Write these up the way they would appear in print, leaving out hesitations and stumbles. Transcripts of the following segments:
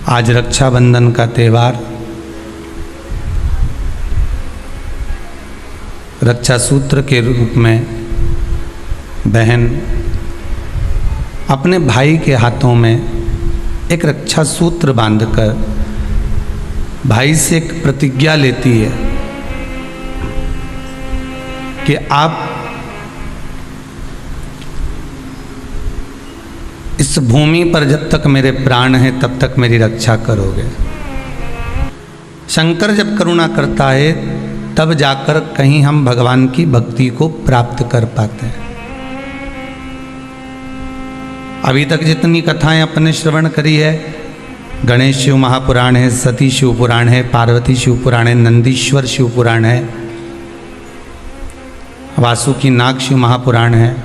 आज रक्षाबंधन का त्यौहार, रक्षा सूत्र के रूप में बहन अपने भाई के हाथों में एक रक्षा सूत्र बांधकर भाई से एक प्रतिज्ञा लेती है कि आप इस भूमि पर जब तक मेरे प्राण हैं तब तक मेरी रक्षा करोगे। शंकर जब करुणा करता है तब जाकर कहीं हम भगवान की भक्ति को प्राप्त कर पाते हैं। अभी तक जितनी कथाएं अपने श्रवण करी है, गणेश शिव महापुराण है, सती शिव पुराण है, पार्वती शिव पुराण है, नंदीश्वर शिव पुराण है, वासुकी नाग शिव महापुराण है,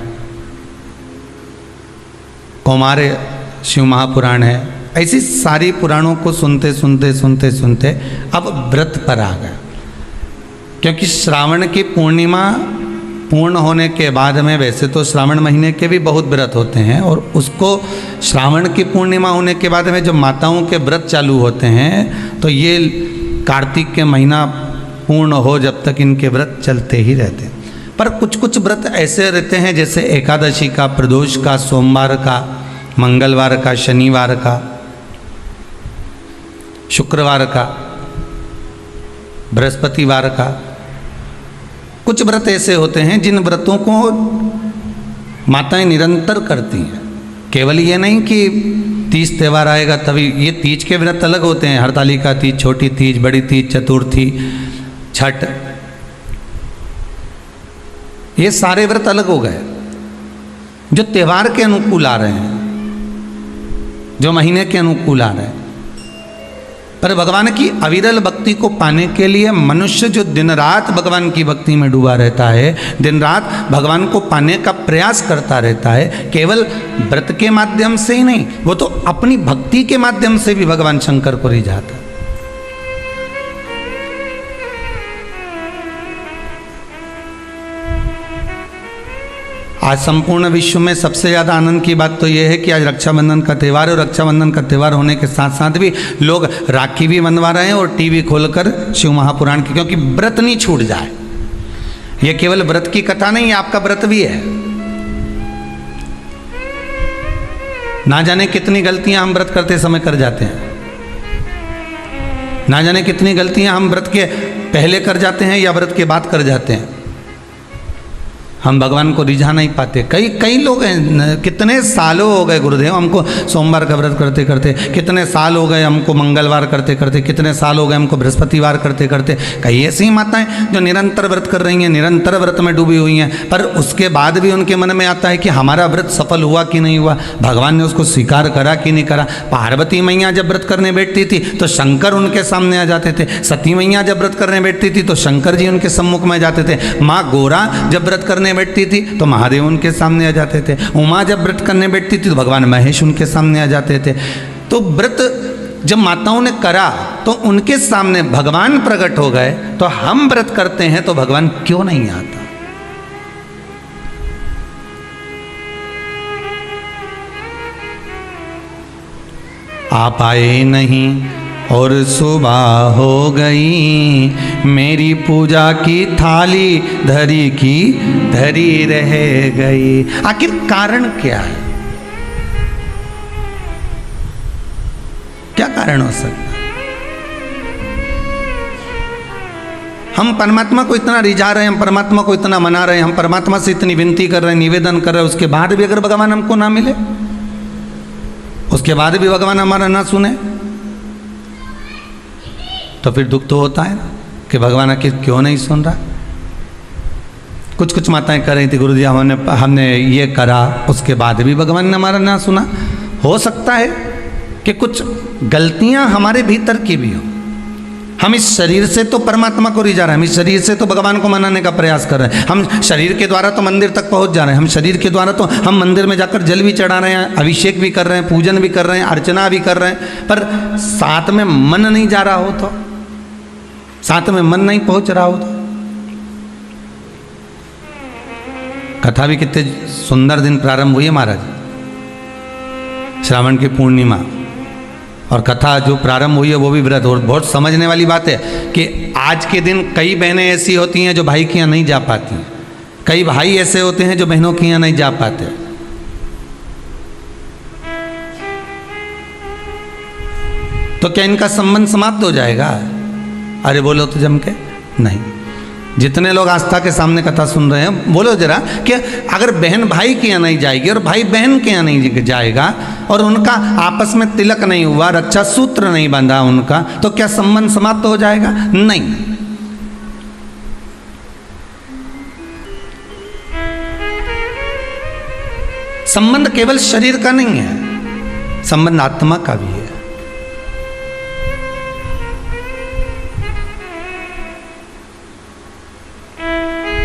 कौमार्य शिव महापुराण है। ऐसी सारी पुराणों को सुनते सुनते सुनते सुनते अब व्रत पर आ गए, क्योंकि श्रावण की पूर्णिमा पूर्ण होने के बाद में, वैसे तो श्रावण महीने के भी बहुत व्रत होते हैं, और उसको श्रावण की पूर्णिमा होने के बाद में जब माताओं के व्रत चालू होते हैं तो ये कार्तिक के महीना पूर्ण हो जब तक इनके व्रत चलते ही रहते हैं। पर कुछ कुछ व्रत ऐसे रहते हैं जैसे एकादशी का, प्रदोष का, सोमवार का, मंगलवार का, शनिवार का, शुक्रवार का, बृहस्पतिवार का। कुछ व्रत ऐसे होते हैं जिन व्रतों को माताएं निरंतर करती हैं। केवल ये नहीं कि तीज त्यौहार आएगा तभी, ये तीज के व्रत अलग होते हैं, हरतालिका तीज, छोटी तीज, बड़ी तीज, चतुर्थी, छठ, ये सारे व्रत अलग हो गए जो त्यौहार के अनुकूल आ रहे हैं, जो महीने के अनुकूल आ रहे हैं। पर भगवान की अविरल भक्ति को पाने के लिए मनुष्य जो दिन रात भगवान की भक्ति में डूबा रहता है, दिन रात भगवान को पाने का प्रयास करता रहता है, केवल व्रत के माध्यम से ही नहीं, वो तो अपनी भक्ति के माध्यम से भी भगवान शंकर को रिझाता है। आज संपूर्ण विश्व में सबसे ज़्यादा आनंद की बात तो यह है कि आज रक्षाबंधन का त्यौहार है, और रक्षाबंधन का त्यौहार होने के साथ साथ भी लोग राखी भी बंधवा रहे हैं और टीवी खोलकर शिव महापुराण की, क्योंकि व्रत नहीं छूट जाए। यह केवल व्रत की कथा नहीं है, आपका व्रत भी है। ना जाने कितनी गलतियां हम व्रत करते समय कर जाते हैं, ना जाने कितनी गलतियां हम व्रत के पहले कर जाते हैं या व्रत के बाद कर जाते हैं। हम भगवान को रिझा नहीं पाते। कई लोग हैं, कितने सालों हो गए गुरुदेव हमको सोमवार का व्रत करते करते, कितने साल हो गए हमको मंगलवार करते करते, कितने साल हो गए हमको बृहस्पतिवार करते करते। कई ऐसी माताएं जो निरंतर व्रत कर रही हैं, निरंतर व्रत में डूबी हुई हैं, पर उसके बाद भी उनके मन में आता है कि हमारा व्रत सफल हुआ कि नहीं हुआ, भगवान ने उसको स्वीकार करा कि नहीं करा। पार्वती मैया जब व्रत करने बैठती थी तो शंकर उनके सामने आ जाते थे, सती मैया जब व्रत करने बैठती थी तो शंकर जी उनके सम्मुख में जाते थे, माँ गोरा जब व्रत करने बैठती थी तो महादेव उनके सामने आ जाते थे, उमा जब व्रत करने बैठती थी तो भगवान महेश उनके सामने आ जाते थे। तो व्रत जब माताओं ने करा तो उनके सामने भगवान प्रकट हो गए। तो हम व्रत करते हैं तो भगवान क्यों नहीं आता? आप आए नहीं और सुबह हो गई, मेरी पूजा की थाली धरी की धरी रह गई। आखिर कारण क्या है? क्या कारण हो सकता है? हम परमात्मा को इतना रिझा रहे हैं, हम परमात्मा को इतना मना रहे हैं, हम परमात्मा से इतनी विनती कर रहे हैं, निवेदन कर रहे हैं, उसके बाद भी अगर भगवान हमको ना मिले, उसके बाद भी भगवान हमारा ना सुने, तो फिर दुख तो होता है ना कि भगवान आखिर क्यों नहीं सुन रहा। कुछ कुछ माताएं कर रही थी, गुरु जी हमने ये करा, उसके बाद भी भगवान ने हमारा ना सुना। हो सकता है कि कुछ गलतियां हमारे भीतर की भी हो। हम इस शरीर से तो परमात्मा को रिझा रहे हैं, हम इस शरीर से तो भगवान को मनाने का प्रयास कर रहे हैं, हम शरीर के द्वारा तो मंदिर तक पहुंच जा रहे हैं, हम शरीर के द्वारा तो हम मंदिर में जाकर जल भी चढ़ा रहे हैं, अभिषेक भी कर रहे हैं, पूजन भी कर रहे हैं, अर्चना भी कर रहे हैं, पर साथ में मन नहीं जा रहा हो, तो साथ में मन नहीं पहुंच रहा हो। तो कथा भी कितने सुंदर दिन प्रारंभ हुई है महाराज। श्रावण की पूर्णिमा, और कथा जो प्रारंभ हुई है वो भी व्रत। और बहुत समझने वाली बात है कि आज के दिन कई बहनें ऐसी होती हैं जो भाई के यहाँ नहीं जा पाती, कई भाई ऐसे होते हैं जो बहनों के यहाँ नहीं जा पाते। तो क्या इनका संबंध समाप्त हो जाएगा? अरे बोलो तो जम के नहीं। जितने लोग आस्था के सामने कथा सुन रहे हैं, बोलो जरा कि अगर बहन भाई के यहाँ नहीं जाएगी और भाई बहन के यहाँ नहीं जाएगा और उनका आपस में तिलक नहीं हुआ, रक्षा सूत्र नहीं बंधा उनका, तो क्या संबंध समाप्त हो जाएगा? नहीं। संबंध केवल शरीर का नहीं है, संबंध आत्मा का भी है।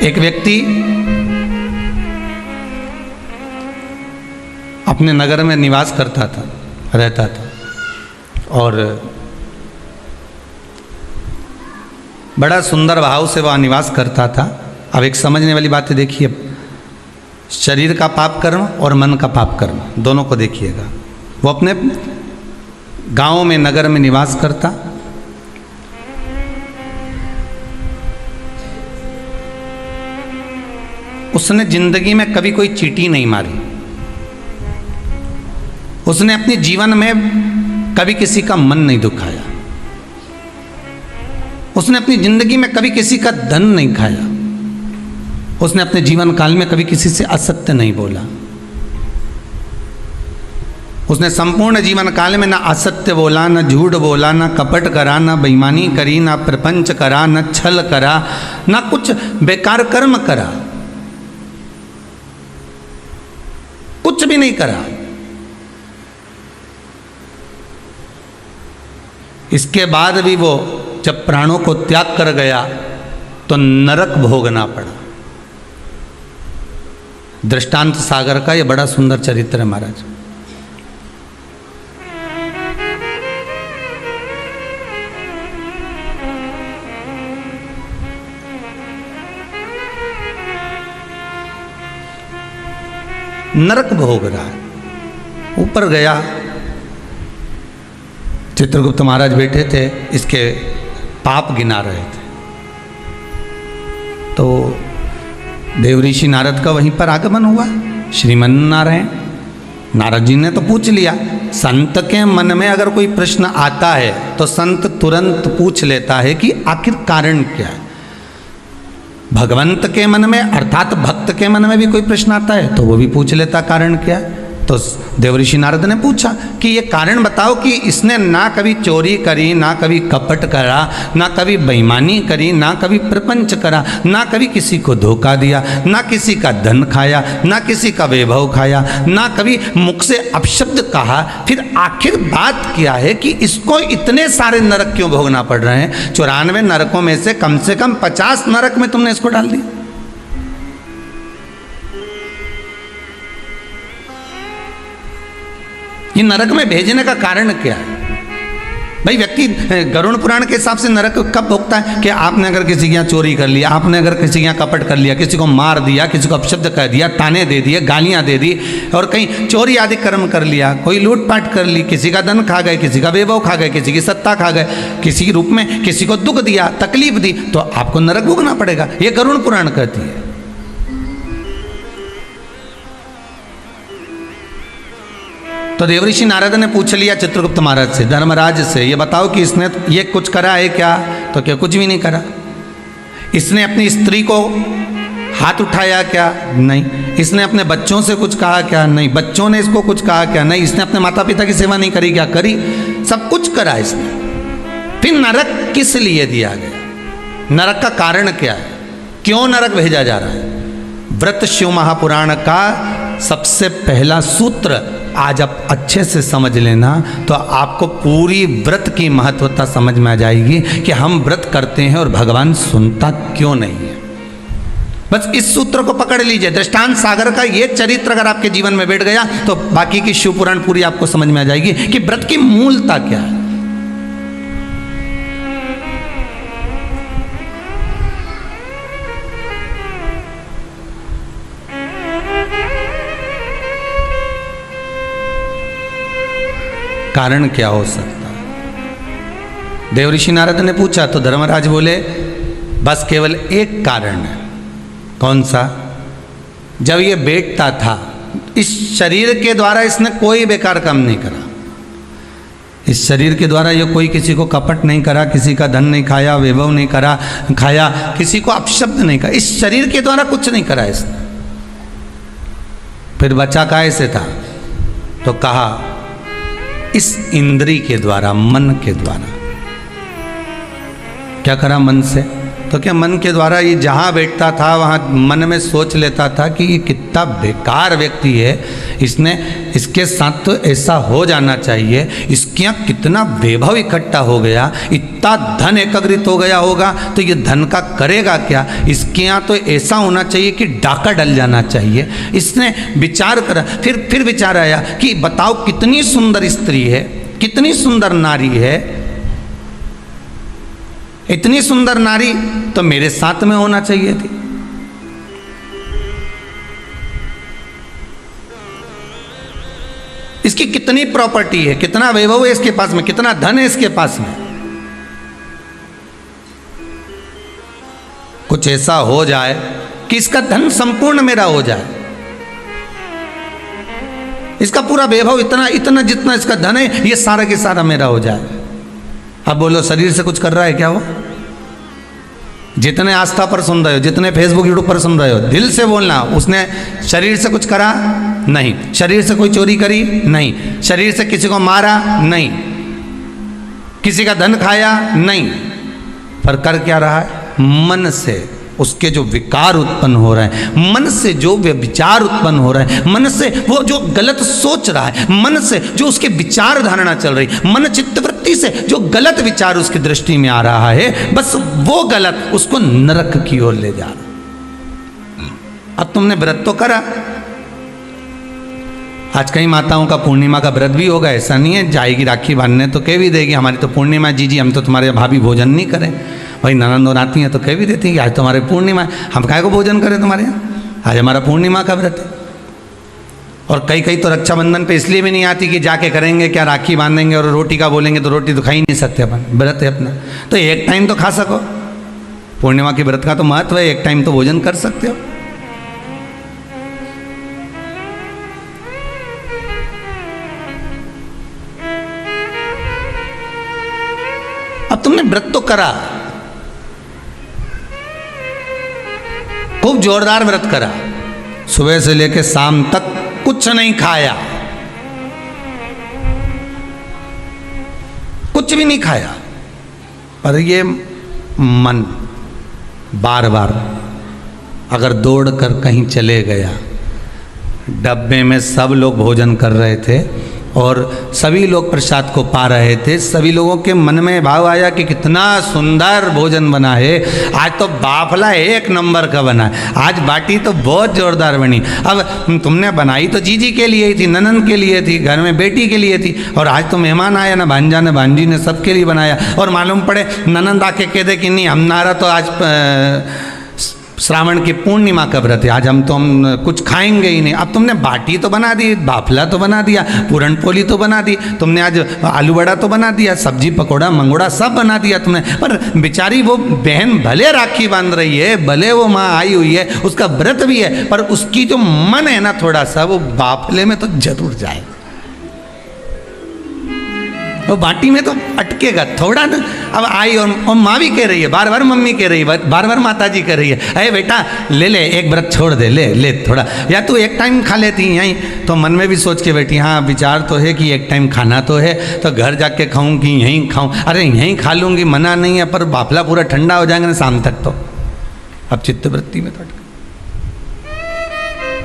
एक व्यक्ति अपने नगर में निवास करता था, रहता था, और बड़ा सुंदर भाव से वह निवास करता था। अब एक समझने वाली बात है, देखिए, शरीर का पाप कर्म और मन का पाप कर्म दोनों को देखिएगा। वो अपने गांव में, नगर में निवास करता। उसने जिंदगी में कभी कोई चींटी नहीं मारी। उसने अपने जीवन में कभी किसी का मन नहीं दुखाया। उसने अपनी जिंदगी में कभी किसी का धन नहीं खाया। उसने अपने जीवन काल में कभी किसी से असत्य नहीं बोला। उसने संपूर्ण जीवन काल में ना असत्य बोला, ना झूठ बोला, ना कपट करा, ना बेईमानी करी, ना प्रपंच करा, ना छल करा, ना कुछ बेकार कर्म करा, कुछ भी नहीं करा। इसके बाद भी वो जब प्राणों को त्याग कर गया तो नरक भोगना पड़ा। दृष्टांत सागर का ये बड़ा सुंदर चरित्र है महाराज। नरक भोग रहा है। ऊपर गया, चित्रगुप्त महाराज बैठे थे, इसके पाप गिना रहे थे। तो देवऋषि नारद का वहीं पर आगमन हुआ। श्रीमन नारायण, नारद जी ने तो पूछ लिया। संत के मन में अगर कोई प्रश्न आता है तो संत तुरंत पूछ लेता है कि आखिर कारण क्या है। भगवंत के मन में, अर्थात भक्त के मन में भी कोई प्रश्न आता है तो वो भी पूछ लेता कारण क्या है। तो देवऋषि नारद ने पूछा कि ये कारण बताओ कि इसने ना कभी चोरी करी, ना कभी कपट करा, ना कभी बेईमानी करी, ना कभी प्रपंच करा, ना कभी किसी को धोखा दिया, ना किसी का धन खाया, ना किसी का वैभव खाया, ना कभी मुख से अपशब्द कहा। फिर आखिर बात क्या है कि इसको इतने सारे नरक क्यों भोगना पड़ रहे हैं? 94 नरकों में से कम 50 नरक में तुमने इसको डाल दिया। ये नरक में भेजने का कारण क्या है? भाई व्यक्ति गरुड़ पुराण के हिसाब से नरक कब भोगता है कि आपने अगर किसी के यहाँ चोरी कर लिया, आपने अगर किसी के यहाँ कपट कर लिया, किसी को मार दिया, किसी को अपशब्द कह दिया, ताने दे दिए, गालियाँ दे दी, और कहीं चोरी आदि कर्म कर लिया, कोई लूटपाट कर ली, किसी का धन खा गए, किसी का वैभव खा गए, किसी की सत्ता खा गए, किसी के रूप में किसी को दुख दिया, तकलीफ दी, तो आपको नरक भोगना पड़ेगा। ये गरुड़ पुराण कहती है। तो देवऋषि नारद ने पूछ लिया चित्रगुप्त महाराज से, धर्मराज से, ये बताओ कि इसने ये कुछ करा है क्या? तो क्या कुछ भी नहीं करा। इसने अपनी स्त्री को हाथ उठाया क्या? नहीं। इसने अपने बच्चों से कुछ कहा क्या? नहीं। बच्चों ने इसको कुछ कहा क्या? नहीं। इसने अपने माता पिता की सेवा नहीं करी क्या? करी। सब कुछ करा इसने। फिर नरक किस लिए दिया गया? नरक का कारण क्या है? क्यों नरक भेजा जा रहा है? व्रत शिव महापुराण का सबसे पहला सूत्र आज आप अच्छे से समझ लेना तो आपको पूरी व्रत की महत्वता समझ में आ जाएगी कि हम व्रत करते हैं और भगवान सुनता क्यों नहीं है। बस इस सूत्र को पकड़ लीजिए। दृष्टांत सागर का ये चरित्र अगर आपके जीवन में बैठ गया तो बाकी की शिव पुराण पूरी आपको समझ में आ जाएगी कि व्रत की मूलता क्या है। कारण क्या हो सकता? देवऋषि नारद ने पूछा तो धर्मराज बोले बस केवल एक कारण है। कौन सा? जब ये बैठता था इस शरीर के द्वारा इसने कोई बेकार काम नहीं करा। इस शरीर के द्वारा ये कोई किसी को कपट नहीं करा, किसी का धन नहीं खाया, वैभव नहीं खाया, किसी को अपशब्द नहीं कहा। इस शरीर के द्वारा कुछ नहीं करा इसने। फिर बचा काहे से था? तो कहा इस इंद्री के द्वारा, मन के द्वारा। क्या करा मन से? तो क्या मन के द्वारा ये जहाँ बैठता था वहाँ मन में सोच लेता था कि ये कितना बेकार व्यक्ति है, इसके साथ तो ऐसा हो जाना चाहिए, इसके यहाँ कितना वैभव इकट्ठा हो गया, इतना धन एकत्रित हो गया होगा तो ये धन का करेगा क्या, इसके यहाँ तो ऐसा होना चाहिए कि डाका डल जाना चाहिए। इसने विचार करा, फिर विचार आया कि बताओ कितनी सुंदर स्त्री है, कितनी सुंदर नारी है, इतनी सुंदर नारी तो मेरे साथ में होना चाहिए थी। इसकी कितनी प्रॉपर्टी है, कितना वैभव है इसके पास में, कितना धन है इसके पास में। कुछ ऐसा हो जाए कि इसका धन संपूर्ण मेरा हो जाए, इसका पूरा वैभव इतना जितना इसका धन है ये सारा के सारा मेरा हो जाए। अब बोलो शरीर से कुछ कर रहा है क्या वो? जितने आस्था पर सुन रहे हो, जितने फेसबुक यूट्यूब पर सुन रहे हो, दिल से बोलना, उसने शरीर से कुछ करा? नहीं। शरीर से कोई चोरी करी? नहीं। शरीर से किसी को मारा? नहीं। किसी का धन खाया? नहीं। पर कर क्या रहा है? मन से उसके जो विकार उत्पन्न हो रहे हैं, मन से जो विचार उत्पन्न हो रहे हैं, मन से वो जो गलत सोच रहा है, मन से जो उसके विचार धारणा चल रही, मन चित्तवृत्ति से जो गलत विचार उसकी दृष्टि में आ रहा है, बस वो गलत उसको नरक की ओर ले जा रहा। अब तुमने व्रत तो करा, आज कई माताओं का पूर्णिमा का व्रत भी होगा, ऐसा नहीं है, जाएगी राखी बांधने तो कह भी देगी हमारी तो पूर्णिमा, जी हम तो तुम्हारे भाभी भोजन नहीं करें। भाई ननंद और आती हैं तो कह भी देती हैं कि आज तो हमारे पूर्णिमा है, हम काहे को भोजन करें तुम्हारे यहाँ, आज हमारा पूर्णिमा का व्रत है। और कई तो रक्षाबंधन पे इसलिए भी नहीं आती कि जाके करेंगे क्या, राखी बांधेंगे और रोटी का बोलेंगे तो रोटी तो खा ही नहीं सकते अपन, व्रत है अपना, तो एक टाइम तो खा सको। पूर्णिमा के व्रत का तो महत्व है, एक टाइम तो भोजन कर सकते हो। अब तुमने व्रत तो करा, खूब जोरदार व्रत करा, सुबह से लेकर शाम तक कुछ नहीं खाया, कुछ भी नहीं खाया, पर ये मन बार बार अगर दौड़ कर कहीं चले गया, डब्बे में सब लोग भोजन कर रहे थे और सभी लोग प्रसाद को पा रहे थे, सभी लोगों के मन में भाव आया कि कितना सुंदर भोजन बना है, आज तो बाफला एक नंबर का बना है, आज बाटी तो बहुत जोरदार बनी। अब तुमने बनाई तो जीजी के लिए ही थी, ननन के लिए थी, घर में बेटी के लिए थी, और आज तो मेहमान आया ना, भांजा ने भांजी ने सबके लिए बनाया, और मालूम पड़े ननंद आके कह दे कि नहीं हमारा तो आज श्रावण की पूर्णिमा का व्रत है, आज हम कुछ खाएंगे ही नहीं। अब तुमने बाटी तो बना दी, बाफला तो बना दिया, पूरन पोली तो बना दी, तुमने आज आलू बड़ा तो बना दिया, सब्जी पकौड़ा मंगोड़ा सब बना दिया तुमने, पर बेचारी वो बहन भले राखी बांध रही है, भले वो माँ आई हुई है, उसका व्रत भी है, पर उसकी जो मन है ना थोड़ा सा वो बाफले में तो जरूर जाए, वो बाटी में तो अटकेगा थोड़ा ना। अब आई और माँ भी कह रही है, बार बार मम्मी कह रही है, बार बार माता जी कह रही है, अरे बेटा ले एक व्रत छोड़ दे, ले थोड़ा, या तू एक टाइम खा लेती यहीं, तो मन में भी सोच के बैठी, हाँ विचार तो है कि एक टाइम खाना तो है, तो घर जाके खाऊं कि यहीं खाऊं, अरे यहीं खा लूँगी मना नहीं है, पर बाफला पूरा ठंडा हो जाएगा ना शाम तक, तो अब चित्तवृत्ति में तो अटका।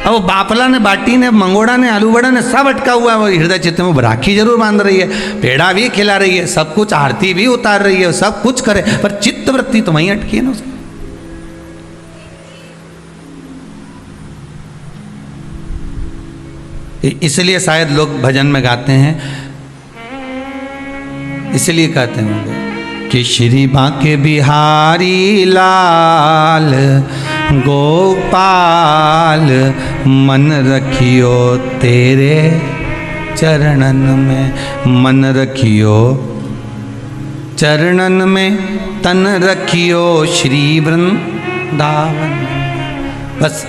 अब वो बाफला ने, बाटी ने, मंगोड़ा ने, आलू बड़ा ने सब अटका हुआ है, वो हृदय चित्त में राखी जरूर बांध रही है, पेड़ा भी खिला रही है, सब कुछ आरती भी उतार रही है, सब कुछ करे, पर चित्तवृत्ति तो वहीं अटकी है ना उसकी। इसलिए शायद लोग भजन में गाते हैं, इसलिए कहते होंगे कि श्री बांके बिहारी लाल गोपाल मन रखियो तेरे चरणन में, मन रखियो चरणन में तन रखियो श्री वृंदावन। बस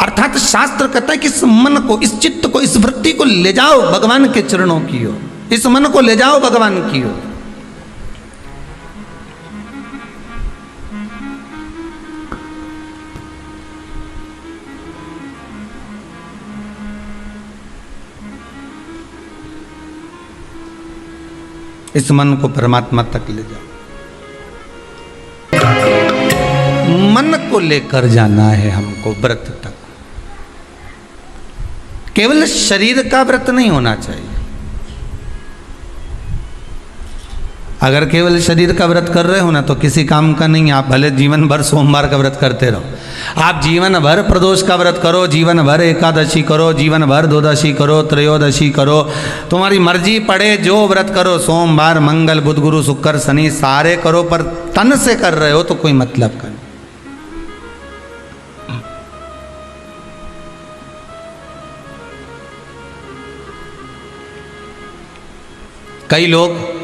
अर्थात शास्त्र कहता है कि इस मन को, इस चित्त को, इस वृत्ति को ले जाओ भगवान के चरणों की ओर, इस मन को ले जाओ भगवान की ओर। इस मन को परमात्मा तक ले जाओ। मन को लेकर जाना है हमको व्रत तक। केवल शरीर का व्रत नहीं होना चाहिए। अगर केवल शरीर का व्रत कर रहे हो ना तो किसी काम का नहीं। आप भले जीवन भर सोमवार का व्रत करते रहो, आप जीवन भर प्रदोष का व्रत करो, जीवन भर एकादशी करो, जीवन भर द्वादशी करो, त्रयोदशी करो, तुम्हारी मर्जी पड़े जो व्रत करो, सोमवार मंगल बुध गुरु शुक्र शनि सारे करो, पर तन से कर रहे हो तो कोई मतलब का नहीं। कई लोग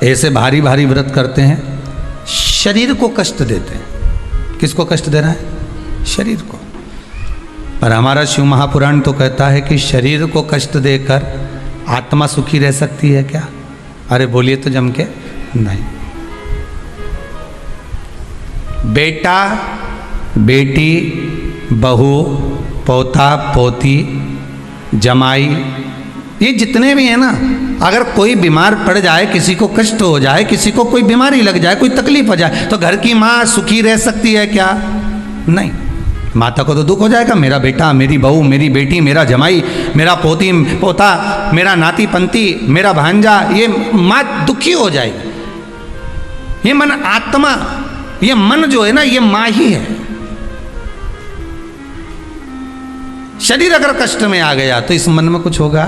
ऐसे भारी भारी व्रत करते हैं, शरीर को कष्ट देते हैं। किसको कष्ट दे रहा है? शरीर को। पर हमारा शिव महापुराण तो कहता है कि शरीर को कष्ट देकर आत्मा सुखी रह सकती है क्या? अरे बोलिए तो जम के नहीं। बेटा बेटी बहू पोता पोती जमाई ये जितने भी हैं ना, अगर कोई बीमार पड़ जाए, किसी को कष्ट हो जाए, किसी को कोई बीमारी लग जाए, कोई तकलीफ हो जाए, तो घर की माँ सुखी रह सकती है क्या? नहीं। माता को तो दुख हो जाएगा, मेरा बेटा, मेरी बहू, मेरी बेटी, मेरा जमाई, मेरा पोती पोता, मेरा नाती पंती, मेरा भांजा, ये माँ दुखी हो जाएगी। ये मन आत्मा, ये मन जो है ना, ये माँ ही है। शरीर अगर कष्ट में आ गया तो इस मन में कुछ होगा?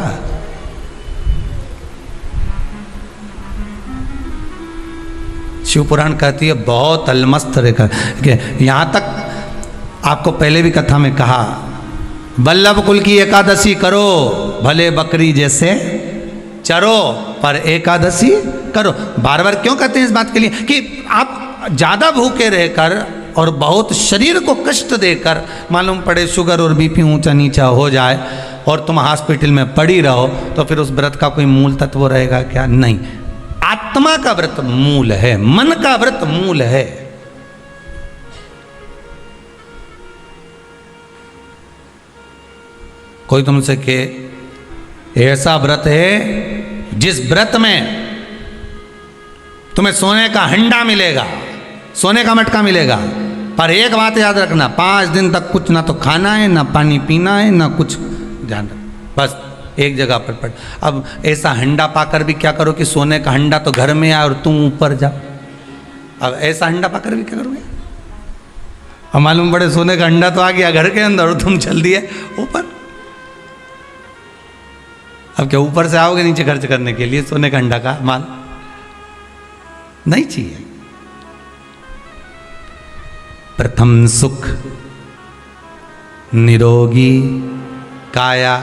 शिव पुराण कहती है बहुत अलमस्त रेखा। यहाँ तक आपको पहले भी कथा में कहा, वल्लभ कुल की एकादशी करो, भले बकरी जैसे चरो, पर एकादशी करो। बार बार क्यों कहते हैं इस बात के लिए कि आप ज़्यादा भूखे रहकर और बहुत शरीर को कष्ट देकर, मालूम पड़े शुगर और बीपी ऊंचा नीचा हो जाए और तुम हॉस्पिटल में पड़ी रहो, तो फिर उस व्रत का कोई मूल तत्व रहेगा क्या? नहीं। आत्मा का व्रत मूल है, मन का व्रत मूल है। कोई तुमसे कहे ऐसा व्रत है जिस व्रत में तुम्हें सोने का हंडा मिलेगा, सोने का मटका मिलेगा, पर एक बात याद रखना, 5 दिन तक कुछ ना तो खाना है, ना पानी पीना है, ना कुछ ध्यान रख, बस एक जगह पर पड़। अब ऐसा हंडा पाकर भी क्या करो कि सोने का हंडा तो घर में आए और तुम ऊपर जाओ। अब ऐसा हंडा पाकर भी क्या करोगे? अब मालूम पड़े सोने का हंडा तो आ गया घर के अंदर और तुम चल दिए ऊपर। अब क्या ऊपर से आओगे नीचे खर्च करने के लिए सोने का हंडा का माल? नहीं चाहिए। प्रथम सुख निरोगी काया,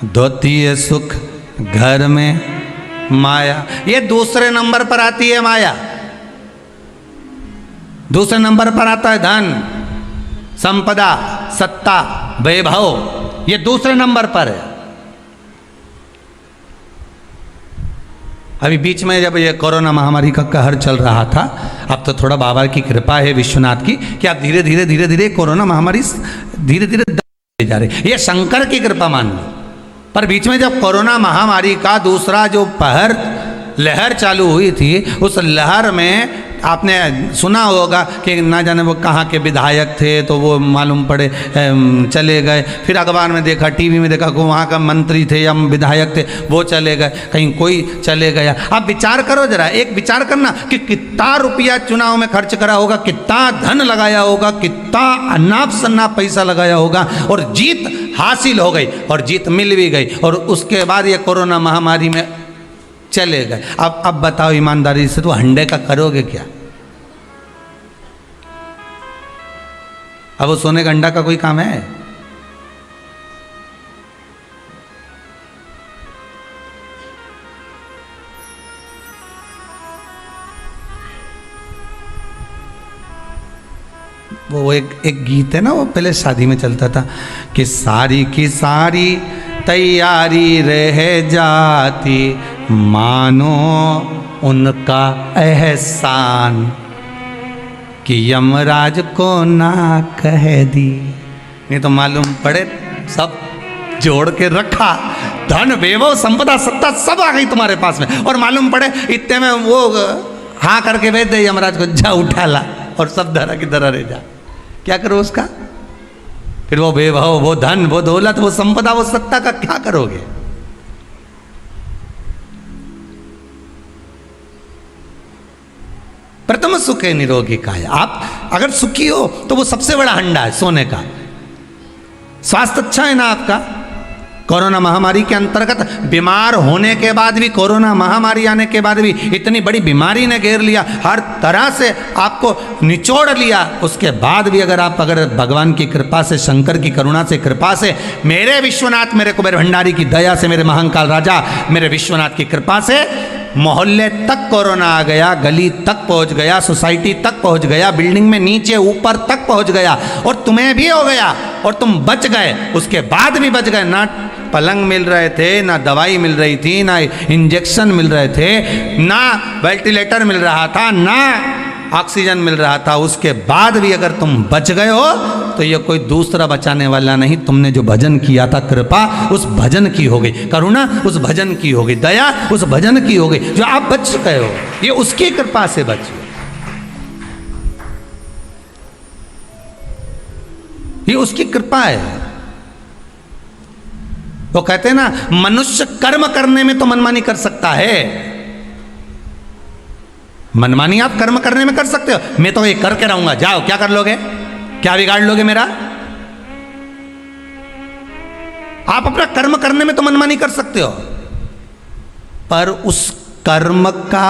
द्वितीय सुख घर में माया। ये दूसरे नंबर पर आती है माया। दूसरे नंबर पर आता है धन, संपदा, सत्ता, वैभव, ये दूसरे नंबर पर है। अभी बीच में जब ये कोरोना महामारी का कहर चल रहा था, अब तो थोड़ा बाबा की कृपा है विश्वनाथ की कि आप धीरे धीरे कोरोना महामारी धीरे धीरे जा रही। ये शंकर की कृपा मान लो। पर बीच में जब कोरोना महामारी का दूसरा जो लहर चालू हुई थी, उस लहर में आपने सुना होगा कि ना जाने वो कहाँ के विधायक थे, तो वो मालूम पड़े चले गए। फिर अखबार में देखा, टीवी में देखा कि वहाँ का मंत्री थे या विधायक थे, वो चले गए, कहीं कोई चले गया। आप विचार करो जरा, एक विचार करना कि कितना रुपया चुनाव में खर्च करा होगा, कितना धन लगाया होगा, कितना अनाप शनाप पैसा लगाया होगा, और जीत हासिल हो गई और जीत मिल भी गई, और उसके बाद ये कोरोना महामारी में चले गए। अब बताओ ईमानदारी से, तो हंडे का करोगे क्या? अब वो सोने का अंडा का कोई काम है? वो एक गीत है ना, वो पहले शादी में चलता था कि सारी की सारी तैयारी रह जाती, मानो उनका एहसान कि यमराज को ना कह दी। नहीं तो मालूम पड़े सब जोड़ के रखा, धन वैभव संपदा सत्ता सब आ गई तुम्हारे पास में, और मालूम पड़े इतने में वो हाँ करके भेज दे यमराज को, जा उठा ला, और सब धरा की धरा रह जा। क्या करो उसका? फिर वो वैभव, वो धन, वो दौलत, वो संपदा, वो सत्ता का क्या करोगे? प्रथम सुखे निरोगी काया। आप अगर सुखी हो तो वो सबसे बड़ा हंडा है सोने का। स्वास्थ्य अच्छा है ना आपका? कोरोना महामारी के अंतर्गत बीमार होने के बाद भी, कोरोना महामारी आने के बाद भी, इतनी बड़ी बीमारी ने घेर लिया, हर तरह से आपको निचोड़ लिया, उसके बाद भी अगर भगवान की कृपा से, शंकर की करुणा से, कृपा से, मेरे विश्वनाथ, मेरे कुबेर भंडारी की दया से, मेरे महाकाल राजा मेरे विश्वनाथ की कृपा से मोहल्ले तक कोरोना आ गया, गली तक पहुंच गया, सोसाइटी तक पहुंच गया, बिल्डिंग में नीचे ऊपर तक पहुंच गया, और तुम्हें भी हो गया और तुम बच गए, उसके बाद भी बच गए। ना पलंग मिल रहे थे, ना दवाई मिल रही थी, ना इंजेक्शन मिल रहे थे, ना वेंटिलेटर मिल रहा था, ना ऑक्सीजन मिल रहा था, उसके बाद भी अगर तुम बच गए हो तो ये कोई दूसरा बचाने वाला नहीं, तुमने जो भजन किया था, कृपा उस भजन की हो गई, करुणा उस भजन की हो गई, दया उस भजन की हो गई, जो आप बच गए हो, ये उसकी कृपा से बचे, ये उसकी कृपा है। वो कहते हैं ना, मनुष्य कर्म करने में तो मनमानी कर सकता है, मनमानी आप कर्म करने में कर सकते हो, मैं तो ये करके रहूंगा, जाओ क्या कर लोगे, क्या बिगाड़ लोगे मेरा? आप अपना कर्म करने में तो मनमानी कर सकते हो, पर उस कर्म का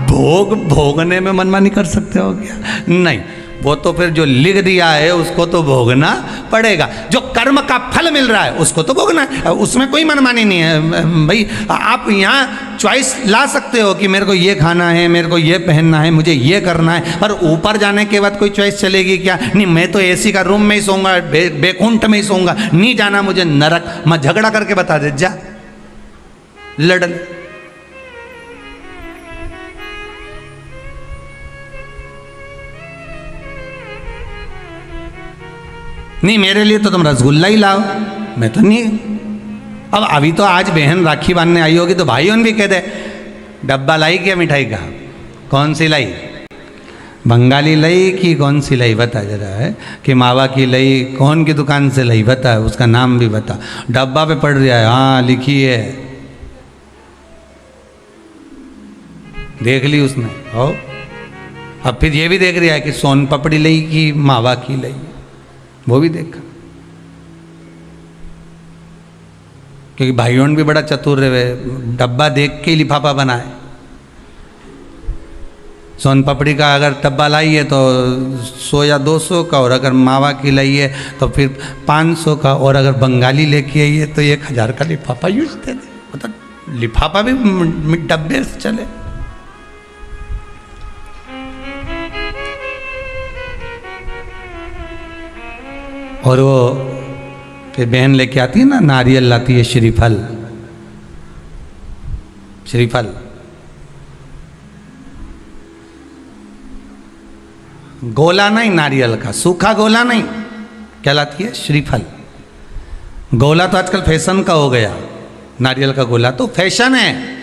भोग भोगने में मनमानी कर सकते हो क्या? नहीं, वो तो फिर जो लिख दिया है उसको तो भोगना पड़ेगा, जो कर्म का फल मिल रहा है उसको तो भोगना है, उसमें कोई मनमानी नहीं है भाई। आप यहाँ चॉइस ला सकते हो कि मेरे को ये खाना है, मेरे को ये पहनना है, मुझे ये करना है, पर ऊपर जाने के बाद कोई चॉइस चलेगी क्या? नहीं, मैं तो एसी का रूम में ही सोऊंगा, बेकुंठ में ही सोऊंगा, नहीं जाना मुझे नरक, मैं झगड़ा करके बता दे, जा लड़। नहीं, मेरे लिए तो तुम रसगुल्ला ही लाओ, मैं तो नहीं। अब अभी तो आज बहन राखी बांधने आई होगी तो भाइयों ने भी कह दे, डब्बा लाई क्या मिठाई का, कौन सी लाई, बंगाली लाई कि कौन सी लाई बता जरा, है कि मावा की लाई, कौन की दुकान से लाई बता, उसका नाम भी बता, डब्बा पे पड़ रहा है, हाँ लिखी है, देख ली उसने। हो, अब फिर ये भी देख रहा है कि सोन पपड़ी लाई कि मावा की लाई, वो भी देखा, क्योंकि भाइयों भी बड़ा चतुर रहे, डब्बा देख के ही लिफाफा बनाए। सोन पपड़ी का अगर डब्बा लाई है तो 100 या 200 का, और अगर मावा की लाई है तो फिर 500 का, और अगर बंगाली लेके आई है तो 1000 का लिफाफा यूज दे दे, मतलब लिफाफा भी डब्बे से चले। और वो फिर बहन लेके आती है ना, नारियल लाती है, श्रीफल, श्रीफल गोला नहीं, नारियल का सूखा गोला नहीं, क्या लाती है? श्रीफल। गोला तो आजकल फैशन का हो गया, नारियल का गोला तो फैशन है,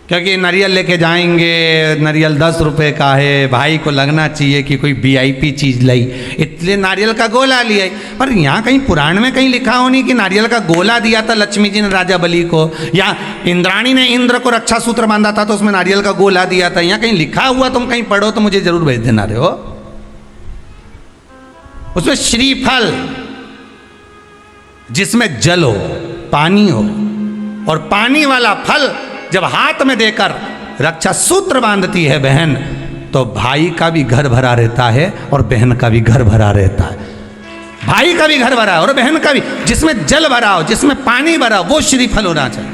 क्योंकि नारियल लेके जाएंगे, नारियल 10 रुपए का है, भाई को लगना चाहिए कि कोई VIP चीज़ लाई, इसलिए नारियल का गोला लिया। पर यहाँ कहीं पुराण में कहीं लिखा हो नहीं कि नारियल का गोला दिया था लक्ष्मी जी ने राजा बलि को, या इंद्राणी ने इंद्र को रक्षा सूत्र बांधा था तो उसमें नारियल का गोला दिया था, यहाँ कहीं लिखा हुआ तुम कहीं पढ़ो तो मुझे जरूर भेज देना। रहे हो उसमें श्रीफल, जिसमें जल हो, पानी हो, और पानी वाला फल जब हाथ में देकर रक्षा सूत्र बांधती है बहन, तो भाई का भी घर भरा रहता है और बहन का भी घर भरा रहता है। भाई का भी घर भरा है और बहन का भी, जिसमें जल भरा हो, जिसमें पानी भरा हो, वो श्रीफल होना चाहिए।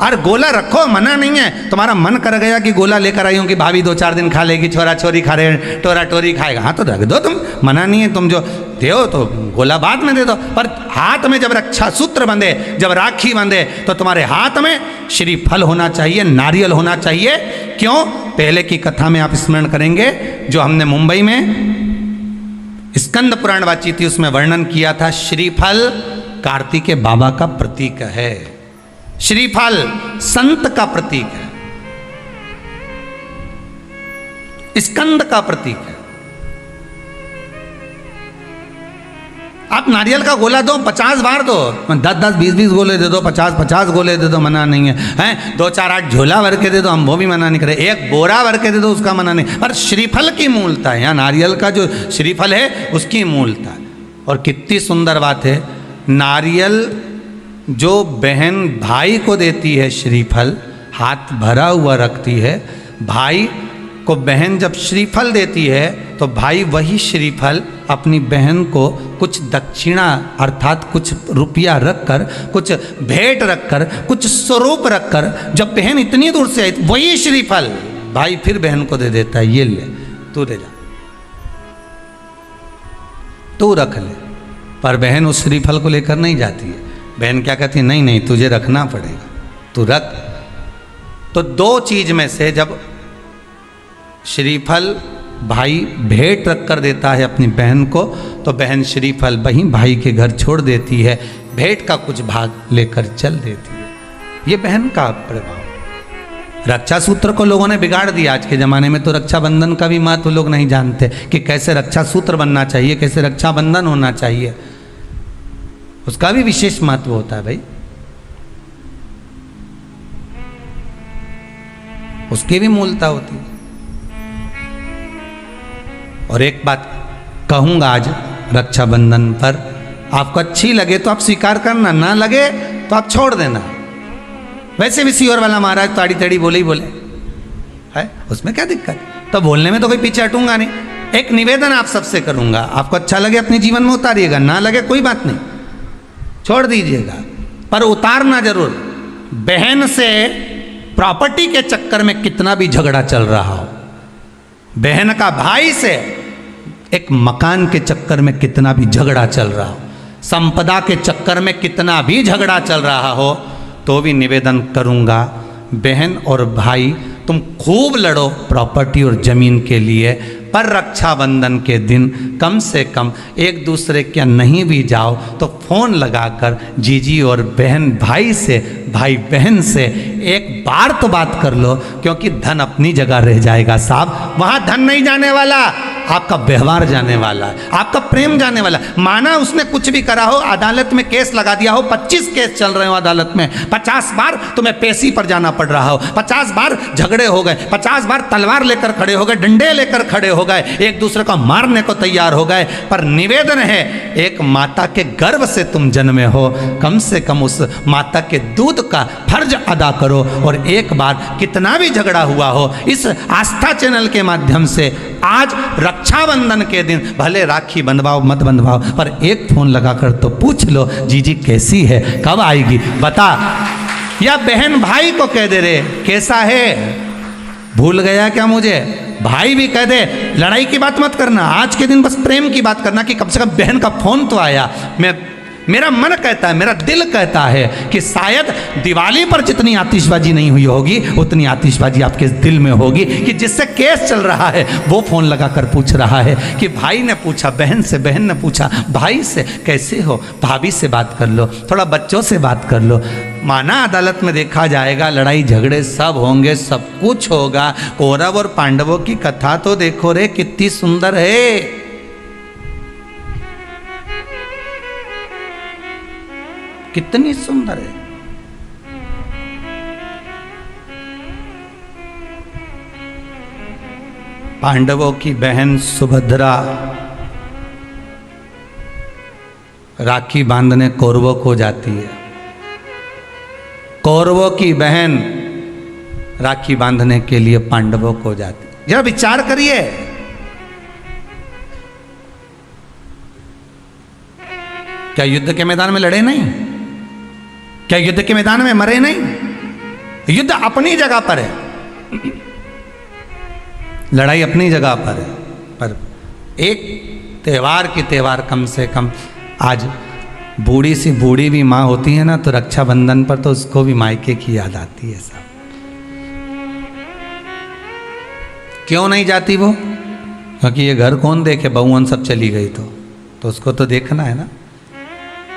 और गोला रखो, मना नहीं है। तुम्हारा मन कर गया कि गोला लेकर आई हूँ कि भाभी 2-4 दिन खा लेगी, छोरा छोरी खा रहे, टोरा टोरी खाएगा, हाँ तो रख दो, तुम मना नहीं है। तुम जो दो तो गोला बाद में दे दो, पर हाथ में जब रक्षा सूत्र बंधे, जब राखी बंधे, तो तुम्हारे हाथ में श्रीफल होना चाहिए, नारियल होना चाहिए। क्यों? पहले की कथा में आप स्मरण करेंगे, जो हमने मुंबई में स्कंद पुराण वाची थी, उसमें वर्णन किया था, श्रीफल कार्तिकेय बाबा का प्रतीक है, श्रीफल संत का प्रतीक है, स्कंद का प्रतीक है। आप नारियल का गोला दो, 50 बार दो, 10-10, 20-20 गोले दे दो, 50-50 गोले दे दो, मना नहीं है, हैं 2-4-8 झोला भर के दे दो, हम वो भी मना नहीं करे, एक बोरा भर के दे दो, उसका मना नहीं। पर श्रीफल की मूलता है, यहाँ नारियल का जो श्रीफल है उसकी मूलता है। और कितनी सुंदर बात है, नारियल जो बहन भाई को देती है श्रीफल, हाथ भरा हुआ रखती है, भाई को बहन जब श्रीफल देती है तो भाई वही श्रीफल अपनी बहन को कुछ दक्षिणा अर्थात कुछ रुपया रखकर, कुछ भेंट रखकर, कुछ स्वरूप रखकर, जब बहन इतनी दूर से आई वही श्रीफल भाई फिर बहन को दे देता है, ये ले तू ले जा, तू रख ले। पर बहन उस श्रीफल को लेकर नहीं जाती है, बहन क्या कहती है, नहीं नहीं तुझे रखना पड़ेगा, तू रख। तो दो चीज में से जब श्रीफल भाई भेंट रख कर देता है अपनी बहन को, तो बहन श्रीफल वहीं भाई के घर छोड़ देती है, भेंट का कुछ भाग लेकर चल देती है। ये बहन का प्रभाव। रक्षा सूत्र को लोगों ने बिगाड़ दिया आज के ज़माने में, तो रक्षाबंधन का भी महत्व लोग नहीं जानते कि कैसे रक्षा सूत्र बनना चाहिए, कैसे रक्षाबंधन होना चाहिए, उसका भी विशेष महत्व होता है भाई, उसकी भी मूलता होती है। और एक बात कहूंगा आज रक्षाबंधन पर, आपको अच्छी लगे तो आप स्वीकार करना, ना लगे तो आप छोड़ देना। वैसे भी सीहोर वाला महाराज ताड़ी तड़ी बोले ही बोले है, उसमें क्या दिक्कत? तो बोलने में तो कोई पीछे हटूंगा नहीं। एक निवेदन आप सबसे करूंगा, आपको अच्छा लगे अपने जीवन में उतारिएगा, ना लगे कोई बात नहीं, छोड़ दीजिएगा, पर उतारना जरूर। बहन से प्रॉपर्टी के चक्कर में कितना भी झगड़ा चल रहा हो, बहन का भाई से एक मकान के चक्कर में कितना भी झगड़ा चल रहा हो, संपदा के चक्कर में कितना भी झगड़ा चल रहा हो, तो भी निवेदन करूंगा, बहन और भाई तुम खूब लड़ो प्रॉपर्टी और जमीन के लिए, पर रक्षाबंधन के दिन कम से कम एक दूसरे के नहीं भी जाओ तो फोन लगाकर जीजी और बहन भाई से, भाई बहन से एक बार तो बात कर लो, क्योंकि धन अपनी जगह रह जाएगा साहब, वहां धन नहीं जाने वाला, आपका व्यवहार जाने वाला है, आपका प्रेम जाने वाला। माना उसने कुछ भी करा हो, अदालत में केस लगा दिया हो, 25 केस चल रहे हो अदालत में, 50 बार तुम्हें पेशी पर जाना पड़ रहा हो, 50 बार झगड़े हो गए, 50 बार तलवार लेकर खड़े हो गए, डंडे लेकर खड़े हो गए, एक दूसरे को मारने को तैयार हो गए, पर निवेदन है, एक माता के गर्भ से तुम जन्मे हो, कम से कम उस माता के दूध का फर्ज अदा करो। और एक बार कितना भी झगड़ा हुआ हो, इस आस्था चैनल के माध्यम से आज रक्षाबंधन के दिन भले राखी बंधवाओ मत बंधवाओ, पर एक फोन लगाकर तो पूछ लो, जीजी कैसी है, कब आएगी बता, या बहन भाई को कह दे रे कैसा है, भूल गया क्या मुझे, भाई भी कह दे। लड़ाई की बात मत करना, आज के दिन बस प्रेम की बात करना कि कम से कम बहन का फोन तो आया। मेरा मन कहता है, मेरा दिल कहता है कि शायद दिवाली पर जितनी आतिशबाजी नहीं हुई होगी उतनी आतिशबाजी आपके दिल में होगी, कि जिससे केस चल रहा है वो फोन लगाकर पूछ रहा है कि भाई ने पूछा बहन से, बहन ने पूछा भाई से, कैसे हो, भाभी से बात कर लो, थोड़ा बच्चों से बात कर लो। माना अदालत में देखा जाएगा, लड़ाई झगड़े सब होंगे, सब कुछ होगा, कौरव और पांडवों की कथा तो देखो रे कितनी सुंदर है, कितनी सुंदर है। पांडवों की बहन सुभद्रा राखी बांधने कौरवों को जाती है, कौरवों की बहन राखी बांधने के लिए पांडवों को जाती है। जरा विचार करिए, क्या युद्ध के मैदान में लड़े नहीं, क्या युद्ध के मैदान में मरे नहीं, युद्ध अपनी जगह पर है, लड़ाई अपनी जगह पर है, पर एक त्योहार कम से कम आज बूढ़ी सी बूढ़ी भी माँ होती है ना, तो रक्षाबंधन पर तो उसको भी मायके की याद आती है सब। क्यों नहीं जाती वो? क्योंकि ये घर कौन देखे, बहुवन सब चली गई तो उसको तो देखना है ना।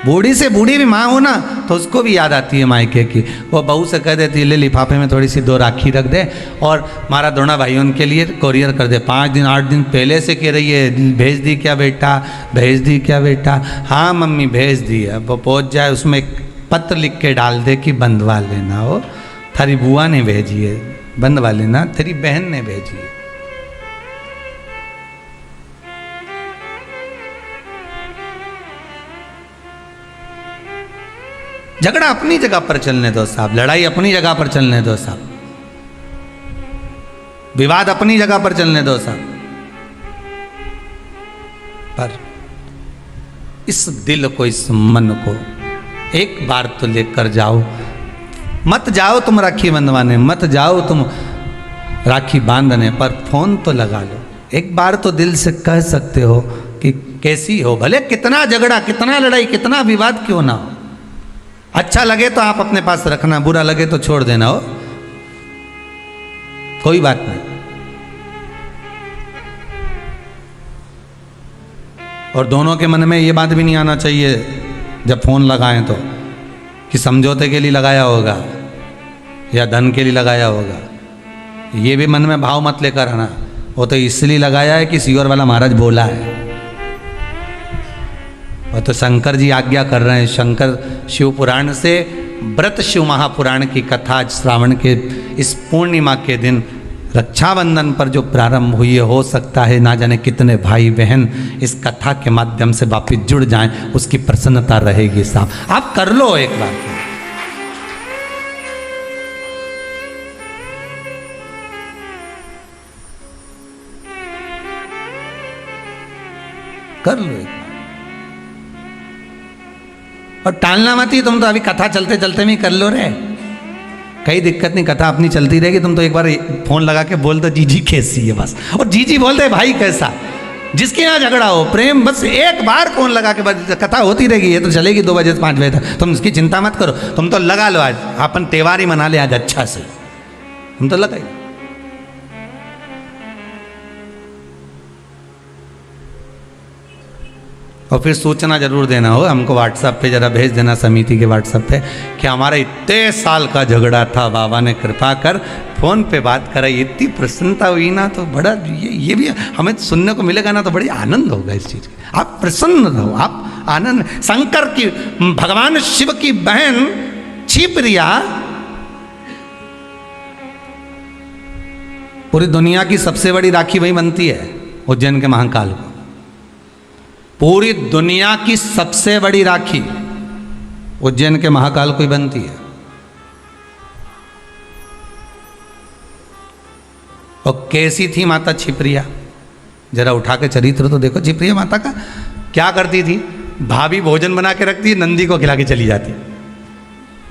बूढ़ी से बूढ़ी भी माँ हो ना, तो उसको भी याद आती है मायके की। वो बहू से कह देती है ले लिफाफे में थोड़ी सी 2 राखी रख दे और मारा दोना भाई उनके लिए कोरियर कर दे। 5 दिन 8 दिन पहले से कह रही है भेज दी क्या बेटा, भेज दी क्या बेटा? हाँ मम्मी भेज दी है। वो पहुँच जाए, उसमें एक पत्र लिख के डाल दे कि बंधवा लेना, वो थारी बुआ ने भेजी है, बंधवा लेना, तेरी बहन ने भेजी है। झगड़ा अपनी जगह पर चलने दो साहब, लड़ाई अपनी जगह पर चलने दो साहब, विवाद अपनी जगह पर चलने दो साहब। पर इस दिल को, इस मन को एक बार तो लेकर जाओ। मत जाओ तुम राखी बंधवाने, मत जाओ तुम राखी बांधने, पर फोन तो लगा लो। एक बार तो दिल से कह सकते हो कि कैसी हो, भले कितना झगड़ा, कितना लड़ाई, कितना विवाद क्यों ना हो। अच्छा लगे तो आप अपने पास रखना, बुरा लगे तो छोड़ देना, हो कोई बात नहीं। और दोनों के मन में ये बात भी नहीं आना चाहिए जब फोन लगाएं तो कि समझौते के लिए लगाया होगा या धन के लिए लगाया होगा। ये भी मन में भाव मत लेकर आना, वो तो इसलिए लगाया है कि सियोर वाला महाराज बोला है। और तो शंकर जी आज्ञा कर रहे हैं। शंकर शिव पुराण से व्रत शिव महापुराण की कथा आज श्रावण के इस पूर्णिमा के दिन रक्षाबंधन पर जो प्रारंभ हुई है, हो सकता है ना जाने कितने भाई बहन इस कथा के माध्यम से वापिस जुड़ जाएं, उसकी प्रसन्नता रहेगी साहब। आप कर लो एक बार, कर लो एक बार। और टालना मत ही, तुम तो अभी कथा चलते चलते में कर लो रे, कई दिक्कत नहीं, कथा अपनी चलती रहेगी। तुम तो एक बार फोन लगा के बोल दो जीजी कैसी है बस, और जीजी बोलते भाई कैसा, जिसके यहाँ झगड़ा हो प्रेम, बस एक बार फोन लगा के बस कथा होती रहेगी। ये तो चलेगी 2 बजे से 5 बजे तक, तुम इसकी चिंता मत करो। तुम तो लगा लो, आज अपन त्योहार ही मना ले आज अच्छा से, तुम तो लगाई। और फिर सूचना जरूर देना हो हमको, व्हाट्सएप पे जरा भेज देना, समिति के व्हाट्सएप पे, कि हमारा इतने साल का झगड़ा था, बाबा ने कृपा कर फोन पे बात कराई, इतनी प्रसन्नता हुई ना। तो बड़ा ये भी हमें सुनने को मिलेगा ना, तो बड़ी आनंद होगा इस चीज़ का। आप प्रसन्न रहो, आप आनंद। शंकर की, भगवान शिव की बहन क्षिप्रिया पूरी दुनिया की सबसे बड़ी राखी वही बनती है, उज्जैन के महाकाल को। पूरी दुनिया की सबसे बड़ी राखी उज्जैन के महाकाल को ही बनती है। और कैसी थी माता क्षिप्रिया, जरा उठा के चरित्र तो देखो क्षिप्रिया माता का। क्या करती थी, भाभी भोजन बना के रखती, नंदी को खिला के चली जाती।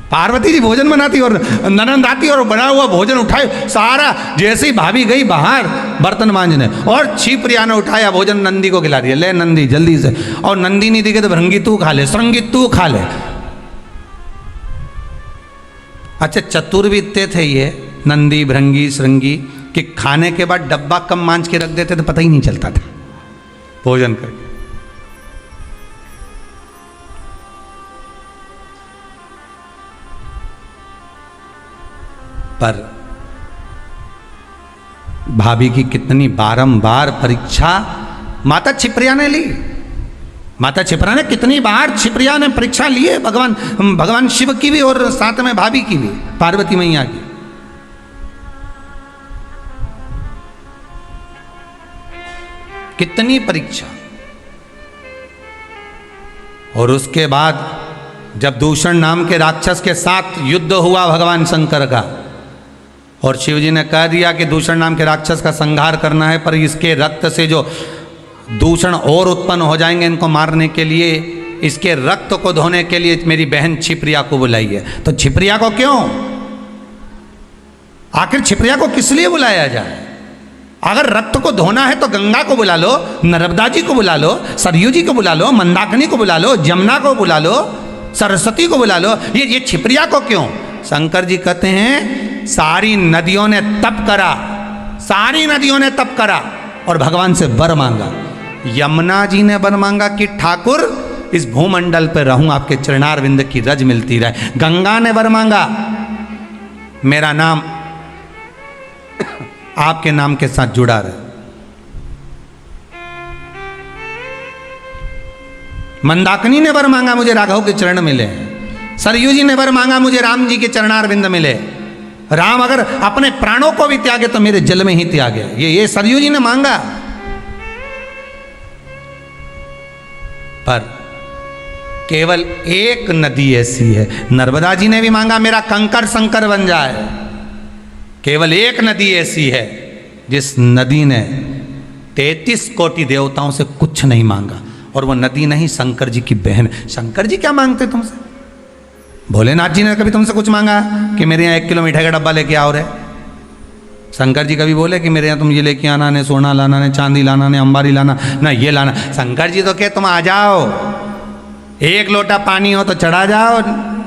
पार्वती जी भोजन बनाती और ननंद आती और बना हुआ भोजन उठाए सारा, जैसे ही भाभी गई बाहर बर्तन मांजने, और क्षिप्रिया ने उठाया भोजन नंदी को खिला दिया, ले नंदी जल्दी से। और नंदी नहीं दिखे तो भृंगी तू खा ले, श्रृंगी तू खा ले। अच्छा चतुर भी इतने थे ये नंदी भृंगी श्रृंगी कि खाने के बाद डब्बा कम मांझ के रख देते तो पता ही नहीं चलता था भोजन करके। पर भाभी की कितनी बारंबार परीक्षा माता क्षिप्रिया ने ली। माता क्षिप्रिया ने कितनी बार क्षिप्रिया ने परीक्षा ली है, भगवान शिव की भी और साथ में भाभी की भी, पार्वती मैया की। कितनी परीक्षा। और उसके बाद जब दूषण नाम के राक्षस के साथ युद्ध हुआ भगवान शंकर का, और शिव जी ने कह दिया कि दूषण नाम के राक्षस का संहार करना है, पर इसके रक्त से जो दूषण और उत्पन्न हो जाएंगे, इनको मारने के लिए, इसके रक्त को धोने के लिए मेरी बहन क्षिप्रिया को बुलाइए। तो क्षिप्रिया को क्यों? आखिर छिपरिया को किस लिए बुलाया जाए? अगर रक्त को धोना है तो गंगा को बुला लो, नर्मदा जी को बुला लो, सरयू जी को बुला लो, मंदाकिनी को बुला लो, जमुना को बुला लो, सरस्वती को बुला लो, ये छिपरिया को क्यों? शंकर जी कहते हैं सारी नदियों ने तप करा, सारी नदियों ने तप करा और भगवान से वर मांगा। यमुना जी ने वर मांगा कि ठाकुर इस भूमंडल पर रहूं, आपके चरणारविंद की रज मिलती रहे। गंगा ने वर मांगा मेरा नाम आपके नाम के साथ जुड़ा रहे। मंदाकिनी ने वर मांगा मुझे राघव के चरण मिले। सरयू जी ने वर मांगा मुझे राम जी के चरणारविंद मिले। राम अगर अपने प्राणों को भी त्यागे तो मेरे जल में ही त्यागे। ये सरयू जी ने मांगा। पर केवल एक नदी ऐसी है, नर्मदा जी ने भी मांगा मेरा कंकर संकर बन जाए। केवल एक नदी ऐसी है जिस नदी ने 33 कोटि देवताओं से कुछ नहीं मांगा, और वो नदी नहीं शंकर जी की बहन। शंकर जी क्या मांगते तुमसे? भोलेनाथ जी ने कभी तुमसे कुछ मांगा कि मेरे यहाँ 1 किलो मिठाई का डब्बा लेके आओ रे? शंकर जी कभी बोले कि मेरे यहाँ तुम ये लेके आना, ने सोना लाना, ने चांदी लाना, ने अंबारी लाना, ना ये लाना? शंकर जी तो कहे तुम आ जाओ, 1 लोटा पानी हो तो चढ़ा जाओ,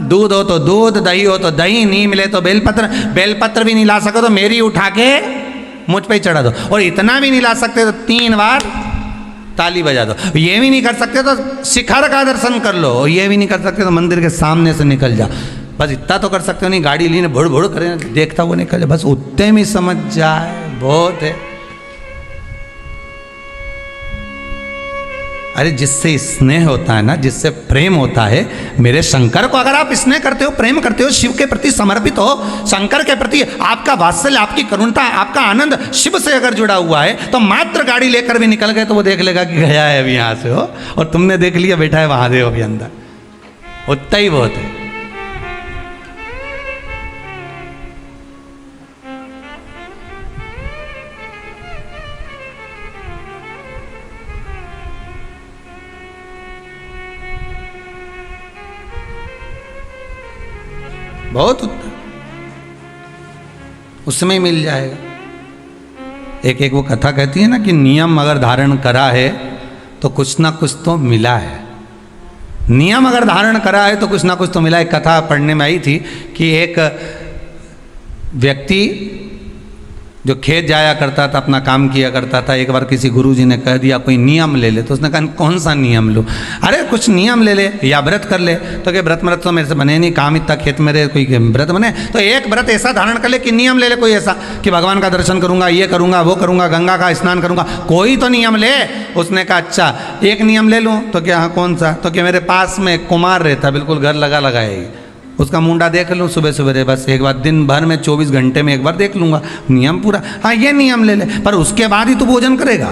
दूध हो तो दूध, दही हो तो दही, नहीं मिले तो बेलपत्र, बेलपत्र भी नहीं ला सको तो मेरी उठा के मुझ पे ही चढ़ा दो, और इतना भी नहीं ला सकते तो 3 बार ताली बजा दो। ये भी नहीं कर सकते तो शिखर का दर्शन कर लो, और ये भी नहीं कर सकते तो मंदिर के सामने से निकल जा। बस इतना तो कर सकते हो, नहीं गाड़ी ली भुड़ भुड़ करे देखता वो निकल जाए, बस उतने में समझ जाए बहुत है। अरे जिससे स्नेह होता है ना, जिससे प्रेम होता है, मेरे शंकर को अगर आप स्नेह करते हो, प्रेम करते हो, शिव के प्रति समर्पित हो, शंकर के प्रति आपका वात्सल्य, आपकी करुणता, आपका आनंद शिव से अगर जुड़ा हुआ है, तो मात्र गाड़ी लेकर भी निकल गए तो वो देख लेगा कि गया है अभी यहाँ से हो, और तुमने देख लिया बैठा है महादेव के अंदर, उतना ही बहुत है। बहुत उत्तर उसमें मिल जाएगा। एक वो कथा कहती है ना कि नियम अगर धारण करा है तो कुछ ना कुछ तो मिला है। नियम अगर धारण करा है तो कुछ ना कुछ तो मिला है। एक कथा पढ़ने में आई थी कि एक व्यक्ति जो खेत जाया करता था, अपना काम किया करता था, एक बार किसी गुरुजी ने कह दिया कोई नियम ले ले, तो उसने कहा कौन सा नियम लूँ? अरे कुछ नियम ले ले या व्रत कर ले। तो क्या व्रत तो मेरे से बने नहीं, काम इतना खेत में रहे, कोई व्रत बने? तो एक व्रत ऐसा धारण कर ले कि नियम ले ले कोई ऐसा कि भगवान का दर्शन करूंगा, ये करूंगा, वो करूंगा, गंगा का स्नान करूंगा, कोई तो नियम ले। उसने कहा अच्छा एक नियम ले लूँ। तो क्या हाँ कौन सा? तो क्या मेरे पास में कुमार रहता, बिल्कुल घर लगा लगाए, उसका मुंडा देख लूँ सुबह सवेरे, बस एक बार दिन भर में 24 घंटे में एक बार देख लूँगा, नियम पूरा। हाँ ये नियम ले ले, पर उसके बाद ही तो भोजन करेगा।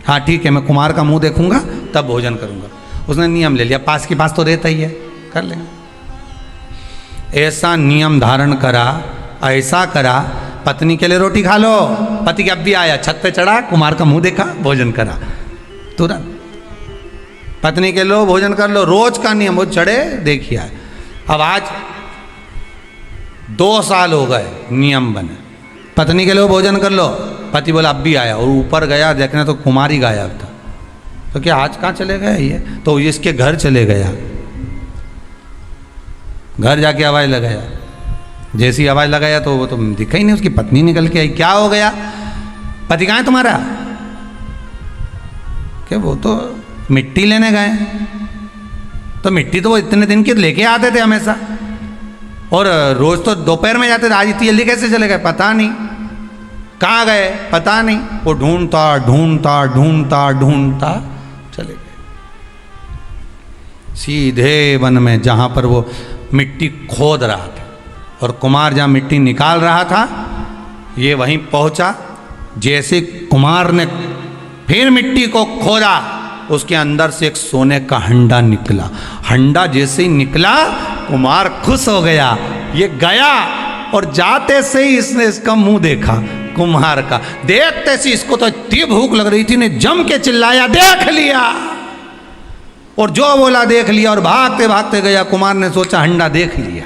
हाँ ठीक है, मैं कुमार का मुंह देखूंगा तब भोजन करूंगा। उसने नियम ले लिया, पास के पास तो रहता ही है, कर लेंगे। ऐसा नियम धारण करा, ऐसा करा, पत्नी के लिए रोटी खा लो, पति के अब भी आया, छत पे चढ़ा, कुमार का मुंह देखा, भोजन करा तुरंत। पत्नी के लो भोजन कर लो, रोज का नियम, वो चढ़े देखिए। अब आज 2 साल हो गए नियम बने, पत्नी के लिए भोजन कर लो, पति बोला अब भी आया, और ऊपर गया देखने तो कुमार ही गायब था। तो क्या आज कहाँ चले गए ये? तो इसके घर चले गया, घर जाके आवाज़ लगाया, जैसी आवाज़ लगाया तो वो तो दिखा ही नहीं, उसकी पत्नी निकल के आई। क्या हो गया? पति कहाँ है तुम्हारा? क्या वो तो मिट्टी लेने गए। तो मिट्टी तो वो इतने दिन की लेके आते थे हमेशा, और रोज तो दोपहर में जाते थे, आज इतनी जल्दी कैसे चले गए? पता नहीं कहाँ गए, पता नहीं। वो ढूंढता ढूंढता ढूंढता ढूंढता चले गए सीधे वन में, जहाँ पर वो मिट्टी खोद रहा था, और कुमार जहाँ मिट्टी निकाल रहा था ये वहीं पहुँचा। जैसे कुमार ने फिर मिट्टी को खोदा, उसके अंदर से एक सोने का हंडा निकला। हंडा जैसे ही निकला कुमार खुश हो गया, ये गया, और जाते से ही इसने इसका मुंह देखा कुम्हार का। देखते से इसको तो इतनी भूख लग रही थी, ने जम के चिल्लाया देख लिया, और जो बोला देख लिया, और भागते भागते गया। कुमार ने सोचा हंडा देख लिया,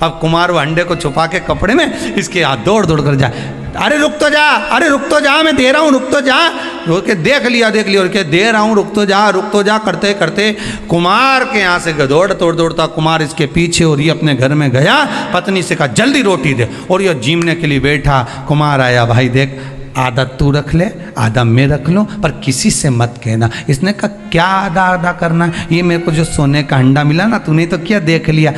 अब कुमार वो अंडे को छुपा के कपड़े में इसके हाथ दौड़ दौड़ कर जाए, अरे रुक तो जा, अरे रुक तो जा, मैं दे रहा हूँ, रुक तो जा। वो के देख लिया और के दे रहा हूँ, रुक तो जा करते करते कुमार के यहाँ से दौड़ दौड़ता कुमार इसके पीछे, और ये अपने घर में गया, पत्नी से कहा जल्दी रोटी दे, और ये जीमने के लिए बैठा। कुमार आया, भाई देख आधा तू रख ले, आधा मैं रख लूँ, पर किसी से मत कहना। इसने कहा क्या आधा आधा करना, ये मेरे को जो सोने का अंडा मिला ना, तूने तो क्या देख लिया,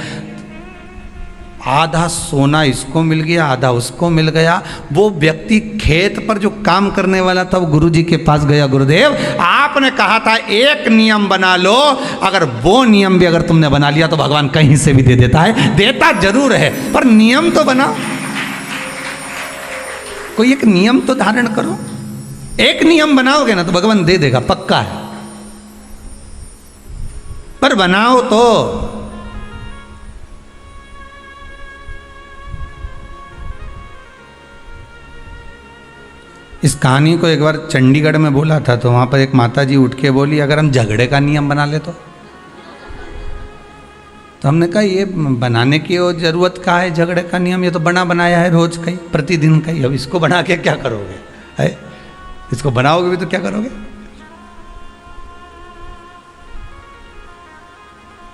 आधा सोना इसको मिल गया, आधा उसको मिल गया। वो व्यक्ति खेत पर जो काम करने वाला था वो गुरुजी के पास गया, गुरुदेव आपने कहा था एक नियम बना लो, अगर वो नियम भी अगर तुमने बना लिया तो भगवान कहीं से भी दे देता है, देता जरूर है, पर नियम तो बनाओ, कोई एक नियम तो धारण करो। एक नियम बनाओगे ना तो भगवान दे देगा, पक्का है, पर बनाओ तो। इस कहानी को एक बार चंडीगढ़ में बोला था, तो वहाँ पर एक माता जी उठ के बोली अगर हम झगड़े का नियम बना ले तो हमने कहा ये बनाने की वो जरूरत का है झगड़े का नियम, ये तो बना बनाया है रोज का ही, प्रतिदिन का ही, अब इसको बना के क्या करोगे, है इसको बनाओगे भी तो क्या करोगे।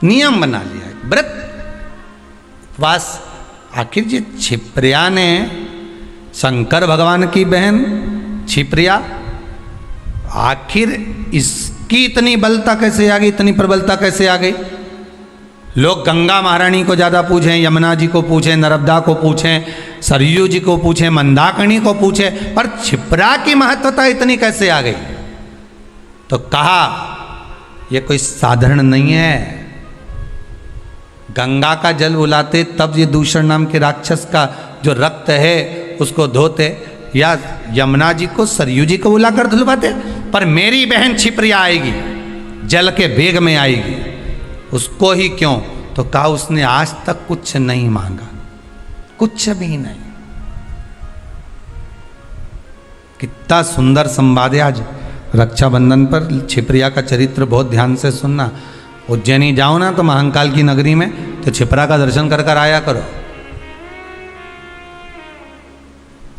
नियम बना लिया है, व्रत उपवास। आखिर जी छिप्रिया ने शंकर भगवान की बहन छिप्रिया, आखिर इसकी इतनी बलता कैसे आ गई, इतनी प्रबलता कैसे आ गई। लोग गंगा महारानी को ज़्यादा पूछें, यमुना जी को पूछें, नर्मदा को पूछें, सरयू जी को पूछें, मंदाकिनी को पूछें, पर छिप्रा की महत्वता इतनी कैसे आ गई। तो कहा ये कोई साधारण नहीं है, गंगा का जल उलाते तब ये दूषण नाम के राक्षस का जो रक्त है उसको धोते, या यमुना जी को सरयू जी को बुलाकर धुलवाते, पर मेरी बहन छिप्रिया आएगी, जल के वेग में आएगी, उसको ही क्यों। तो कहा उसने आज तक कुछ नहीं मांगा, कुछ भी नहीं। कितना सुंदर संवाद है। आज रक्षाबंधन पर छिप्रिया का चरित्र बहुत ध्यान से सुनना। उज्जैनी जाओ ना तो महाकाल की नगरी में, तो छिप्रा का दर्शन कर कर आया करो।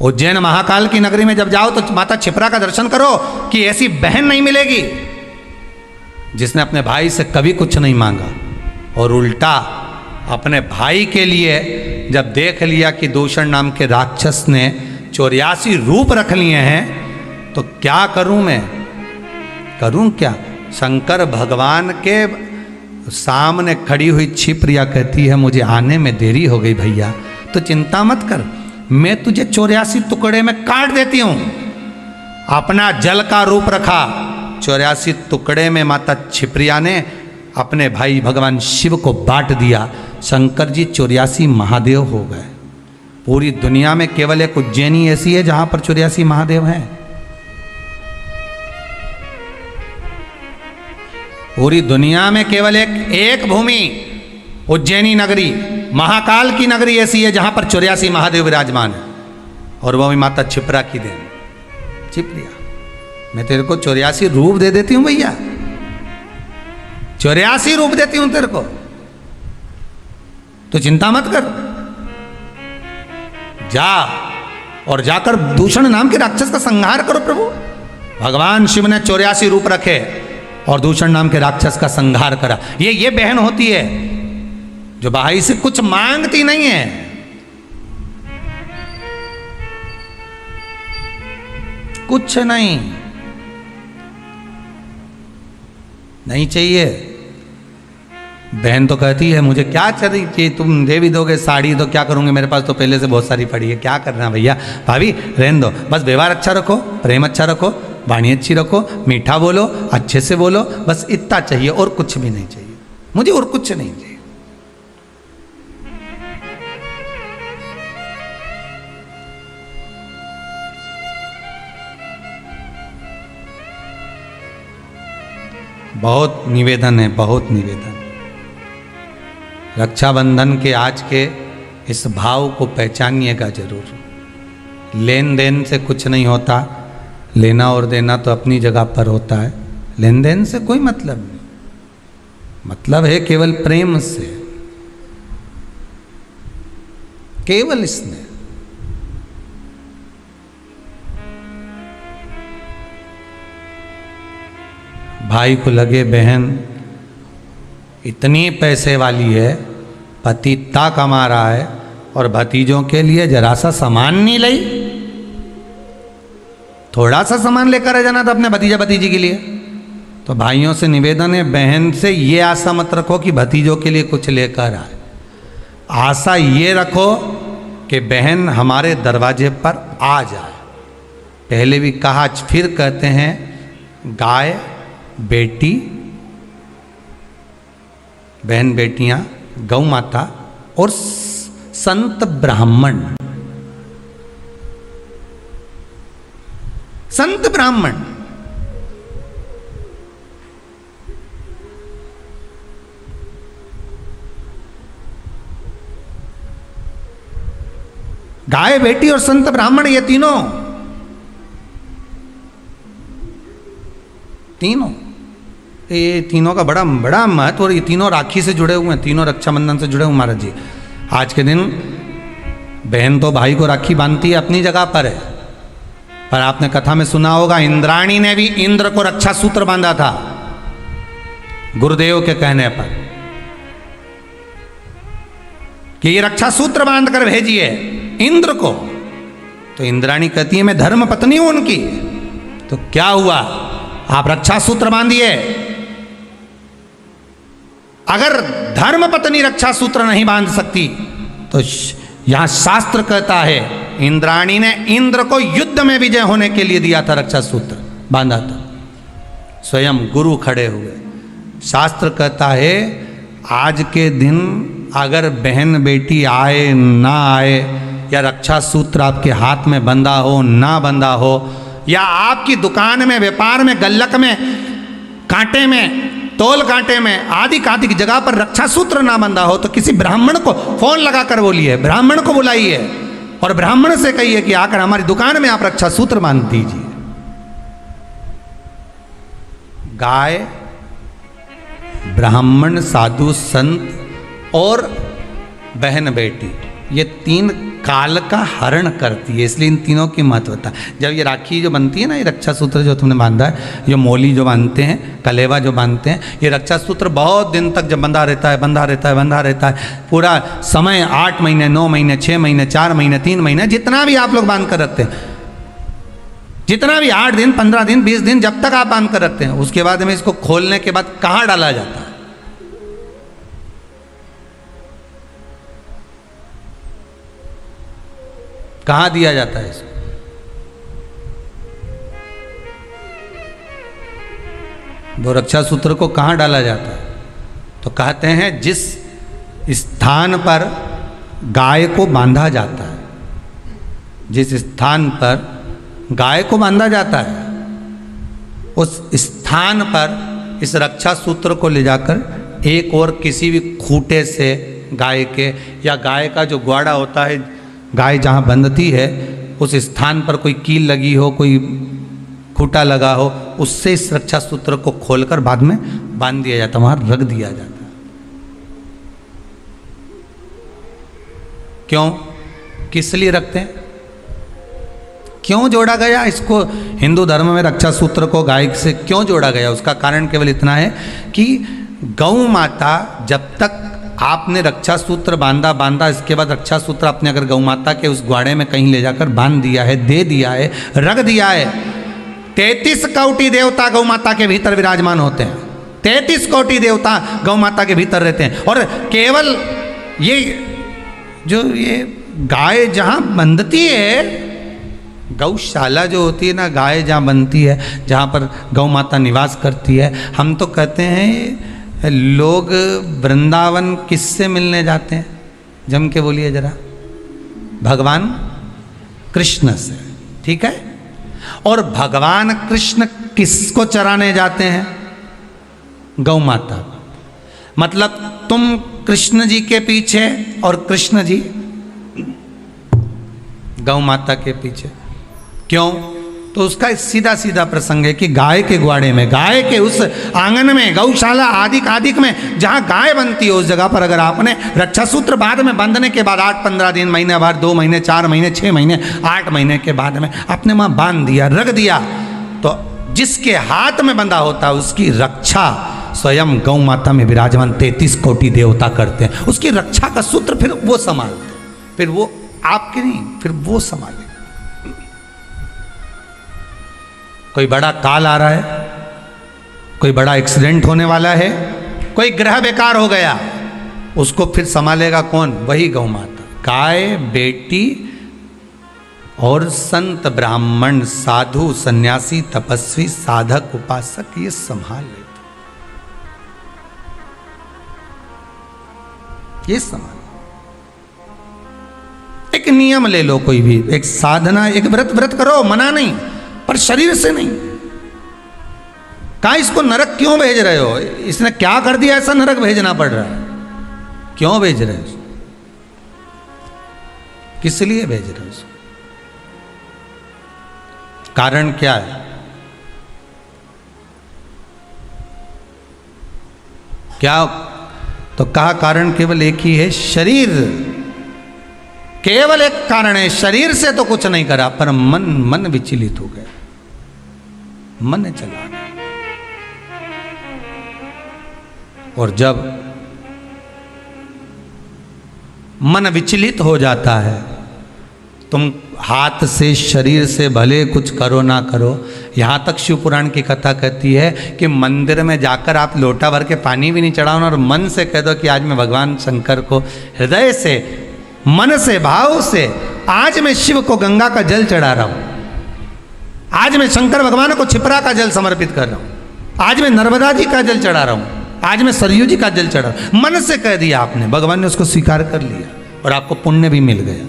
उज्जैन महाकाल की नगरी में जब जाओ तो माता छिप्रा का दर्शन करो, कि ऐसी बहन नहीं मिलेगी जिसने अपने भाई से कभी कुछ नहीं मांगा, और उल्टा अपने भाई के लिए जब देख लिया कि दूषण नाम के राक्षस ने 84 रूप रख लिए हैं, तो क्या करूं मैं, करूं क्या। शंकर भगवान के सामने खड़ी हुई छिप्रिया कहती है मुझे आने में देरी हो गई भैया, तो चिंता मत कर, मैं तुझे 84 टुकड़े में काट देती हूं। अपना जल का रूप रखा, 84 टुकड़े में माता छिप्रिया ने अपने भाई भगवान शिव को बांट दिया। शंकर जी 84 महादेव हो गए। पूरी दुनिया में केवल एक उज्जैनी ऐसी है जहां पर 84 महादेव हैं। पूरी दुनिया में केवल एक भूमि उज्जैनी नगरी, महाकाल की नगरी ऐसी है जहां पर 84 महादेव विराजमान है, और वह भी माता छिप्रा की देन। छिप्रिया, मैं तेरे को 84 रूप दे देती हूं भैया, 84 रूप देती हूं तेरे को, तो चिंता मत कर, जा और जाकर दूषण नाम के राक्षस का संहार करो। प्रभु भगवान शिव ने 84 रूप रखे और दूषण नाम के राक्षस का संहार करा। ये बहन होती है जो भाई से कुछ मांगती नहीं है, कुछ नहीं चाहिए। बहन तो कहती है मुझे क्या चाहिए, तुम दे भी दोगे साड़ी तो क्या करूंगे, मेरे पास तो पहले से बहुत सारी पड़ी है, क्या करना भैया। भाभी रहने दो, बस व्यवहार अच्छा रखो, प्रेम अच्छा रखो, वाणी अच्छी रखो, मीठा बोलो, अच्छे से बोलो, बस इतना चाहिए और कुछ भी नहीं चाहिए, मुझे और कुछ नहीं चाहिए। बहुत निवेदन है, बहुत निवेदन। रक्षाबंधन के आज के इस भाव को पहचानिएगा जरूर। लेन देन से कुछ नहीं होता, लेना और देना तो अपनी जगह पर होता है, लेन देन से कोई मतलब नहीं, मतलब है केवल प्रेम से। केवल स्नेह। भाई को लगे बहन इतनी पैसे वाली है, पति इतना कमा रहा है और भतीजों के लिए जरा सा सामान नहीं लाई, थोड़ा सा सामान लेकर आ जाना था अपने भतीजा भतीजी के लिए। तो भाइयों से निवेदन है, बहन से ये आशा मत रखो कि भतीजों के लिए कुछ लेकर आए, आशा ये रखो कि बहन हमारे दरवाजे पर आ जाए। पहले भी कहा, आज फिर कहते हैं, गाय बेटी, बहन बेटियां, गौ माता और संत ब्राह्मण। संत ब्राह्मण गाय बेटी और संत ब्राह्मण, ये तीनों ये तीनों का बड़ा बड़ा महत्व। और ये तीनों राखी से जुड़े हुए हैं, तीनों रक्षाबंधन से जुड़े हुए महाराज जी। आज के दिन बहन तो भाई को राखी बांधती है, अपनी जगह पर है, पर आपने कथा में सुना होगा इंद्राणी ने भी इंद्र को रक्षा सूत्र बांधा था गुरुदेव के कहने पर कि ये रक्षा सूत्र बांध कर भेजिए इंद्र को। तो इंद्राणी कहती है मैं धर्म पत्नी हूं उनकी। तो क्या हुआ, आप रक्षा सूत्र बांधिए। अगर धर्म पत्नी रक्षा सूत्र नहीं बांध सकती तो यहां शास्त्र कहता है इंद्राणी ने इंद्र को युद्ध में विजय होने के लिए दिया था, रक्षा सूत्र बांधा था। स्वयं गुरु खड़े हुए। शास्त्र कहता है आज के दिन अगर बहन बेटी आए ना आए, या रक्षा सूत्र आपके हाथ में बंधा हो ना बंधा हो, या आपकी दुकान में, व्यापार में, गल्लक में, कांटे में, तोल कांटे में आदि आदि की जगह पर रक्षा सूत्र ना बंधा हो, तो किसी ब्राह्मण को फोन लगाकर बोलिए, ब्राह्मण को बुलाइए और ब्राह्मण से कहिए कि आकर हमारी दुकान में आप रक्षा सूत्र बांध दीजिए। गाय, ब्राह्मण, साधु, संत और बहन बेटी, ये तीन काल का हरण करती है, इसलिए इन तीनों की महत्वता। जब ये राखी जो बनती है ना, ये रक्षा सूत्र जो तुमने बांधा है, ये मोली जो बांधते हैं, कलेवा जो बांधते हैं, ये रक्षा सूत्र बहुत दिन तक जब बंधा रहता है, बंधा रहता है, बंधा रहता है, पूरा समय 8 महीने, 9 महीने, 6 महीने, 4 महीने, 3 महीने, जितना भी आप लोग बांध कर रखते हैं, जितना भी 8 दिन, 15 दिन, 20 दिन, जब तक आप बांध कर रखते हैं, उसके बाद में इसको खोलने के बाद कहाँ डाला जाता है? कहाँ दिया जाता है इसको? वो रक्षा सूत्र को कहाँ डाला जाता है? तो कहते हैं जिस स्थान पर गाय को बांधा जाता है, जिस स्थान पर गाय को बांधा जाता है, उस स्थान पर इस रक्षा सूत्र को ले जाकर एक और किसी भी खूंटे से गाय के, या गाय का जो ग्वाड़ा होता है, गाय जहाँ बंधती है उस स्थान पर कोई कील लगी हो, कोई खूंटा लगा हो, उससे इस रक्षा सूत्र को खोलकर बाद में बांध दिया जाता, वहां रख दिया जाता। क्यों, किस लिए रखते हैं, क्यों जोड़ा गया इसको? हिंदू धर्म में रक्षा सूत्र को गाय से क्यों जोड़ा गया? उसका कारण केवल इतना है कि गौ माता, जब तक आपने रक्षा सूत्र बांधा, इसके बाद रक्षा सूत्र आपने अगर गौ माता के उस ग्वाड़े में कहीं ले जाकर बांध दिया है, दे दिया है, रख दिया है, 33 कोटि देवता गौ माता के भीतर विराजमान होते हैं, 33 कोटि देवता गौ माता के भीतर रहते हैं। और केवल ये जो ये गाय जहाँ बंधती है, गौशाला जो होती है ना, गाय जहाँ बनती है, जहाँ पर गौ माता निवास करती है, हम तो कहते हैं लोग वृंदावन किससे मिलने जाते हैं? जम के बोलिए जरा, भगवान कृष्ण से, ठीक है? और भगवान कृष्ण किसको चराने जाते हैं? गौ माता। मतलब तुम कृष्ण जी के पीछे और कृष्ण जी गौ माता के पीछे। क्यों? तो उसका सीधा सीधा प्रसंग है कि गाय के ग्वाड़े में, गाय के उस आंगन में, गौशाला आदि में जहाँ गाय बनती है उस जगह पर अगर आपने रक्षा सूत्र बाद में बांधने के बाद 8-15 दिन, महीने भर, 2 महीने, 4 महीने, 6 महीने, 8 महीने के बाद में आपने वहाँ बांध दिया, रख दिया, तो जिसके हाथ में बंधा होता है उसकी रक्षा स्वयं गौ माता में विराजमान 33 कोटि देवता करते हैं। उसकी रक्षा का सूत्र फिर वो संभालते हैं, फिर वो आपके नहीं, फिर वो संभाले। कोई बड़ा काल आ रहा है, कोई बड़ा एक्सीडेंट होने वाला है, कोई ग्रह बेकार हो गया, उसको फिर संभालेगा कौन? वही गौ माता। गाय, बेटी और संत, ब्राह्मण, साधु, सन्यासी, तपस्वी, साधक, उपासक ये संभाल लेते, ये संभाल। एक नियम ले लो, कोई भी एक साधना, एक व्रत करो, मना नहीं, पर शरीर से नहीं। कहा इसको नरक क्यों भेज रहे हो? इसने क्या कर दिया ऐसा नरक भेजना पड़ रहा है? क्यों भेज रहे हो? किस लिए भेज रहे हो? कारण क्या है? क्या? तो कहा कारण केवल एक ही है, शरीर। केवल एक कारण है, शरीर से तो कुछ नहीं करा, पर मन विचलित हो गया, मन चला गया। और जब मन विचलित हो जाता है, तुम हाथ से, शरीर से भले कुछ करो ना करो, यहाँ तक शिव पुराण की कथा कहती है कि मंदिर में जाकर आप लोटा भर के पानी भी नहीं चढ़ाओ और मन से कह दो कि आज मैं भगवान शंकर को हृदय से, मन से, भाव से, आज मैं शिव को गंगा का जल चढ़ा रहा हूं, आज मैं शंकर भगवान को छिपरा का जल समर्पित कर रहा हूं, आज मैं नर्मदा जी का जल चढ़ा रहा हूं, आज मैं सरयू जी का जल चढ़ा रहा हूं। मन से कह दिया आपने, भगवान ने उसको स्वीकार कर लिया और आपको पुण्य भी मिल गया।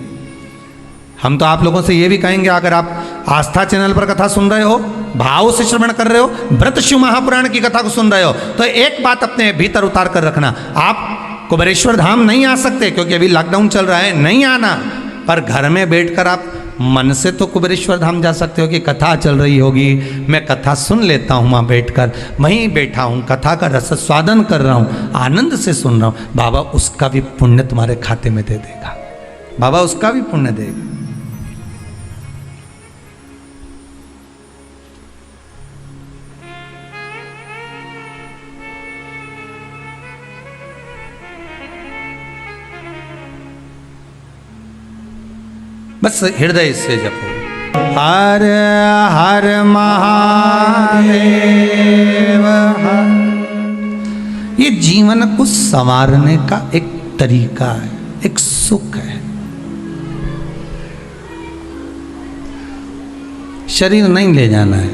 हम तो आप लोगों से ये भी कहेंगे, अगर आप आस्था चैनल पर कथा सुन रहे हो, भाव से श्रवण कर रहे हो, व्रत शिव महापुराण की कथा को सुन रहे हो, तो एक बात अपने भीतर उतार कर रखना, आप कुबेरेश्वर धाम नहीं आ सकते क्योंकि अभी लॉकडाउन चल रहा है, नहीं आना, पर घर में बैठकर आप मन से तो कुबेरेश्वर धाम जा सकते हो कि कथा चल रही होगी, मैं कथा सुन लेता हूँ, वहाँ बैठकर वहीं बैठा हूँ, कथा का रस स्वादन कर रहा हूँ, आनंद से सुन रहा हूँ, बाबा उसका भी पुण्य तुम्हारे खाते में दे देगा, बाबा उसका भी पुण्य देगा। बस हृदय से जपो, हर हर महादेव। ये जीवन को संवारने का एक तरीका है, एक सुख है। शरीर नहीं ले जाना है।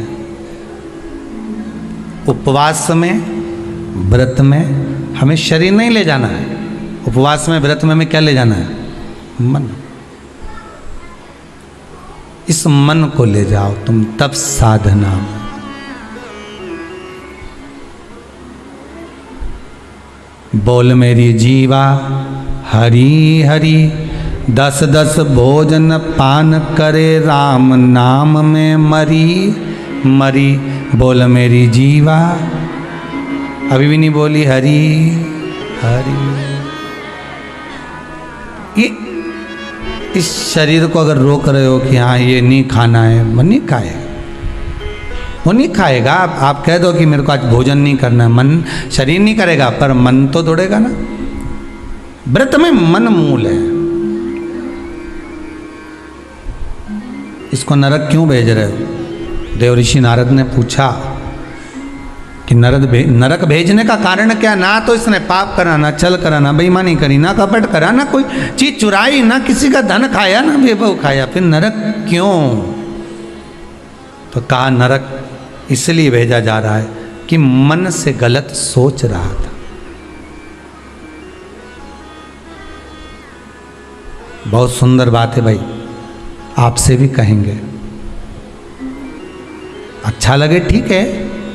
उपवास में, व्रत में हमें शरीर नहीं ले जाना है। उपवास में, व्रत में हमें क्या ले जाना है? मन। इस मन को ले जाओ तुम, तब साधना। बोल मेरी जीवा हरि हरि, 10-10 भोजन पान करे, राम नाम में मरी मरी। बोल मेरी जीवा, अभी भी नहीं बोली हरि हरि। ये इस शरीर को अगर रोक रहे हो कि हाँ ये नहीं खाना है, मन नहीं खाएगा, वो नहीं खाएगा। आप कह दो कि मेरे को आज भोजन नहीं करना है, मन, शरीर नहीं करेगा पर मन तो दौड़ेगा ना। व्रत में मन मूल है। इसको नरक क्यों भेज रहे हो? देव ऋषि नारद ने पूछा कि नरक भेजने का कारण क्या? ना तो इसने पाप करा, ना छल करा, ना बेईमानी करी, ना कपट करा, ना कोई चीज चुराई, ना किसी का धन खाया, ना वैभव खाया, फिर नरक क्यों? तो कहा नरक इसलिए भेजा जा रहा है कि मन से गलत सोच रहा था। बहुत सुंदर बात है भाई, आपसे भी कहेंगे, अच्छा लगे ठीक है,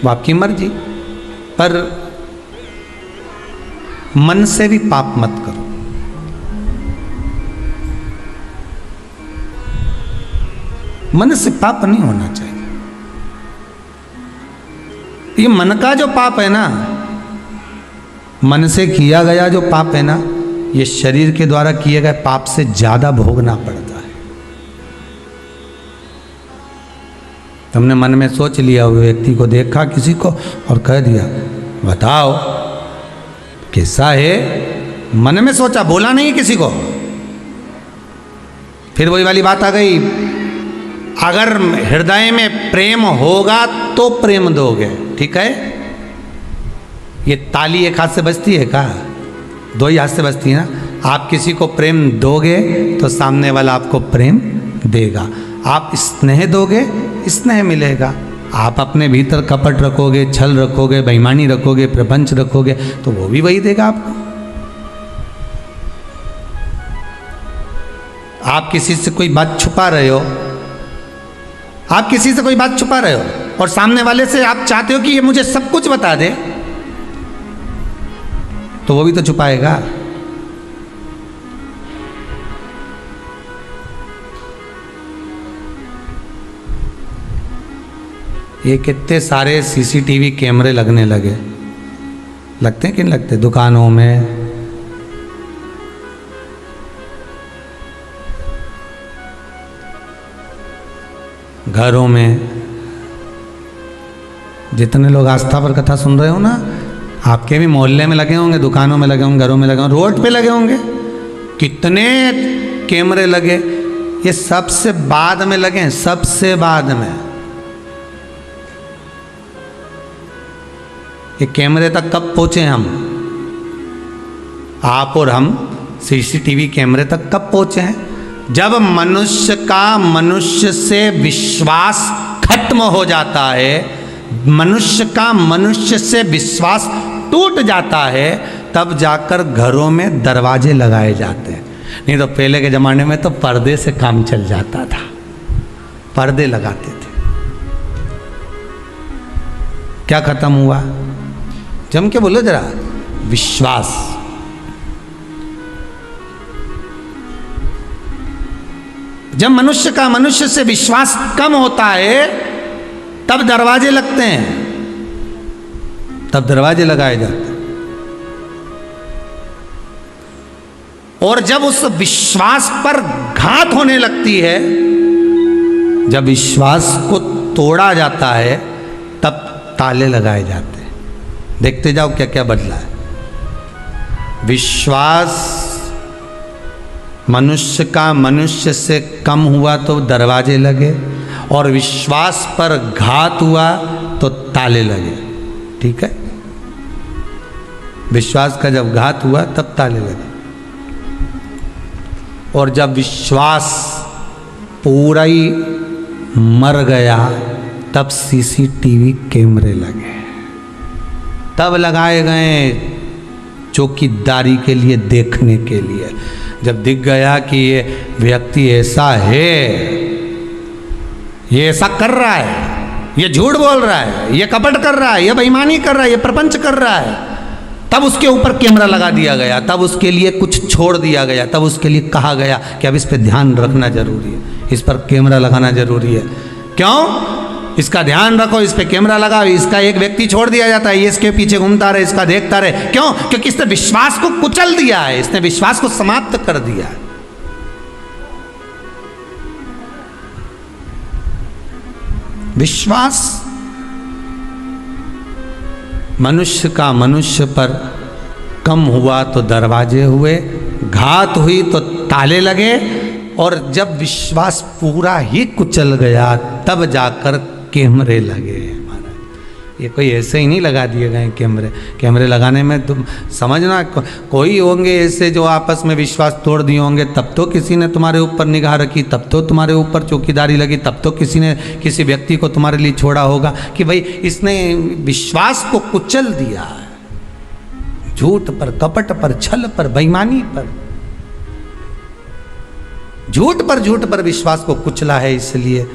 वो आपकी मर्जी, पर मन से भी पाप मत करो। मन से पाप नहीं होना चाहिए। ये मन का जो पाप है ना, मन से किया गया जो पाप है ना, ये शरीर के द्वारा किए गए पाप से ज्यादा भोगना पड़ता है। तुमने मन में सोच लिया, हुए व्यक्ति को देखा किसी को और कह दिया बताओ कैसा है, मन में सोचा, बोला नहीं किसी को। फिर वही वाली बात आ गई, अगर हृदय में प्रेम होगा तो प्रेम दोगे, ठीक है। ये ताली एक हाथ से बजती है का, दो ही हाथ से बजती है ना। आप किसी को प्रेम दोगे तो सामने वाला आपको प्रेम देगा। आप स्नेह दोगे, स्नेह मिलेगा। आप अपने भीतर कपट रखोगे, छल रखोगे, बेईमानी रखोगे, प्रपंच रखोगे, तो वो भी वही देगा आपको। आप किसी से कोई बात छुपा रहे हो, आप किसी से कोई बात छुपा रहे हो और सामने वाले से आप चाहते हो कि ये मुझे सब कुछ बता दे, तो वो भी तो छुपाएगा। ये कितने सारे सीसीटीवी कैमरे लगने लगे, लगते हैं कि नहीं लगते, दुकानों में, घरों में। जितने लोग आस्था पर कथा सुन रहे हो ना, आपके भी मोहल्ले में लगे होंगे, दुकानों में लगे होंगे, घरों में लगे होंगे, रोड पे लगे होंगे। कितने कैमरे लगे, ये सबसे बाद में लगे हैं, सबसे बाद में। ये कैमरे तक कब पहुंचे हम, आप और हम सीसीटीवी कैमरे तक कब पहुंचे हैं? जब मनुष्य का मनुष्य से विश्वास खत्म हो जाता है, मनुष्य का मनुष्य से विश्वास टूट जाता है, तब जाकर घरों में दरवाजे लगाए जाते हैं। नहीं तो पहले के ज़माने में तो पर्दे से काम चल जाता था, पर्दे लगाते थे। क्या खत्म हुआ? जम के बोलो जरा, विश्वास। जब मनुष्य का मनुष्य से विश्वास कम होता है, तब दरवाजे लगते हैं, तब दरवाजे लगाए जाते हैं। और जब उस विश्वास पर घात होने लगती है, जब विश्वास को तोड़ा जाता है, तब ताले लगाए जाते हैं। देखते जाओ क्या क्या बदला है। विश्वास मनुष्य का मनुष्य से कम हुआ तो दरवाजे लगे, और विश्वास पर घात हुआ तो ताले लगे, ठीक है। विश्वास का जब घात हुआ तब ताले लगे, और जब विश्वास पूरा ही मर गया तब सीसीटीवी कैमरे लगे, तब लगाए गए चौकीदारी के लिए, देखने के लिए। जब दिख गया कि ये व्यक्ति ऐसा है, ये ऐसा कर रहा है, ये झूठ बोल रहा है, ये कपट कर रहा है, ये बेईमानी कर रहा है, ये प्रपंच कर रहा है, तब उसके ऊपर कैमरा लगा दिया गया, तब उसके लिए कुछ छोड़ दिया गया, तब उसके लिए कहा गया कि अब इस पर ध्यान रखना जरूरी है, इस पर कैमरा लगाना जरूरी है। क्यों? इसका ध्यान रखो, इस पे कैमरा लगाओ। इसका एक व्यक्ति छोड़ दिया जाता है, ये इसके पीछे घूमता रहे, इसका देखता रहे। क्यों? क्योंकि इसने विश्वास को कुचल दिया है, इसने विश्वास को समाप्त कर दिया है। विश्वास मनुष्य का मनुष्य पर कम हुआ तो दरवाजे हुए, घात हुई तो ताले लगे, और जब विश्वास पूरा ही कुचल गया तब जाकर कैमरे लगे। ये कोई ऐसे ही नहीं लगा दिए गए कैमरे। कैमरे लगाने में तुम समझना, कोई होंगे ऐसे जो आपस में विश्वास तोड़ दिए होंगे, तब तो किसी ने तुम्हारे ऊपर निगाह रखी, तब तो तुम्हारे ऊपर चौकीदारी लगी, तब तो किसी ने किसी व्यक्ति को तुम्हारे लिए छोड़ा होगा कि भाई इसने विश्वास को कुचल दिया, झूठ पर, कपट पर, छल पर, बेईमानी पर, झूठ पर विश्वास को कुचला है, इसलिए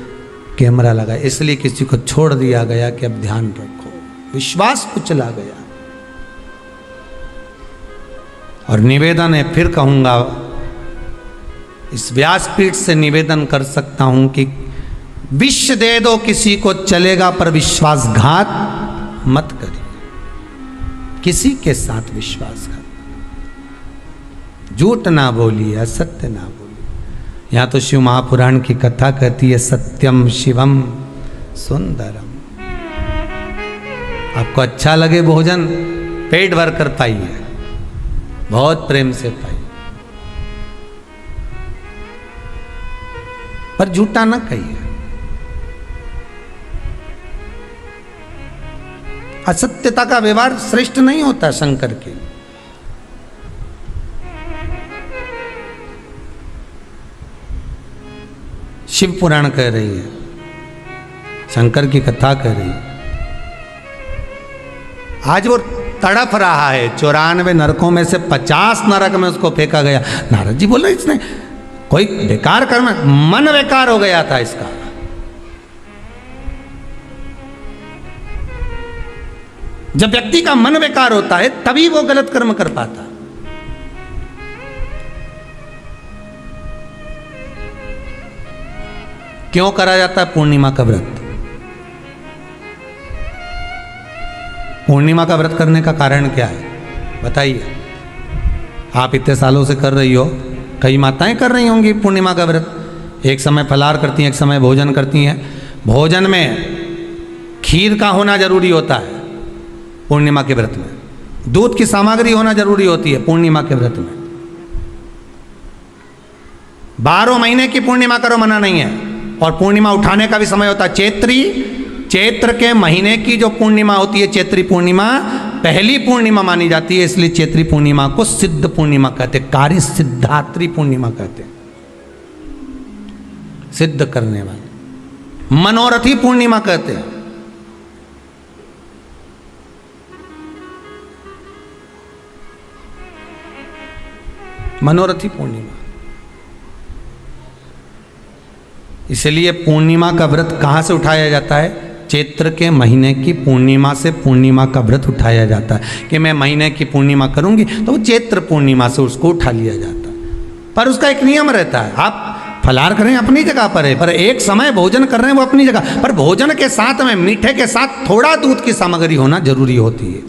कैमरा लगा, इसलिए किसी को छोड़ दिया गया कि अब ध्यान रखो। विश्वास कुचला गया। और निवेदन है, फिर कहूंगा, इस व्यासपीठ से निवेदन कर सकता हूं कि विष दे दो किसी को चलेगा, पर विश्वासघात मत करिए, किसी के साथ विश्वासघात, झूठ ना बोलिए, असत्य ना बोलिए। यहाँ तो शिव महापुराण की कथा कहती है सत्यम शिवम सुंदरम। आपको अच्छा लगे भोजन, पेट भर कर पाइए, बहुत प्रेम से पाइए, पर झूठा ना कहिए। असत्यता का व्यवहार श्रेष्ठ नहीं होता शंकर के। शिव पुराण कह रही है, शंकर की कथा कह रही है। आज वो तड़प रहा है, 94 नरकों में से 50 नरक में उसको फेंका गया। नारद जी बोल रहे इसने कोई बेकार कर्म, मन बेकार हो गया था इसका। जब व्यक्ति का मन बेकार होता है तभी वो गलत कर्म कर पाता। क्यों करा जाता है पूर्णिमा का व्रत? पूर्णिमा का व्रत करने का कारण क्या है बताइए? आप इतने सालों से कर रही हो, कई माताएं कर रही होंगी पूर्णिमा का व्रत। एक समय फलाहार करती हैं, एक समय भोजन करती हैं। भोजन में खीर का होना जरूरी होता है पूर्णिमा के व्रत में, दूध की सामग्री होना जरूरी होती है पूर्णिमा के व्रत में। 12 महीने की पूर्णिमा करो मना नहीं है। और पूर्णिमा उठाने का भी समय होता है चैत्र के महीने की जो पूर्णिमा होती है, चैत्री पूर्णिमा पहली पूर्णिमा मानी जाती है, इसलिए चैत्री पूर्णिमा को सिद्ध पूर्णिमा कहते, कार्य सिद्धात्री पूर्णिमा कहते, सिद्ध करने वाले, मनोरथी पूर्णिमा कहते हैं। मनोरथी पूर्णिमा। इसलिए पूर्णिमा का व्रत कहाँ से उठाया जाता है? चैत्र के महीने की पूर्णिमा से पूर्णिमा का व्रत उठाया जाता है कि मैं महीने की पूर्णिमा करूंगी तो वो चैत्र पूर्णिमा से उसको उठा लिया जाता है। पर उसका एक नियम रहता है, आप फलाहार करें अपनी जगह पर है, पर एक समय भोजन कर रहे हैं वो अपनी जगह पर, भोजन के साथ में मीठे के साथ थोड़ा दूध की सामग्री होना जरूरी होती है।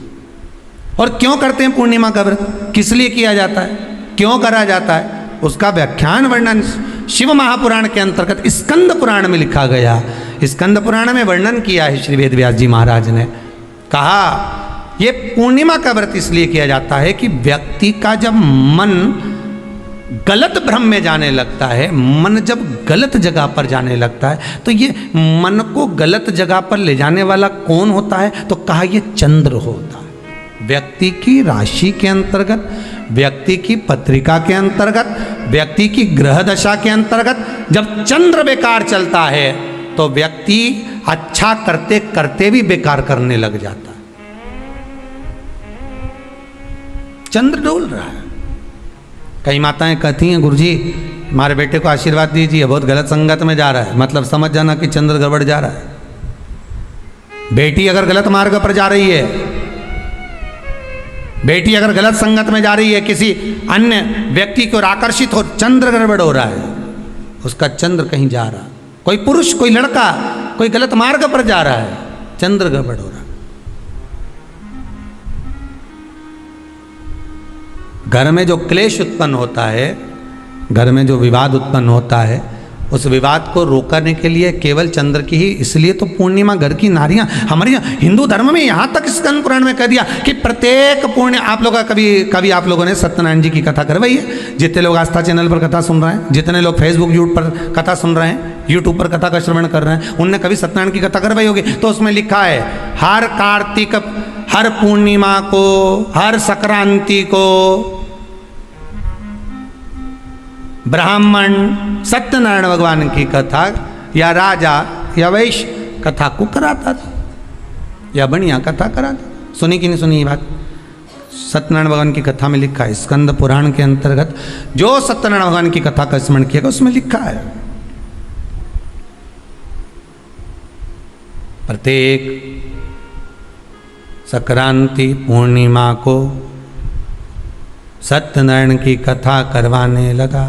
और क्यों करते हैं पूर्णिमा का व्रत, किस लिए किया जाता है, क्यों करा जाता है, उसका व्याख्यान वर्णन शिव महापुराण के अंतर्गत स्कंद पुराण में लिखा गया। स्कंद पुराण में वर्णन किया है श्री वेद व्यास जी महाराज ने। कहा ये पूर्णिमा का व्रत इसलिए किया जाता है कि व्यक्ति का जब मन गलत भ्रम में जाने लगता है, मन जब गलत जगह पर जाने लगता है, तो ये मन को गलत जगह पर ले जाने वाला कौन होता है? तो कहा ये चंद्र होता है। व्यक्ति की राशि के अंतर्गत, व्यक्ति की पत्रिका के अंतर्गत, व्यक्ति की ग्रह दशा के अंतर्गत जब चंद्र बेकार चलता है तो व्यक्ति अच्छा करते करते भी बेकार करने लग जाता है। चंद्र डोल रहा है। कई माताएं कहती हैं गुरुजी हमारे बेटे को आशीर्वाद दीजिए, बहुत गलत संगत में जा रहा है। मतलब समझ जाना कि चंद्र गड़बड़ जा रहा है। बेटी अगर गलत मार्ग पर जा रही है, बेटी अगर गलत संगत में जा रही है, किसी अन्य व्यक्ति की ओर आकर्षित हो, चंद्र गड़बड़ हो रहा है, उसका चंद्र कहीं जा रहा है। कोई पुरुष, कोई लड़का कोई गलत मार्ग पर जा रहा है, चंद्र गड़बड़ हो रहा है। घर में जो क्लेश उत्पन्न होता है, घर में जो विवाद उत्पन्न होता है, उस विवाद को रोकने के लिए केवल चंद्र की ही, इसलिए तो पूर्णिमा घर की नारियां हमारे हिंदू धर्म में यहाँ तक स्कंद पुराण में कह दिया कि प्रत्येक पूर्ण, आप लोग कभी आप लोगों ने सत्यनारायण जी की कथा करवाई है? जितने लोग आस्था चैनल पर कथा सुन रहे हैं, जितने लोग फेसबुक यूट्यूब पर कथा सुन रहे हैं, यूट्यूब पर कथा का श्रवण कर रहे हैं, उनने कभी सत्यनारायण की कथा करवाई होगी। तो उसमें लिखा है हर कार्तिक, हर पूर्णिमा को, हर संक्रांति को ब्राह्मण सत्यनारायण भगवान की कथा या राजा या वैश्य कथा को कराता था या बढ़िया कथा कराता। सुनी कि नहीं सुनी ये बात? सत्यनारायण भगवान की कथा में लिखा है, स्कंद पुराण के अंतर्गत जो सत्यनारायण भगवान की कथा का स्मरण किया उसमें लिखा है प्रत्येक संक्रांति पूर्णिमा को सत्यनारायण की कथा करवाने लगा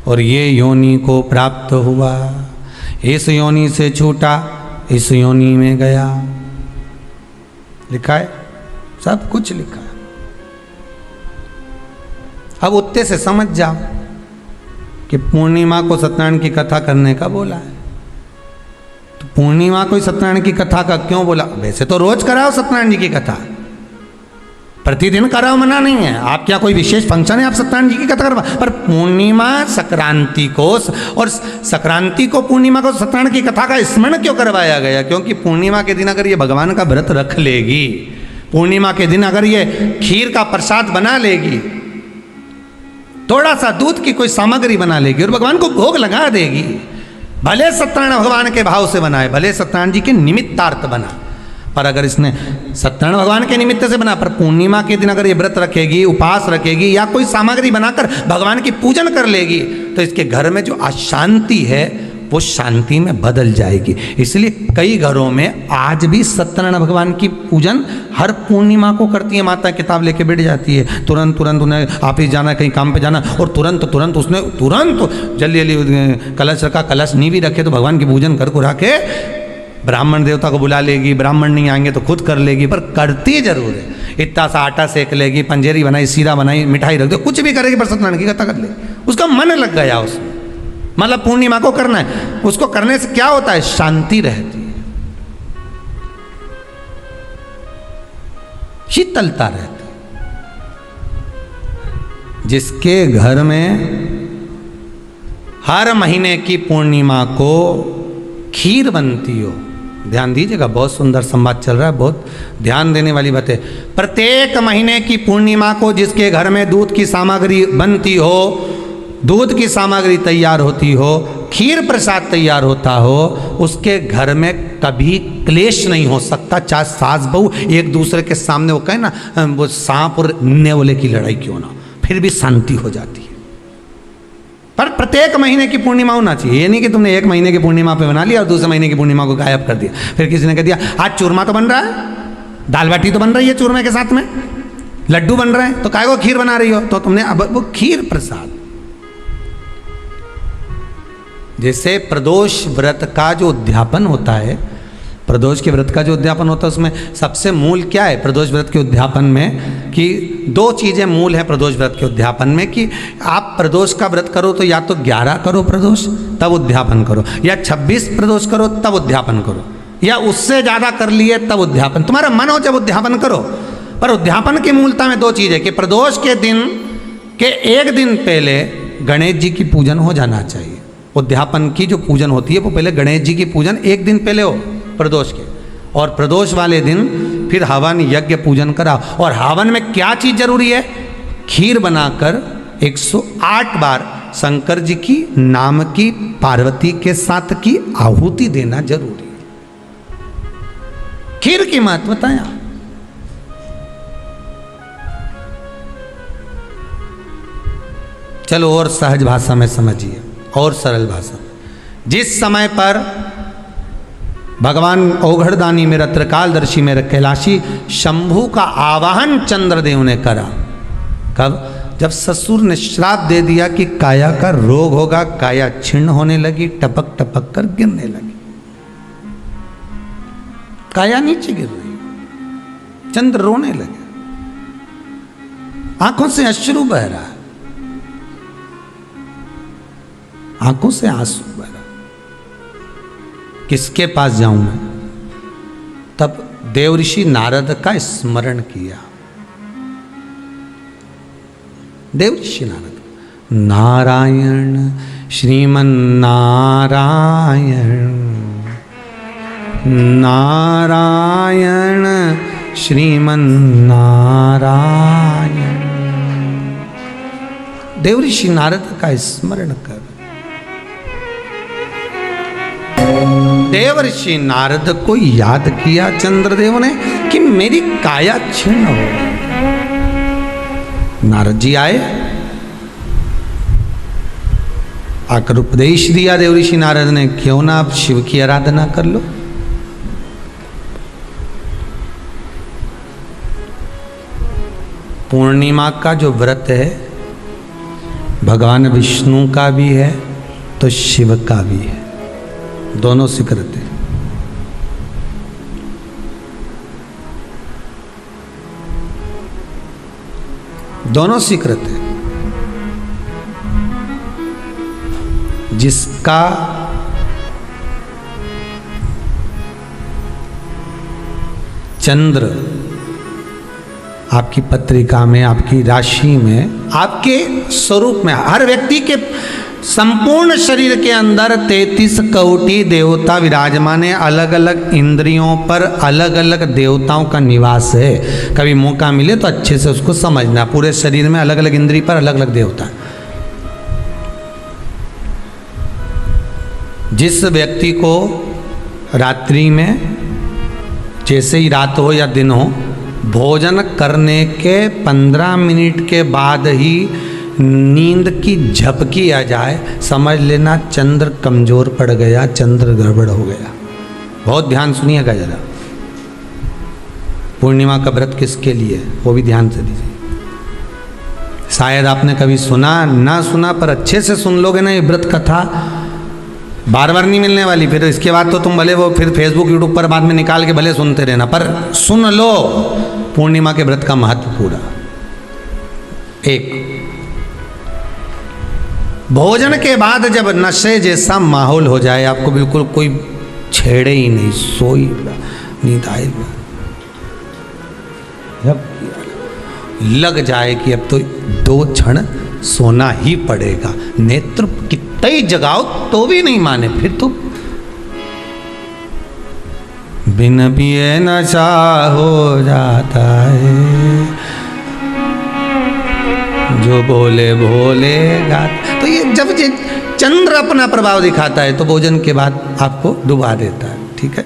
और ये योनि को प्राप्त हुआ, इस योनि से छूटा, इस योनि में गया, लिखा है, सब कुछ लिखा है। अब उत्ते से समझ जाओ कि पूर्णिमा को सत्यनारायण की कथा करने का बोला है, तो पूर्णिमा को सत्यनारायण की कथा का क्यों बोला? वैसे तो रोज कराओ सत्यनारायण जी की कथा, प्रतिदिन कराओ, मना नहीं है। आप क्या कोई विशेष फंक्शन है आप सत्यनारायण जी की कथा करवा, पर पूर्णिमा संक्रांति को और संक्रांति को पूर्णिमा को सत्यनारायण की कथा का स्मरण क्यों करवाया गया? क्योंकि पूर्णिमा के दिन अगर ये भगवान का व्रत रख लेगी, पूर्णिमा के दिन अगर ये खीर का प्रसाद बना लेगी, थोड़ा सा दूध की कोई सामग्री बना लेगी और भगवान को भोग लगा देगी, भले सत्यनारायण भगवान के भाव से बनाए, भले सत्यनारायण जी के निमित्तार्थ बना, पर अगर इसने सत्यनारायण भगवान के निमित्त से बना, पर पूर्णिमा के दिन अगर ये व्रत रखेगी, उपास रखेगी या कोई सामग्री बनाकर भगवान की पूजन कर लेगी, तो इसके घर में जो अशांति है वो शांति में बदल जाएगी। इसलिए कई घरों में आज भी सत्यनारायण भगवान की पूजन हर पूर्णिमा को करती है। माता किताब लेके बैठ जाती है, तुरंत उन्हें ऑफिस जाना, कहीं काम पे जाना, और तुरंत उसने जल्दी जल्दी कलश रखा, कलश नहीं भी रखे तो भगवान की पूजन कर कुरा के ब्राह्मण देवता को बुला लेगी, ब्राह्मण नहीं आएंगे तो खुद कर लेगी, पर करती जरूर है। इतना सा आटा सेक लेगी, पंजेरी बनाई, सीरा बनाई, मिठाई रख दो, कुछ भी करेगी पर सत्यनारायण की कथा कर लेगी, उसका मन लग गया उसमें। मतलब पूर्णिमा को करना है, उसको करने से क्या होता है? शांति रहती है, शीतलता रहती है। जिसके घर में हर महीने की पूर्णिमा को खीर बनती हो, ध्यान दीजिएगा, बहुत सुंदर संवाद चल रहा है, बहुत ध्यान देने वाली बात है। प्रत्येक महीने की पूर्णिमा को जिसके घर में दूध की सामग्री बनती हो, दूध की सामग्री तैयार होती हो, खीर प्रसाद तैयार होता हो, उसके घर में कभी क्लेश नहीं हो सकता। चाहे सास बहू एक दूसरे के सामने वो कहे ना, वो सांप और नेवले की लड़ाई क्यों ना, फिर भी शांति हो जाती है। पर प्रत्येक महीने की पूर्णिमा होना चाहिए। ये नहीं कि तुमने एक महीने की पूर्णिमा पे बना लिया और दूसरे महीने की पूर्णिमा को गायब कर दिया। फिर किसी ने कह दिया आज चूरमा तो बन रहा है, दाल बाटी तो बन रही है चूरमे के साथ में, लड्डू बन रहे हैं, तो काय को खीर बना रही हो? तो तुमने अब वो खीर प्रसाद। जैसे प्रदोष व्रत का जो उद्यापन होता है, प्रदोष के व्रत का जो उद्यापन होता है, उसमें सबसे मूल क्या है प्रदोष व्रत के उद्यापन में? कि दो चीज़ें मूल है प्रदोष व्रत के उद्यापन में, कि आप प्रदोष का व्रत करो तो या तो 11 करो प्रदोष तब उद्यापन करो, या 26 प्रदोष करो तब उद्यापन करो, या उससे ज़्यादा कर लिए तब उद्यापन। तुम्हारा मन हो जब उद्यापन करो। पर उद्यापन की मूलता में दो चीज़ें, कि प्रदोष के दिन के एक दिन पहले गणेश जी की पूजन हो जाना चाहिए। उद्यापन की जो पूजन होती है वो पहले गणेश जी की पूजन एक दिन पहले हो प्रदोष के, और प्रदोष वाले दिन फिर हवन यज्ञ पूजन करा। और हवन में क्या चीज जरूरी है? खीर बनाकर 108 बार शंकर जी की नाम की पार्वती के साथ की आहुति देना जरूरी है। खीर की महत्वता है। चलो और सहज भाषा में समझिए, और सरल भाषा। जिस समय पर भगवान औघड़दानी मेरा त्रिकालदर्शी मेरा कैलाशी शंभू का आवाहन चंद्रदेव ने करा, कब? जब ससुर ने श्राप दे दिया कि काया का रोग होगा, काया छिन्न होने लगी, टपक टपक कर गिरने लगी, काया नीचे गिर रही, चंद्र रोने लगे, आंखों से अश्रु बह रहा है, आंखों से आंसू बह रहा। किसके पास जाऊं मैं? तब देवऋषि नारद का स्मरण किया। देवऋषि नारद, नारायण श्रीमन नारायण, नारायण श्रीमन नारायण। देवऋषि नारद का स्मरण कर। देवऋषि नारद को याद किया चंद्रदेव ने कि मेरी काया छिन्न हो गई। नारद जी आए, आकर उपदेश दिया देवऋषि नारद ने, क्यों ना आप शिव की आराधना कर लो। पूर्णिमा का जो व्रत है भगवान विष्णु का भी है तो शिव का भी है, दोनों स्वीकृत है। दोनों स्वीकृत है। जिसका चंद्र आपकी पत्रिका में, आपकी राशि में, आपके स्वरूप में, हर व्यक्ति के संपूर्ण शरीर के अंदर 33 कोटि देवता विराजमान है। अलग अलग इंद्रियों पर अलग अलग देवताओं का निवास है। कभी मौका मिले तो अच्छे से उसको समझना। पूरे शरीर में अलग अलग इंद्रिय पर अलग अलग देवता। जिस व्यक्ति को रात्रि में, जैसे ही रात हो या दिन हो, भोजन करने के 15 मिनट के बाद ही नींद की झपकी आ जाए, समझ लेना चंद्र कमजोर पड़ गया, चंद्र गड़बड़ हो गया। बहुत ध्यान सुनिएगा जरा। पूर्णिमा का व्रत किसके लिए, वो भी ध्यान से दीजिए। शायद आपने कभी सुना ना सुना, पर अच्छे से सुन लोगे ना, ये व्रत कथा बार बार नहीं मिलने वाली। फिर इसके बाद तो तुम भले वो फिर फेसबुक यूट्यूब पर बाद में निकाल के भले सुनते रहना, पर सुन लो पूर्णिमा के व्रत का महत्व पूरा। एक, भोजन के बाद जब नशे जैसा माहौल हो जाए, आपको बिल्कुल कोई छेड़े ही नहीं, सोई नींद आए, जब लग जाए कि अब तो 2 क्षण सोना ही पड़ेगा, नेत्र कितना ही जगाओ तो भी नहीं माने, फिर तो बिन पिए नशा हो जाता है, जो बोले भोले गाता। तो ये जब ये चंद्र अपना प्रभाव दिखाता है तो भोजन के बाद आपको डुबा देता है। ठीक है,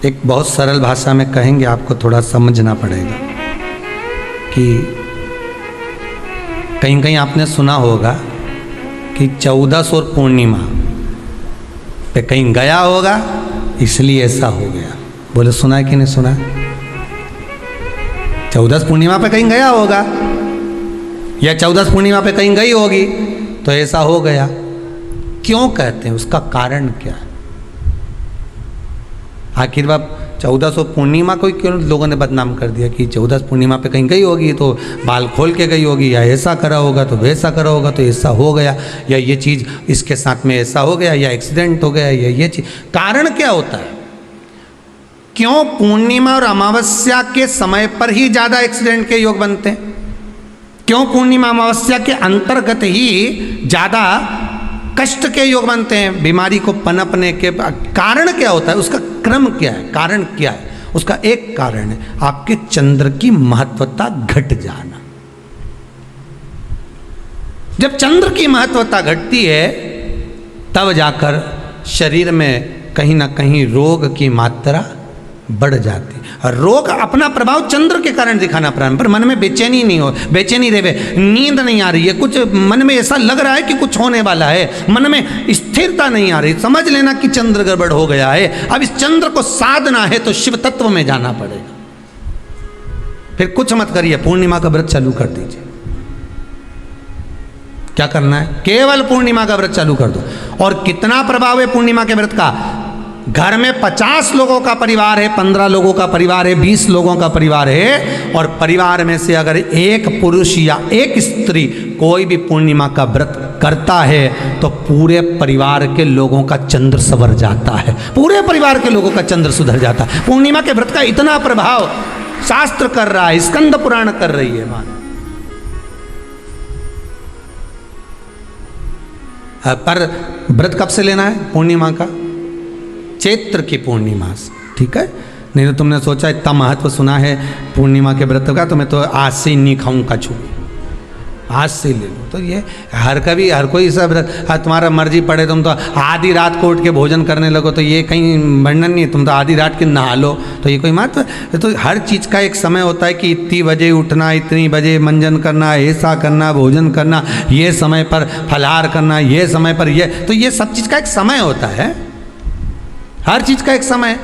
एक बहुत सरल भाषा में कहेंगे, आपको थोड़ा समझना पड़ेगा कि कहीं कहीं आपने सुना होगा कि 14 और पूर्णिमा पे कहीं गया होगा इसलिए ऐसा हो गया। बोले सुना है कि नहीं सुना? 14 पूर्णिमा पे कहीं गया होगा या 14 पूर्णिमा पे कहीं गई होगी तो ऐसा हो गया। क्यों कहते हैं, उसका कारण क्या है? आखिर बात 1400 पूर्णिमा को क्यों लोगों ने बदनाम कर दिया कि 14 पूर्णिमा पे कहीं गई होगी तो बाल खोल के गई होगी, या ऐसा करा होगा तो वैसा करा होगा तो ऐसा हो गया, या ये चीज़ इसके साथ में ऐसा हो गया, या एक्सीडेंट हो गया, या ये चीज़। कारण क्या होता है? क्यों पूर्णिमा और अमावस्या के समय पर ही ज़्यादा एक्सीडेंट के योग बनते हैं? क्यों पूर्णिमा अमावस्या के अंतर्गत ही ज़्यादा कष्ट के योग बनते हैं, बीमारी को पनपने के? कारण क्या होता है? उसका क्रम क्या है? कारण क्या है? उसका एक कारण है आपके चंद्र की महत्वता घट जाना। जब चंद्र की महत्वता घटती है तब जाकर शरीर में कहीं ना कहीं रोग की मात्रा बढ़ जाती। रोग अपना प्रभाव चंद्र के कारण दिखाना प्रारंभ, पर मन में बेचैनी नहीं हो, बेचैनी रहे, नींद नहीं आ रही है, कुछ मन में ऐसा लग रहा है कि कुछ होने वाला है, मन में स्थिरता नहीं आ रही, समझ लेना कि चंद्र गड़बड़ हो गया है। अब इस चंद्र को साधना है तो शिव तत्व में जाना पड़ेगा। फिर कुछ मत करिए, पूर्णिमा का व्रत चालू कर दीजिए। क्या करना है? केवल पूर्णिमा का व्रत चालू कर दो। और कितना प्रभाव है पूर्णिमा के व्रत का? घर में 50 लोगों का परिवार है, 15 लोगों का परिवार है, 20 लोगों का परिवार है, और परिवार में से अगर एक पुरुष या एक स्त्री कोई भी पूर्णिमा का व्रत करता है तो पूरे परिवार के लोगों का चंद्र संवर जाता है, पूरे परिवार के लोगों का चंद्र सुधर जाता है। पूर्णिमा के व्रत का इतना प्रभाव शास्त्र कर रहा है, स्कंद पुराण कर रही है। मान पर व्रत कब से लेना है? पूर्णिमा का, चैत्र की पूर्णिमा से। ठीक है, नहीं तो तुमने सोचा इतना महत्व सुना है पूर्णिमा के व्रत का तो मैं तो आज से ही नहीं खाऊं कछू, आज से ले लो। तो ये हर कोई सब तुम्हारा मर्जी पड़े, तुम तो आधी रात को उठ के भोजन करने लगो तो ये कहीं वर्णन नहीं। तुम तो आधी रात के नहा लो तो ये कोई महत्व? तो हर चीज़ का एक समय होता है कि इतनी बजे उठना, इतनी बजे मंजन करना, ऐसा करना, भोजन करना, ये समय पर फलाहार करना, ये समय पर ये, तो ये सब चीज़ का एक समय होता है, हर चीज़ का एक समय।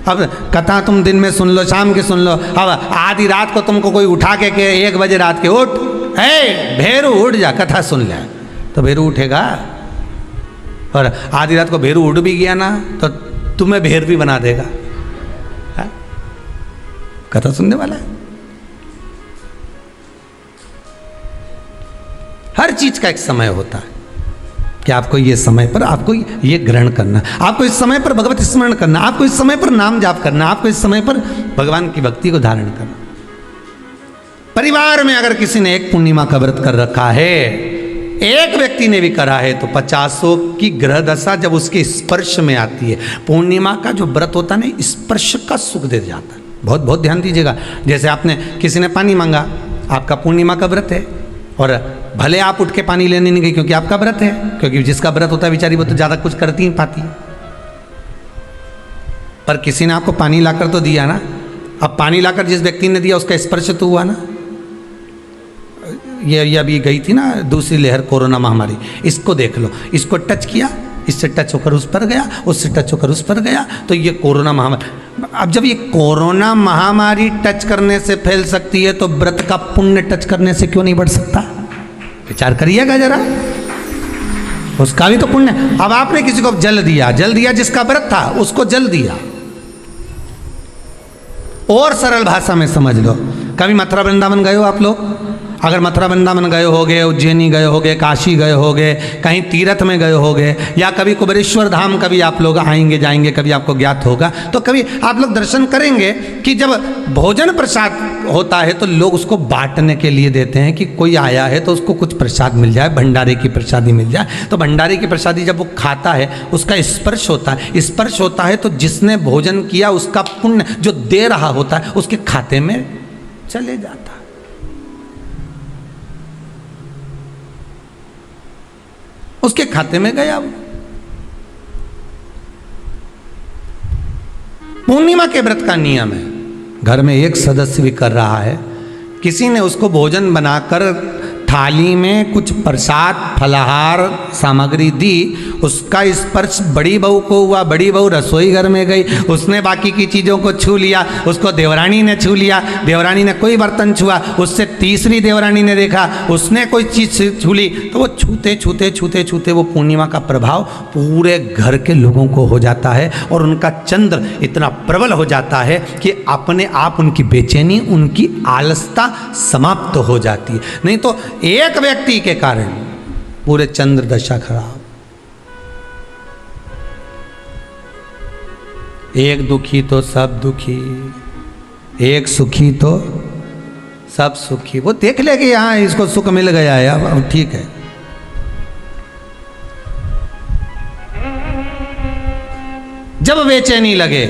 अब कथा तुम दिन में सुन लो, शाम के सुन लो, अब आधी रात को तुमको कोई उठा के 1 बजे रात के उठ, हे भेरू उठ जा, कथा सुन ले, तो भेरू उठेगा? और आधी रात को भेरू उड़ भी गया ना तो तुम्हें भेर भी बना देगा। है? कथा सुनने वाला है। हर चीज का एक समय होता है कि आपको ये समय पर आपको ये ग्रहण करना, आपको इस समय पर भगवत स्मरण करना, आपको इस समय पर नाम जाप करना, आपको इस समय पर भगवान की भक्ति को धारण करना। परिवार में अगर किसी ने एक पूर्णिमा का व्रत कर रखा है, एक व्यक्ति ने भी करा है, तो 50 की ग्रह दशा जब उसके स्पर्श में आती है, पूर्णिमा का जो व्रत होता है ना, स्पर्श का सुख दे जाता है। बहुत बहुत ध्यान दीजिएगा। जैसे आपने किसी ने पानी मांगा, आपका पूर्णिमा का व्रत है, और भले आप उठ के पानी लेने नहीं गए क्योंकि आपका व्रत है, क्योंकि जिसका व्रत होता है बेचारी वो तो ज़्यादा कुछ करती नहीं पाती, पर किसी ने आपको पानी लाकर तो दिया ना। अब पानी लाकर जिस व्यक्ति ने दिया उसका स्पर्श तो हुआ ना। ये अभी गई थी ना दूसरी लहर कोरोना महामारी, इसको देख लो, इसको टच किया, इससे टच होकर उस पर गया, उससे टच होकर उस पर गया, तो ये कोरोना महामारी। अब जब ये कोरोना महामारी टच करने से फैल सकती है तो व्रत का पुण्य टच करने से क्यों नहीं बढ़ सकता? विचार करिएगा जरा, उसका भी तो पुण्य। अब आपने किसी को जल दिया जिसका व्रत था उसको जल दिया। और सरल भाषा में समझ लो, कभी मथुरा वृंदावन गए हो आप लोग? अगर मथुरा वृंदावन गए होगे, उज्जैनी गए होगे, काशी गए होगे, कहीं तीर्थ में गए होगे, या कभी कुबेरेश्वर धाम कभी आप लोग आएंगे जाएंगे, कभी आपको ज्ञात होगा, तो कभी आप लोग दर्शन करेंगे कि जब भोजन प्रसाद होता है तो लोग उसको बांटने के लिए देते हैं कि कोई आया है तो उसको कुछ प्रसाद मिल जाए, भंडारे की प्रसादी मिल जाए। तो भंडारे की प्रसादी जब वो खाता है उसका स्पर्श होता है, स्पर्श होता है तो जिसने भोजन किया उसका पुण्य जो दे रहा होता है उसके खाते में चले जाता है। उसके खाते में गया वो। पूर्णिमा के व्रत का नियम है, घर में एक सदस्य भी कर रहा है, किसी ने उसको भोजन बनाकर थाली में कुछ प्रसाद फलाहार सामग्री दी, उसका स्पर्श बड़ी बहू को हुआ, बड़ी बहू रसोई घर में गई, उसने बाकी की चीज़ों को छू लिया, उसको देवरानी ने छू लिया, देवरानी ने कोई बर्तन छुआ, उससे तीसरी देवरानी ने देखा, उसने कोई चीज़ छू ली, तो वो छूते छूते छूते छूते वो पूर्णिमा का प्रभाव पूरे घर के लोगों को हो जाता है, और उनका चंद्र इतना प्रबल हो जाता है कि अपने आप उनकी बेचैनी, उनकी आलसता समाप्त हो जाती है। नहीं तो एक व्यक्ति के कारण पूरे चंद्र दशा खराब। एक दुखी तो सब दुखी, एक सुखी तो सब सुखी। वो देख ले कि हाँ इसको सुख मिल गया है, अब ठीक है। जब बेचैनी लगे,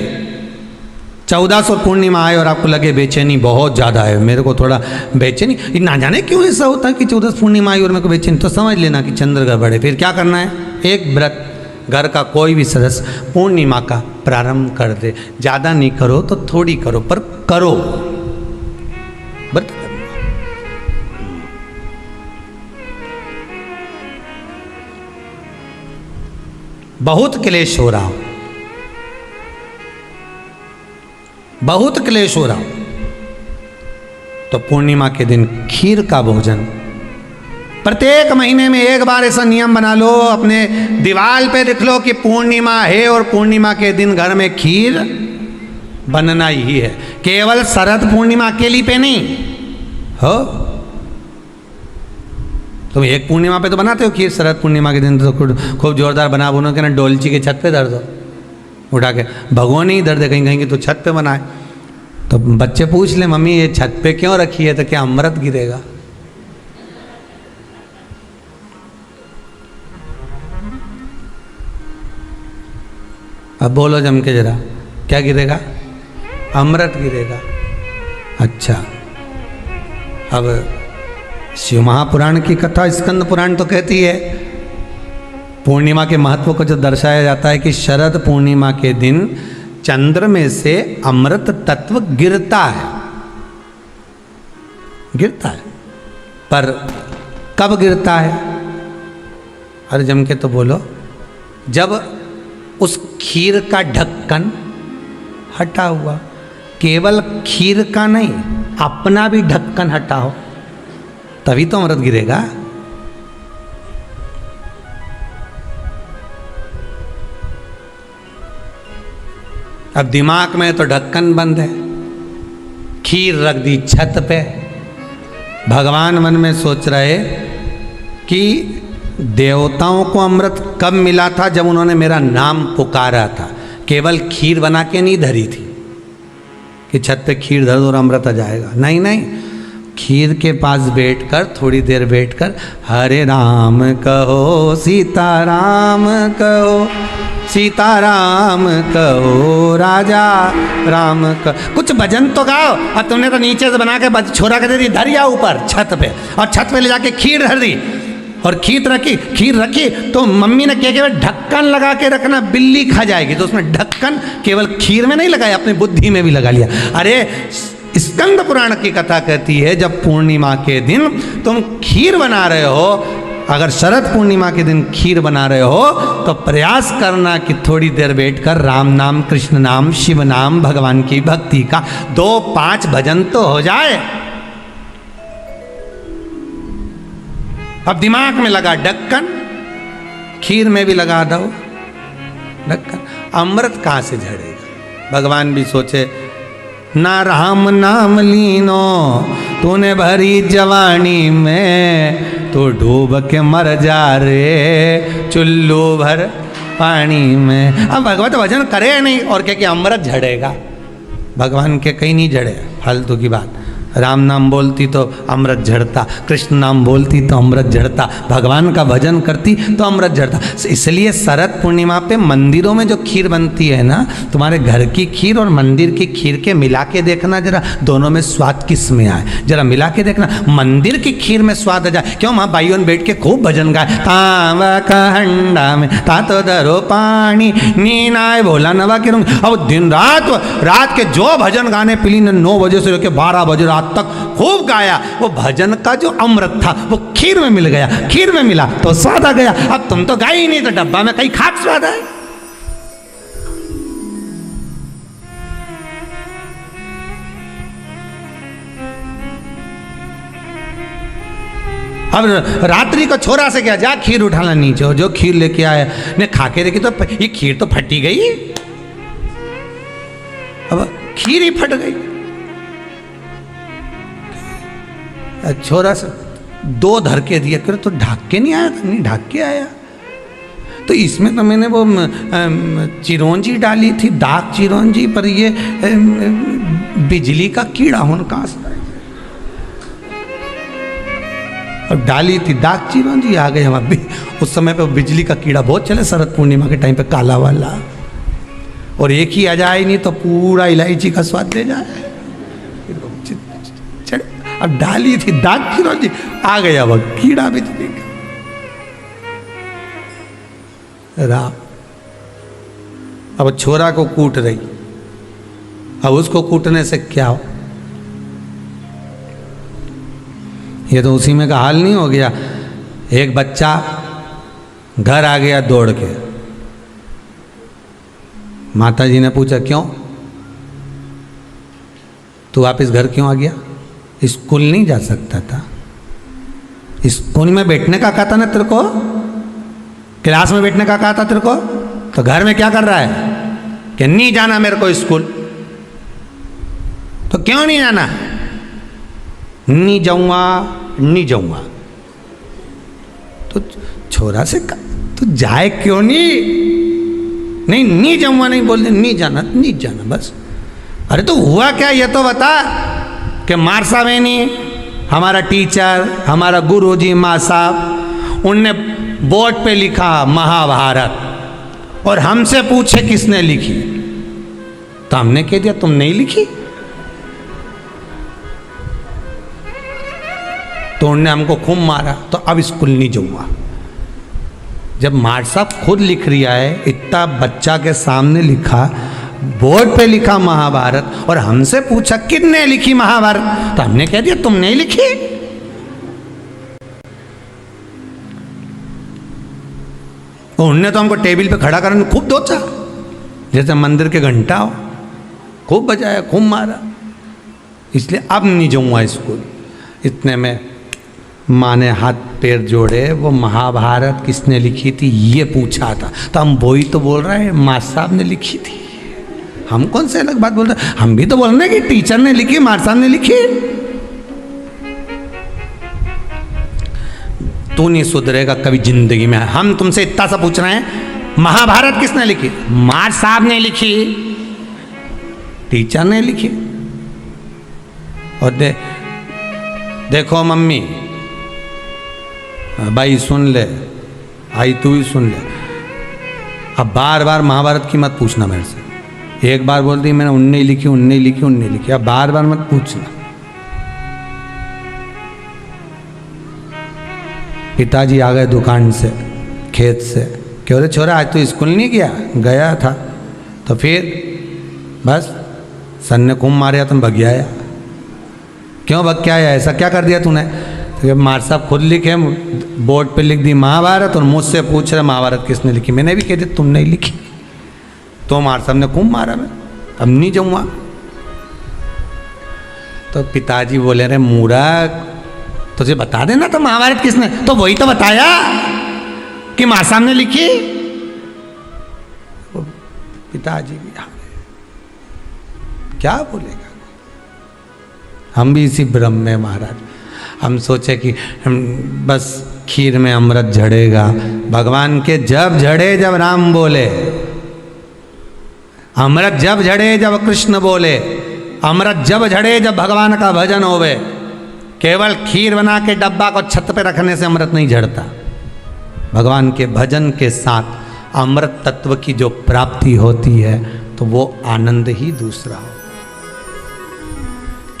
1400 पूर्णिमा आए और आपको लगे बेचैनी बहुत ज़्यादा है, मेरे को थोड़ा बेचैनी, ना जाने क्यों ऐसा होता है कि 14 पूर्णिमा आई और मेरे को बेचैनी, तो समझ लेना कि चंद्र गड़बड़ है। फिर क्या करना है? एक व्रत घर का कोई भी सदस्य पूर्णिमा का प्रारंभ कर दे। ज़्यादा नहीं करो तो थोड़ी करो, पर करो व्रत। बहुत क्लेश हो रहा हो, बहुत क्लेश हो रहा तो पूर्णिमा के दिन खीर का भोजन, प्रत्येक महीने में एक बार ऐसा नियम बना लो, अपने दीवार पे लिख लो कि पूर्णिमा है और पूर्णिमा के दिन घर में खीर बनना ही है। केवल शरद पूर्णिमा अकेली पे नहीं हो, तुम एक पूर्णिमा पे तो बनाते हो खीर, शरद पूर्णिमा के दिन तो खूब जोरदार बना बुनो के ना डोलची के छत पे धर दो, उठा के भगवान ही दर्द कहीं कहीं तो छत पे बनाए। तो बच्चे पूछ ले मम्मी ये छत पे क्यों रखी है, तो क्या अमृत गिरेगा? अब बोलो जम के जरा, क्या गिरेगा? अमृत गिरेगा। अच्छा, अब शिव महापुराण की कथा स्कंद पुराण तो कहती है, पूर्णिमा के महत्व को जो दर्शाया जाता है कि शरद पूर्णिमा के दिन चंद्र में से अमृत तत्व गिरता है, गिरता है। पर कब गिरता है? अरे जम के तो बोलो, जब उस खीर का ढक्कन हटा हुआ, केवल खीर का नहीं अपना भी ढक्कन हटा हो, तभी तो अमृत गिरेगा। अब दिमाग में तो ढक्कन बंद है, खीर रख दी छत पे। भगवान मन में सोच रहे कि देवताओं को अमृत कब मिला था? जब उन्होंने मेरा नाम पुकारा था। केवल खीर बना के नहीं धरी थी कि छत पे खीर धर दो और अमृत आ जाएगा। नहीं नहीं, खीर के पास बैठकर थोड़ी देर बैठकर हरे राम कहो सीताराम कहो, सीताराम कहो राजा राम कहो। कुछ भजन तो गाओ। और तुमने तो नीचे से बना के छोरा के दे दी, धर या ऊपर छत पे, और छत पे ले जाके खीर धर दी और खीर रखी तो मम्मी ने क्या केवल ढक्कन लगा के रखना, बिल्ली खा जाएगी। तो उसमें ढक्कन केवल खीर में नहीं लगाया, अपनी बुद्धि में भी लगा लिया। अरे स्कंद पुराण की कथा कहती है जब पूर्णिमा के दिन तुम खीर बना रहे हो, अगर शरद पूर्णिमा के दिन खीर बना रहे हो तो प्रयास करना कि थोड़ी देर बैठकर राम नाम, कृष्ण नाम, शिव नाम, भगवान की भक्ति का 2-5 भजन तो हो जाए। अब दिमाग में लगा ढक्कन, खीर में भी लगा दो ढक्कन, अमृत कहां से झड़ेगा? भगवान भी सोचे ना राम नाम लीनो तूने भरी जवानी में, तो डूब के मर जा रे चुल्लू भर पानी में। अब भगवत भजन करे नहीं और क्या कि अमृत झड़ेगा? भगवान के कहीं नहीं झड़े, फालतू की बात। राम नाम बोलती तो अमृत झड़ता, कृष्ण नाम बोलती तो अमृत झड़ता, भगवान का भजन करती तो अमृत झड़ता। इसलिए शरद पूर्णिमा पे मंदिरों में जो खीर बनती है ना, तुम्हारे घर की खीर और मंदिर की खीर के मिला के देखना जरा, दोनों में स्वाद किस में आए, जरा मिला के देखना। मंदिर की खीर में स्वाद आ जाए, क्यों? वहाँ भाइयों बैठ के खूब भजन गाए, तावा का हंडा में तातो दरो पानी नीनाए भोला नवा के। अब दिन रात के जो भजन गाने पिली ने 9 बजे से लेकर 12 बजे रात तक खूब गाया, वो भजन का जो अमृत था वो खीर में मिल गया, खीर में मिला तो स्वाद आ गया। अब तुम तो गाई नहीं तो डब्बा में कहीं खाक स्वाद है। अब रात्रि को छोरा से क्या, जा खीर उठाना नीचे, जो खीर लेके आया ने खा के देखी तो ये खीर तो फटी गई। अब खीर ही फट गई। छोरा से 2 धर के दिया, कर तो ढाक के नहीं आया था? नहीं ढाक के आया। तो इसमें तो मैंने वो चिरौंजी डाली थी, दाग चिरौंजी, पर ये बिजली का कीड़ा होने कहाँ से आया? और डाली थी दाग चिरौंजी, आ गए हम। उस समय पे बिजली का कीड़ा बहुत चले शरद पूर्णिमा के टाइम पे, काला वाला, और एक ही आ जाए नहीं तो पूरा इलायची का स्वाद ले जाए। अब डाली थी दाग चिरौंजी, आ गया वह कीड़ा भी तो राम। अब छोरा को कूट रही, अब उसको कूटने से क्या हो? ये तो उसी में का हाल नहीं हो गया। एक बच्चा घर आ गया दौड़ के, माता जी ने पूछा क्यों तू वापिस घर क्यों आ गया? स्कूल नहीं जा सकता था? स्कूल में बैठने का कहा था ना तेरे को, क्लास में बैठने का कहा था तेरे को, तो घर में क्या कर रहा है कि नहीं जाना मेरे को स्कूल? तो क्यों नहीं जाना? नहीं जाऊंगा। तो छोरा से तू जाए क्यों नहीं जाऊंगा, नहीं बोल दे, नहीं जाना बस। अरे तो हुआ क्या ये तो बता। कि मार साहब है नहीं, हमारा टीचर, हमारा गुरुजी माँ साहब, उनने बोर्ड पे लिखा महाभारत, और हमसे पूछे किसने लिखी, तो हमने कह दिया तुम नहीं लिखी। तो उन्होंने हमको खूब मारा, तो अब स्कूल नहीं जाऊंगा। जब मार साहब खुद लिख रिया है, इतना बच्चा के सामने लिखा, बोर्ड पे लिखा महाभारत, और हमसे पूछा किसने लिखी महाभारत, तो हमने कह दिया तुम नहीं लिखी। उन्होंने तो हमको टेबल पे खड़ा करने खूब दोचा, जैसे मंदिर के घंटा हो, खूब बजाया, खूब मारा। इसलिए अब नहीं जाऊंगा स्कूल। इतने में माँ ने हाथ पैर जोड़े, वो महाभारत किसने लिखी थी ये पूछा था, तो हम वही तो बोल रहे हैं माँ साहब ने लिखी थी। हम कौन से अलग बात बोल रहे हैं? हम भी तो बोल रहे हैं कि टीचर ने लिखी, मार साहब ने लिखी। तू नहीं सुधरेगा कभी जिंदगी में। हम तुमसे इतना सा पूछ रहे हैं, महाभारत किसने लिखी? मार साहब ने लिखी, टीचर ने लिखी। और देखो मम्मी, भाई सुन ले, आई तू ही सुन ले, अब बार बार महाभारत की मत पूछना मेरे से। एक बार बोल दी मैंने उनने लिखी, उनने लिखी, उनने लिखी, अब बार बार मत पूछना। पिताजी आ गए दुकान से, खेत से, क्यों रे छोरा आज तो स्कूल नहीं गया? गया था। तो फिर बस सन ने कुम मारे तुम भग आया। क्यों भग के आया? ऐसा क्या कर दिया तूने? तो मार साहब खुद लिखे, बोर्ड पे लिख दी महाभारत, और मुझसे पूछ रहे महाभारत किसने लिखी। मैंने भी कह दी तुमने ही लिखी। तो मार साहब ने कुम मारा, मैं अब नहीं जाऊँगा। तो पिताजी बोले रे मूर्ख, तुझे बता देना तो महाभारत किसने, तो वही तो बताया कि मार साहब ने लिखी। पिताजी भी क्या बोलेगा? हम भी इसी भ्रम में महाराज, हम सोचे कि हम बस खीर में अमृत झड़ेगा। भगवान के जब झड़े जब राम बोले, अमृत जब झड़े जब कृष्ण बोले, अमृत जब झड़े जब भगवान का भजन होवे। केवल खीर बना के डब्बा को छत पे रखने से अमृत नहीं झड़ता। भगवान के भजन के साथ अमृत तत्व की जो प्राप्ति होती है तो वो आनंद ही दूसरा हो।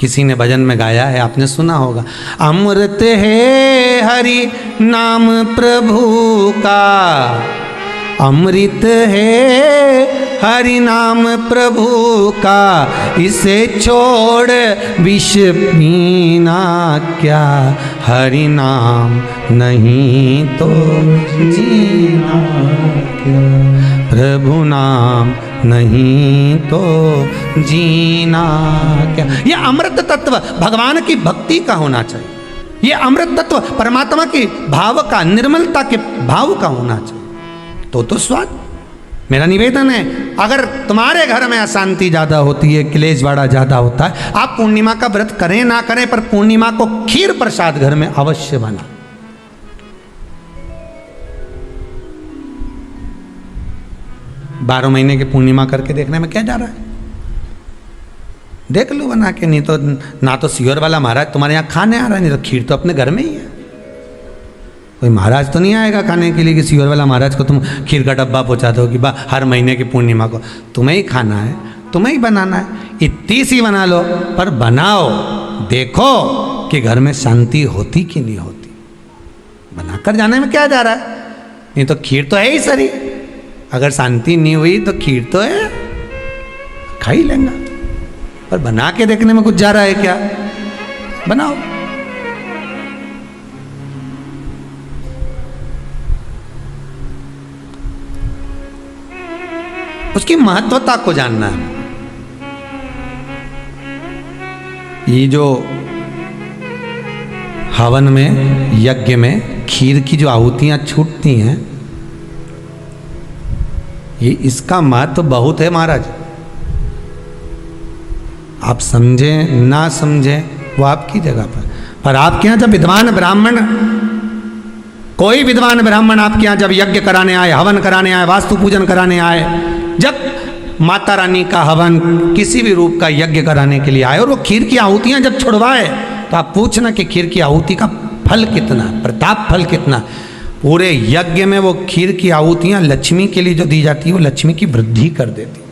किसी ने भजन में गाया है, आपने सुना होगा, अमृत है हरि नाम प्रभु का, अमृत है हरि नाम प्रभु का, इसे छोड़ विष पीना क्या, हरि नाम नहीं तो जीना क्या, प्रभु नाम नहीं तो जीना क्या। ये अमृत तत्व भगवान की भक्ति का होना चाहिए। ये अमृत तत्व परमात्मा के भाव का, निर्मलता के भाव का होना चाहिए। तो स्वाद। मेरा निवेदन है, अगर तुम्हारे घर में अशांति ज़्यादा होती है, क्लेश बड़ा ज़्यादा होता है, आप पूर्णिमा का व्रत करें ना करें, पर पूर्णिमा को खीर प्रसाद घर में अवश्य बना। 12 महीने की पूर्णिमा करके देखने में क्या जा रहा है? देख लो बना के। नहीं तो ना तो सियोर वाला महाराज तुम्हारे यहाँ खाने आ रहा है, नहीं तो खीर तो अपने घर में ही है। कोई महाराज तो नहीं आएगा खाने के लिए कि सियोर वाला महाराज को तुम खीर का डब्बा पहुँचा दो कि हर महीने की पूर्णिमा को तुम्हें ही खाना है, तुम्हें ही बनाना है। इतनी सी बना लो, पर बनाओ, देखो कि घर में शांति होती कि नहीं होती। बनाकर जाने में क्या जा रहा है? नहीं तो खीर तो है ही सरी, अगर शांति नहीं हुई तो खीर तो है, खा ही लेंगे। पर बना के देखने में कुछ जा रहा है क्या? बनाओ। उसकी महत्वता को जानना है। ये जो हवन में, यज्ञ में खीर की जो आहुतियां छूटती हैं, ये इसका महत्व बहुत है महाराज। आप समझें ना समझें वो आपकी जगह पर आपके यहाँ जब विद्वान ब्राह्मण, कोई विद्वान ब्राह्मण आपके यहाँ जब यज्ञ कराने आए, हवन कराने आए, वास्तु पूजन कराने आए, जब माता रानी का हवन किसी भी रूप का यज्ञ कराने के लिए आए और वो खीर की आहुतियां जब छुड़वाए, तो आप पूछना कि खीर की आहुति का फल कितना, प्रताप फल कितना। पूरे यज्ञ में वो खीर की आहुतियां लक्ष्मी के लिए जो दी जाती है, वो लक्ष्मी की वृद्धि कर देती।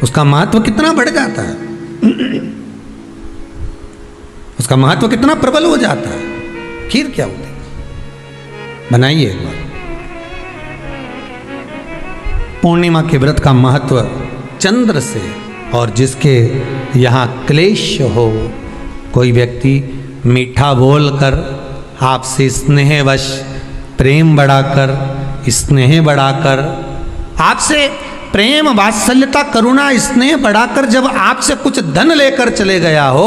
उसका महत्व कितना बढ़ जाता है, उसका महत्व कितना प्रबल हो जाता है। खीर क्या होती है, बनाइए एक बार। पूर्णिमा के व्रत का महत्व चंद्र से, और जिसके यहाँ क्लेश हो, कोई व्यक्ति मीठा बोलकर आपसे स्नेहवश, प्रेम बढ़ाकर, स्नेह बढ़ाकर आपसे प्रेम वात्सल्यता करुणा स्नेह बढ़ाकर जब आपसे कुछ धन लेकर चले गया हो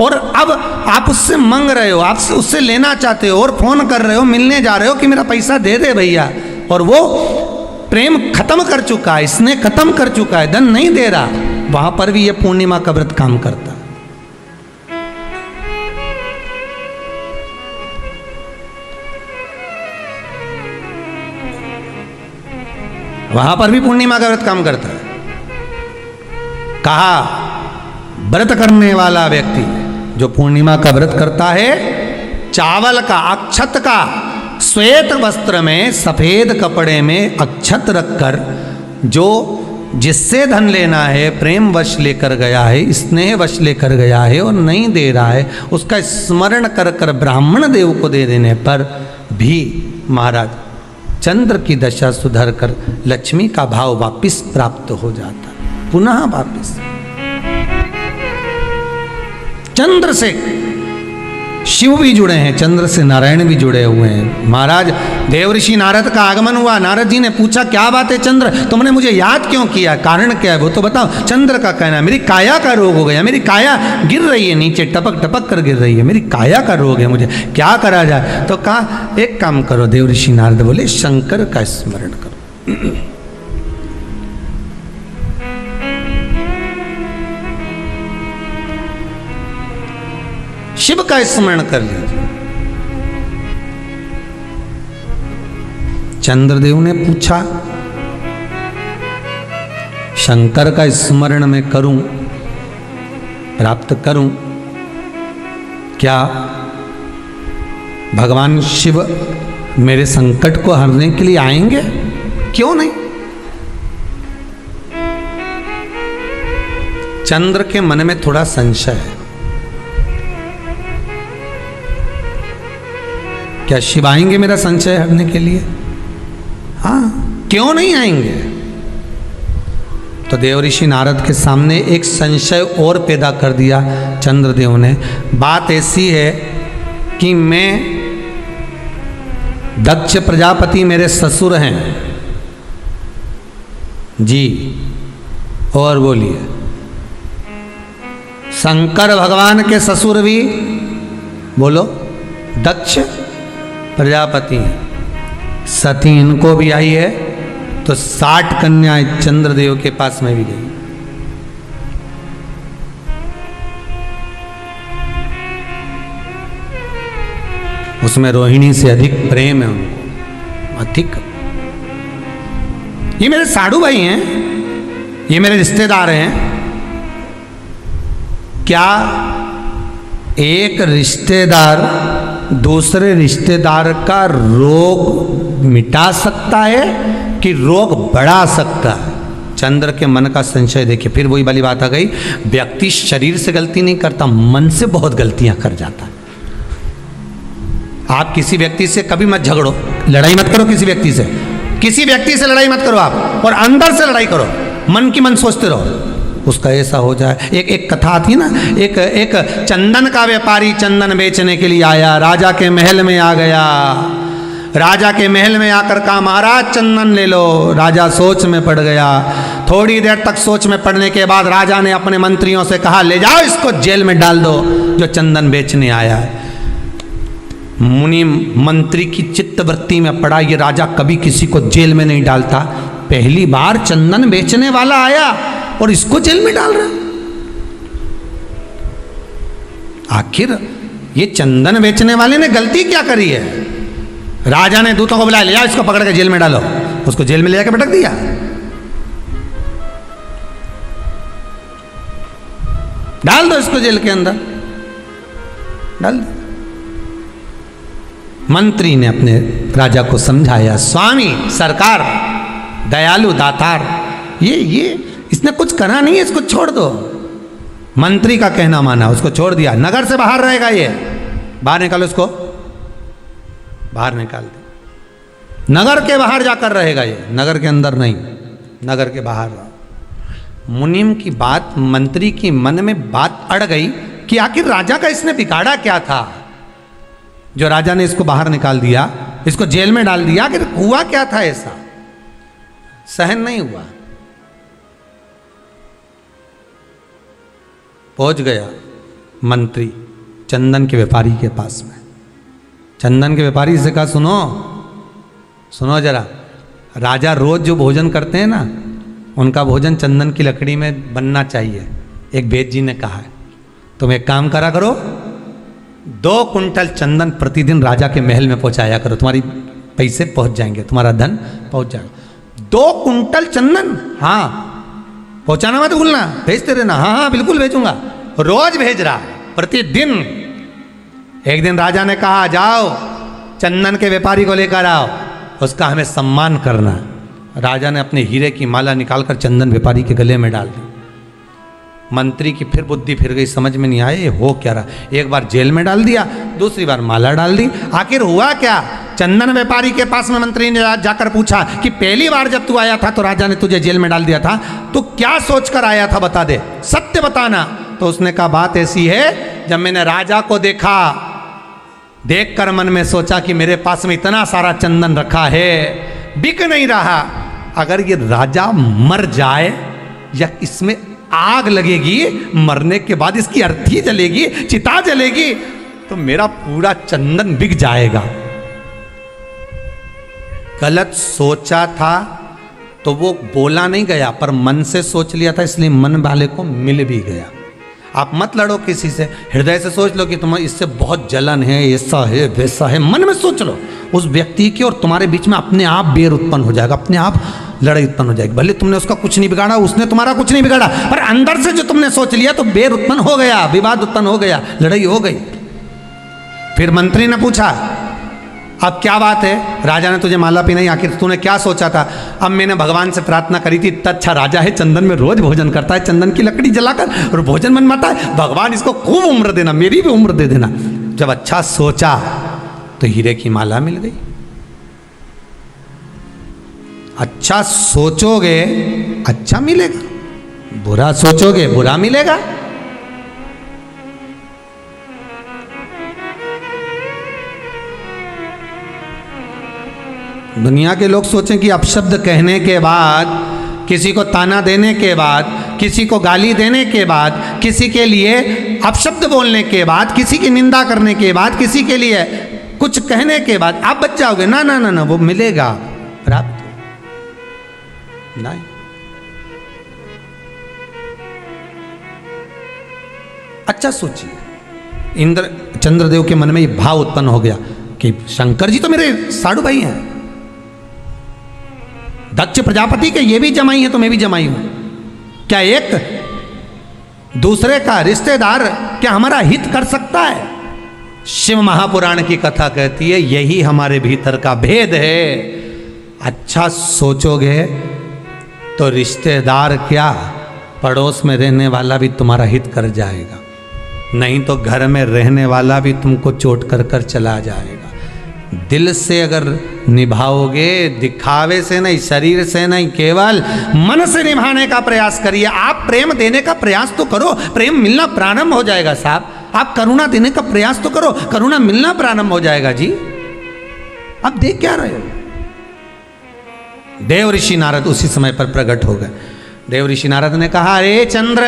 और अब आप उससे मांग रहे हो, आप उससे लेना चाहते हो और फोन कर रहे हो, मिलने जा रहे हो कि मेरा पैसा दे दे भैया, और वो प्रेम खत्म कर चुका है, स्नेह खत्म कर चुका है, धन नहीं दे रहा, वहां पर भी ये पूर्णिमा का व्रत काम करता है। वहां पर भी पूर्णिमा का व्रत काम करता है। कहा व्रत करने वाला व्यक्ति जो पूर्णिमा का व्रत करता है, चावल का अक्षत का श्वेत वस्त्र में सफेद कपड़े में अक्षत रखकर जो जिससे धन लेना है प्रेम वश लेकर गया है, स्नेह वश लेकर गया है और नहीं दे रहा है, उसका स्मरण कर कर ब्राह्मण देव को दे देने पर भी महाराज चंद्र की दशा सुधर कर लक्ष्मी का भाव वापिस प्राप्त हो जाता, पुनः वापिस चंद्र से शिव भी जुड़े हैं, चंद्र से नारायण भी जुड़े हुए हैं। महाराज देवऋषि नारद का आगमन हुआ, नारद जी ने पूछा क्या बात है चंद्र, तुमने मुझे याद क्यों किया, कारण क्या है वो तो बताओ। चंद्र का कहना मेरी काया का रोग हो गया, मेरी काया गिर रही है नीचे, टपक टपक कर गिर रही है, मेरी काया का रोग है, मुझे क्या करा जाए। तो कहा एक काम करो, देवऋषि नारद बोले शंकर का स्मरण करो। शिव का स्मरण कर लीजिए। चंद्रदेव ने पूछा शंकर का स्मरण मैं करूं, प्राप्त करूं, क्या भगवान शिव मेरे संकट को हरने के लिए आएंगे? क्यों नहीं। चंद्र के मन में थोड़ा संशय है, क्या शिव आएंगे मेरा संशय हटने के लिए? हाँ, क्यों नहीं आएंगे। तो देवऋषि नारद के सामने एक संशय और पैदा कर दिया चंद्रदेव ने। बात ऐसी है कि मैं दक्ष प्रजापति मेरे ससुर हैं जी, और बोलिए शंकर भगवान के ससुर भी बोलो दक्ष प्रजापति हैं, सती इनको भी आई है, तो 60 कन्याएं चंद्रदेव के पास में भी गई। उसमें रोहिणी से अधिक प्रेम है उनको, अधिक। ये मेरे साधु भाई हैं, ये मेरे रिश्तेदार हैं। क्या एक रिश्तेदार दूसरे रिश्तेदार का रोग मिटा सकता है कि रोग बढ़ा सकता है? चंद्र के मन का संशय देखिए। फिर वही वाली बात आ गई, व्यक्ति शरीर से गलती नहीं करता, मन से बहुत गलतियां कर जाता है। आप किसी व्यक्ति से कभी मत झगड़ो, लड़ाई मत करो किसी व्यक्ति से, किसी व्यक्ति से लड़ाई मत करो आप, और अंदर से लड़ाई करो, मन की मन सोचते रहो उसका ऐसा हो जाए। एक कथा आती है ना, एक चंदन का व्यापारी चंदन बेचने के लिए आया, राजा के महल में आ गया। राजा के महल में आकर कहा महाराज चंदन ले लो। राजा सोच में पड़ गया। थोड़ी देर तक सोच में पड़ने के बाद राजा ने अपने मंत्रियों से कहा ले जाओ इसको जेल में डाल दो जो चंदन बेचने आया है। मुनि मंत्री की चित्तवृत्ति में पड़ा, ये राजा कभी किसी को जेल में नहीं डालता, पहली बार चंदन बेचने वाला आया और इसको जेल में डाल रहा। आखिर ये चंदन बेचने वाले ने गलती क्या करी है? राजा ने दूतों को बुलाया, ले जाओ इसको पकड़ के जेल में डालो। उसको जेल में ले जाकर पटक दिया। डाल दो इसको जेल के अंदर, डाल दो। मंत्री ने अपने राजा को समझाया, स्वामी सरकार दयालु दातार, ये इसने कुछ करा नहीं है, इसको छोड़ दो। मंत्री का कहना माना, उसको छोड़ दिया। नगर से बाहर रहेगा, ये बाहर निकालो, इसको बाहर निकाल दो। नगर के बाहर जाकर रहेगा ये, नगर के अंदर नहीं, नगर के बाहर। मुनिम की बात, मंत्री की मन में बात अड़ गई कि आखिर राजा का इसने बिगाड़ा क्या था जो राजा ने इसको बाहर निकाल दिया, इसको जेल में डाल दिया। आखिर हुआ क्या था ऐसा? सहन नहीं हुआ। पहुंच गया मंत्री चंदन के व्यापारी के पास में। चंदन के व्यापारी से कहा, सुनो सुनो जरा, राजा रोज जो भोजन करते हैं ना, उनका भोजन चंदन की लकड़ी में बनना चाहिए। एक वेद जी ने कहा है, तुम एक काम करा करो, 2 कुंटल चंदन प्रतिदिन राजा के महल में पहुंचाया करो, तुम्हारी पैसे पहुंच जाएंगे, तुम्हारा धन पहुंच जाएगा। 2 कुंटल चंदन, हाँ पहुंचाना मत भूलना, भेजते रहना। हाँ हाँ बिल्कुल भेजूंगा। रोज भेज रहा प्रतिदिन। एक दिन राजा ने कहा, जाओ चंदन के व्यापारी को लेकर आओ, उसका हमें सम्मान करना। राजा ने अपने हीरे की माला निकालकर चंदन व्यापारी के गले में डाल दी। मंत्री की फिर बुद्धि फिर गई, समझ में नहीं आया ये हो क्या रहा। एक बार जेल में डाल दिया, दूसरी बार माला डाल दी, आखिर हुआ क्या। चंदन व्यापारी के पास में मंत्री ने जाकर पूछा कि पहली बार जब तू आया था तो राजा ने तुझे जेल में डाल दिया था, तो क्या सोचकर आया था, बता दे, सत्य बताना। तो उसने कहा, बात ऐसी है, जब मैंने राजा को देखा, देखकर मन में सोचा कि मेरे पास में इतना सारा चंदन रखा है, बिक नहीं रहा, अगर ये राजा मर जाए या इसमें आग लगेगी, मरने के बाद इसकी अर्थी जलेगी, चिता जलेगी, तो मेरा पूरा चंदन बिक जाएगा। गलत सोचा था तो वो बोला नहीं गया, पर मन से सोच लिया था, इसलिए मन वाले को मिल भी गया। आप मत लड़ो किसी से, हृदय से सोच लो कि तुम्हें इससे बहुत जलन है, ऐसा है वैसा है, मन में सोच लो उस व्यक्ति की, और तुम्हारे बीच में अपने आप बैर उत्पन्न हो जाएगा, अपने आप लड़ाई उत्पन्न हो जाएगी। भले तुमने उसका कुछ नहीं बिगाड़ा, उसने तुम्हारा कुछ नहीं बिगाड़ा, पर अंदर से जो तुमने सोच लिया तो बैर उत्पन्न हो गया, विवाद उत्पन्न हो गया, लड़ाई हो गई। फिर मंत्री ने पूछा, अब क्या बात है, राजा ने तुझे माला पहनाई, आखिर तूने क्या सोचा था। अब मैंने भगवान से प्रार्थना करी थी, इतना अच्छा राजा है, चंदन में रोज भोजन करता है, चंदन की लकड़ी जलाकर और भोजन बनवाता है, भगवान इसको खूब उम्र देना, मेरी भी उम्र दे देना। जब अच्छा सोचा तो हीरे की माला मिल गई। अच्छा सोचोगे अच्छा मिलेगा, बुरा सोचोगे बुरा मिलेगा। दुनिया के लोग सोचें कि अपशब्द कहने के बाद, किसी को ताना देने के बाद, किसी को गाली देने के बाद, किसी के लिए अपशब्द बोलने के बाद, किसी की निंदा करने के बाद, किसी के लिए कुछ कहने के बाद आप बच जाओगे। ना ना ना ना, वो मिलेगा प्राप्त नहीं। अच्छा सोचिए, इंद्र चंद्रदेव के मन में ये भाव उत्पन्न हो गया कि शंकर जी तो मेरे साधु भाई हैं, दक्ष प्रजापति के ये भी जमाई है तो मैं भी जमाई हूं, क्या एक दूसरे का रिश्तेदार क्या हमारा हित कर सकता है। शिव महापुराण की कथा कहती है यही हमारे भीतर का भेद है। अच्छा सोचोगे तो रिश्तेदार क्या, पड़ोस में रहने वाला भी तुम्हारा हित कर जाएगा, नहीं तो घर में रहने वाला भी तुमको चोट कर कर चला जाएगा। दिल से अगर निभाओगे, दिखावे से नहीं, शरीर से नहीं, केवल मन से निभाने का प्रयास करिए। आप प्रेम देने का प्रयास तो करो, प्रेम मिलना प्रारंभ हो जाएगा साहब। आप करुणा देने का प्रयास तो करो, करुणा मिलना प्रारंभ हो जाएगा जी। आप देख क्या रहे हो। देव ऋषि नारद उसी समय पर प्रकट हो गए। देव ऋषि नारद ने कहा, अरे चंद्र,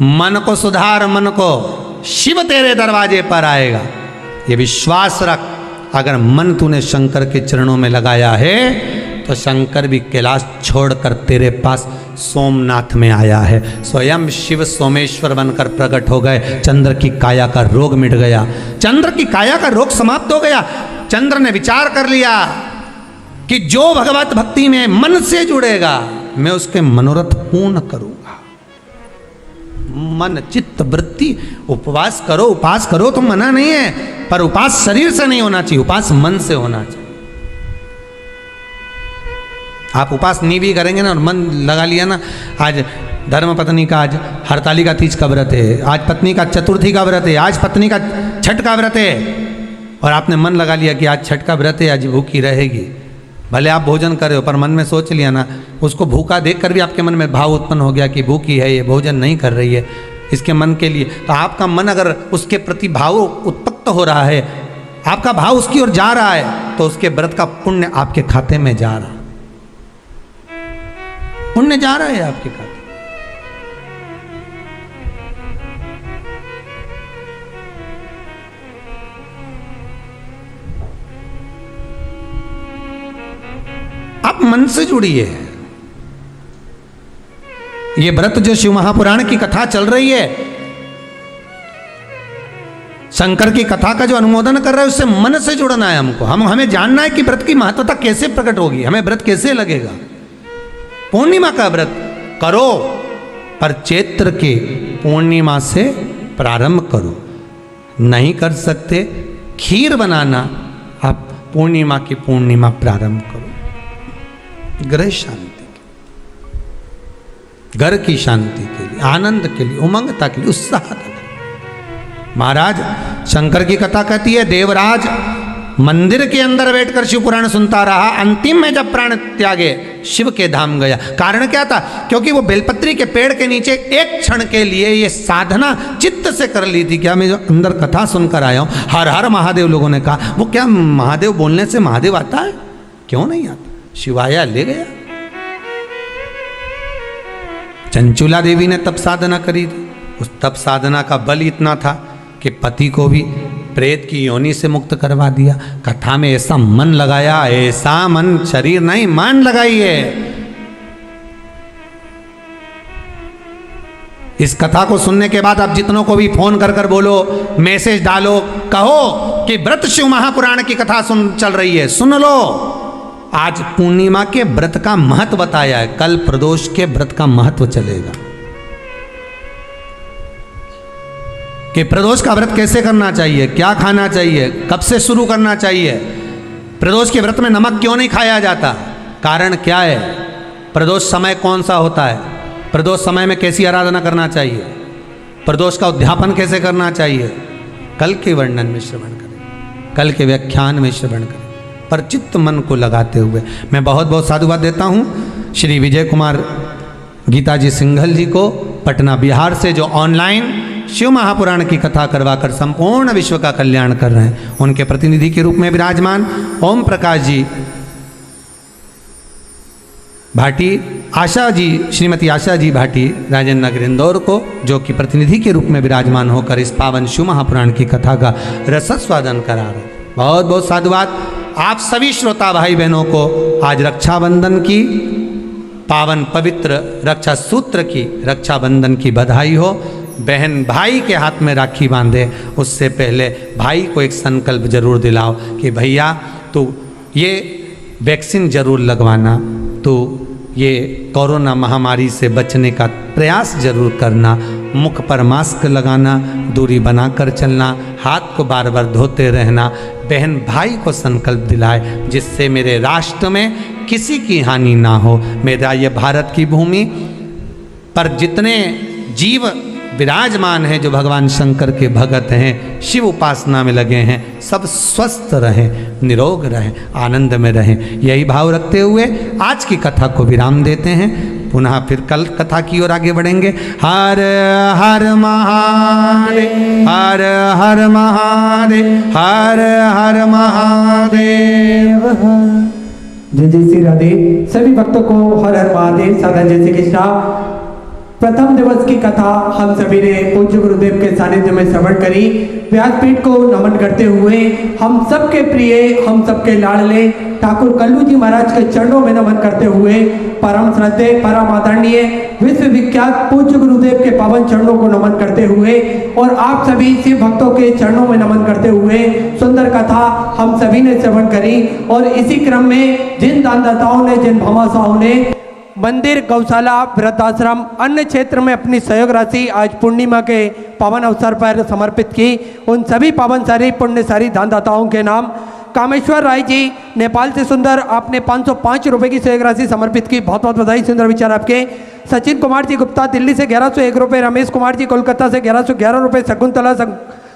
मन को सुधार, मन को, शिव तेरे दरवाजे पर आएगा। ये विश्वास रख, अगर मन तूने शंकर के चरणों में लगाया है तो शंकर भी कैलाश छोड़कर तेरे पास सोमनाथ में आया है। स्वयं शिव सोमेश्वर बनकर प्रकट हो गए। चंद्र की काया का रोग मिट गया, चंद्र की काया का रोग समाप्त हो गया। चंद्र ने विचार कर लिया कि जो भगवत भक्ति में मन से जुड़ेगा मैं उसके मनोरथ पूर्ण करूंगा। मन चित्त वृत्ति, उपवास करो, उपास करो तो मना नहीं है, पर उपास शरीर से नहीं होना चाहिए, उपास मन से होना चाहिए। आप उपास नहीं भी करेंगे ना और मन लगा लिया ना, आज धर्म पत्नी का आज हरतालिका तीज का व्रत है, आज पत्नी का चतुर्थी का व्रत है, आज पत्नी का छठ का व्रत है, और आपने मन लगा लिया कि आज छठ का व्रत है, आज भूखी रहेगी। भले आप भोजन कर रहे हो पर मन में सोच लिया ना, उसको भूखा देखकर भी आपके मन में भाव उत्पन्न हो गया कि भूखी है, ये भोजन नहीं कर रही है, इसके मन के लिए, तो आपका मन अगर उसके प्रति भाव उत्पन्न हो रहा है, आपका भाव उसकी ओर जा रहा है, तो उसके व्रत का पुण्य आपके खाते में जा रहा है, पुण्य जा रहा है आपके खाते। आप मन से जुड़िए। ये व्रत जो शिव महापुराण की कथा चल रही है, शंकर की कथा का जो अनुमोदन कर रहा है, उससे मन से जुड़ना है हमको। हमें जानना है कि व्रत की महत्वता कैसे प्रकट होगी, हमें व्रत कैसे लगेगा। पूर्णिमा का व्रत करो, पर चैत्र के पूर्णिमा से प्रारंभ करो। नहीं कर सकते, खीर बनाना आप पूर्णिमा की पूर्णिमा प्रारंभ करो। गृह शांति के, घर की शांति के लिए, आनंद के लिए, उमंगता के लिए, उत्साह। महाराज शंकर की कथा कहती है, देवराज मंदिर के अंदर बैठकर शिव पुराण सुनता रहा, अंतिम में जब प्राण त्यागे शिव के धाम गया। कारण क्या था? क्योंकि वो बेलपत्री के पेड़ के नीचे एक क्षण के लिए ये साधना चित्त से कर ली थी। क्या मैं जो अंदर कथा सुनकर आया हूं, हर हर महादेव लोगों ने कहा, वो क्या महादेव बोलने से महादेव आता है? क्यों नहीं आता? शिवाया ले गया। चंचुला देवी ने तप साधना करी थी, उस तप साधना का बल इतना था कि पति को भी प्रेत की योनि से मुक्त करवा दिया। कथा में ऐसा मन लगाया, ऐसा मन, शरीर नहीं मन लगाइए। इस कथा को सुनने के बाद आप जितनों को भी फोन कर कर बोलो, मैसेज डालो, कहो कि व्रत शिव महापुराण की कथा चल रही है, सुन लो। आज पूर्णिमा के व्रत का महत्व बताया है, कल प्रदोष के व्रत का महत्व चलेगा कि प्रदोष का व्रत कैसे करना चाहिए, क्या खाना चाहिए, कब से शुरू करना चाहिए। प्रदोष के व्रत में नमक क्यों नहीं खाया जाता, कारण क्या है, प्रदोष समय कौन सा होता है, प्रदोष समय में कैसी आराधना करना चाहिए, प्रदोष का उद्यापन कैसे करना चाहिए, कल के वर्णन में श्रवण करें, कल के व्याख्यान में श्रवण करें। पर चित्त मन को लगाते हुए मैं बहुत बहुत साधुवाद देता हूँ श्री विजय कुमार गीताजी सिंघल जी को, पटना बिहार से, जो ऑनलाइन शिव महापुराण की कथा करवाकर संपूर्ण विश्व का कल्याण कर रहे हैं। उनके प्रतिनिधि के रूप में विराजमान ओम प्रकाश जी भाटी, आशा जी, श्रीमती आशा जी भाटी, राजेंद्र नगर इंदौर को, जो कि प्रतिनिधि के रूप में विराजमान होकर इस पावन शिव महापुराण की कथा का रसस्वादन करा रहे हैं। बहुत बहुत साधुवाद। आप सभी श्रोता भाई बहनों को आज रक्षाबंधन की पावन पवित्र रक्षा सूत्र की, रक्षाबंधन की बधाई हो। बहन भाई के हाथ में राखी बांधे, उससे पहले भाई को एक संकल्प जरूर दिलाओ कि भैया तू ये वैक्सीन जरूर लगवाना, तो ये कोरोना महामारी से बचने का प्रयास जरूर करना, मुख पर मास्क लगाना, दूरी बनाकर चलना, हाथ को बार बार धोते रहना। बहन भाई को संकल्प दिलाए जिससे मेरे राष्ट्र में किसी की हानि ना हो। मेरा ये भारत की भूमि पर जितने जीव विराजमान हैं, जो भगवान शंकर के भगत हैं, शिव उपासना में लगे हैं, सब स्वस्थ रहें, निरोग रहें, आनंद में रहें। यही भाव रखते हुए आज की कथा को विराम देते हैं। पुनः फिर कल कथा की ओर आगे बढ़ेंगे। हर हर महादेव, हर हर महादेव, हर हर महादेव। जय जय श्री राधे। सभी भक्तों को हर हर महादेव, सादा जय श्री कृष्णा। प्रथम दिवस की कथा हम सभी ने पूज्य गुरुदेव के सानिध्य में श्रवण करी। व्यासपीठ को नमन करते हुए हम सबके प्रिय, हम सबके लाडले ठाकुर कल्लू जी महाराज के चरणों में नमन करते हुए परम श्रद्धेय, परम आदरणीय, विश्व विख्यात पूज्य गुरुदेव के पावन चरणों को नमन करते हुए और आप सभी शिव भक्तों के चरणों में नमन करते हुए सुंदर कथा हम सभी ने श्रवण करी। और इसी क्रम में जिन दानदाताओं ने, जिन भामाशाहों ने मंदिर, गौशाला, वृद्धाश्रम, अन्य क्षेत्र में अपनी सहयोग राशि आज पूर्णिमा के पावन अवसर पर समर्पित की, उन सभी पावनशाली पुण्यशाली दानदाताओं के नाम कामेश्वर राय जी नेपाल से सुंदर, आपने 505 रुपये की सहयोग राशि समर्पित की, बहुत बहुत बधाई, सुंदर विचार आपके। सचिन कुमार जी गुप्ता दिल्ली से 1101 रुपये, रमेश कुमार जी कोलकाता से 1111 रुपये, शकुंतला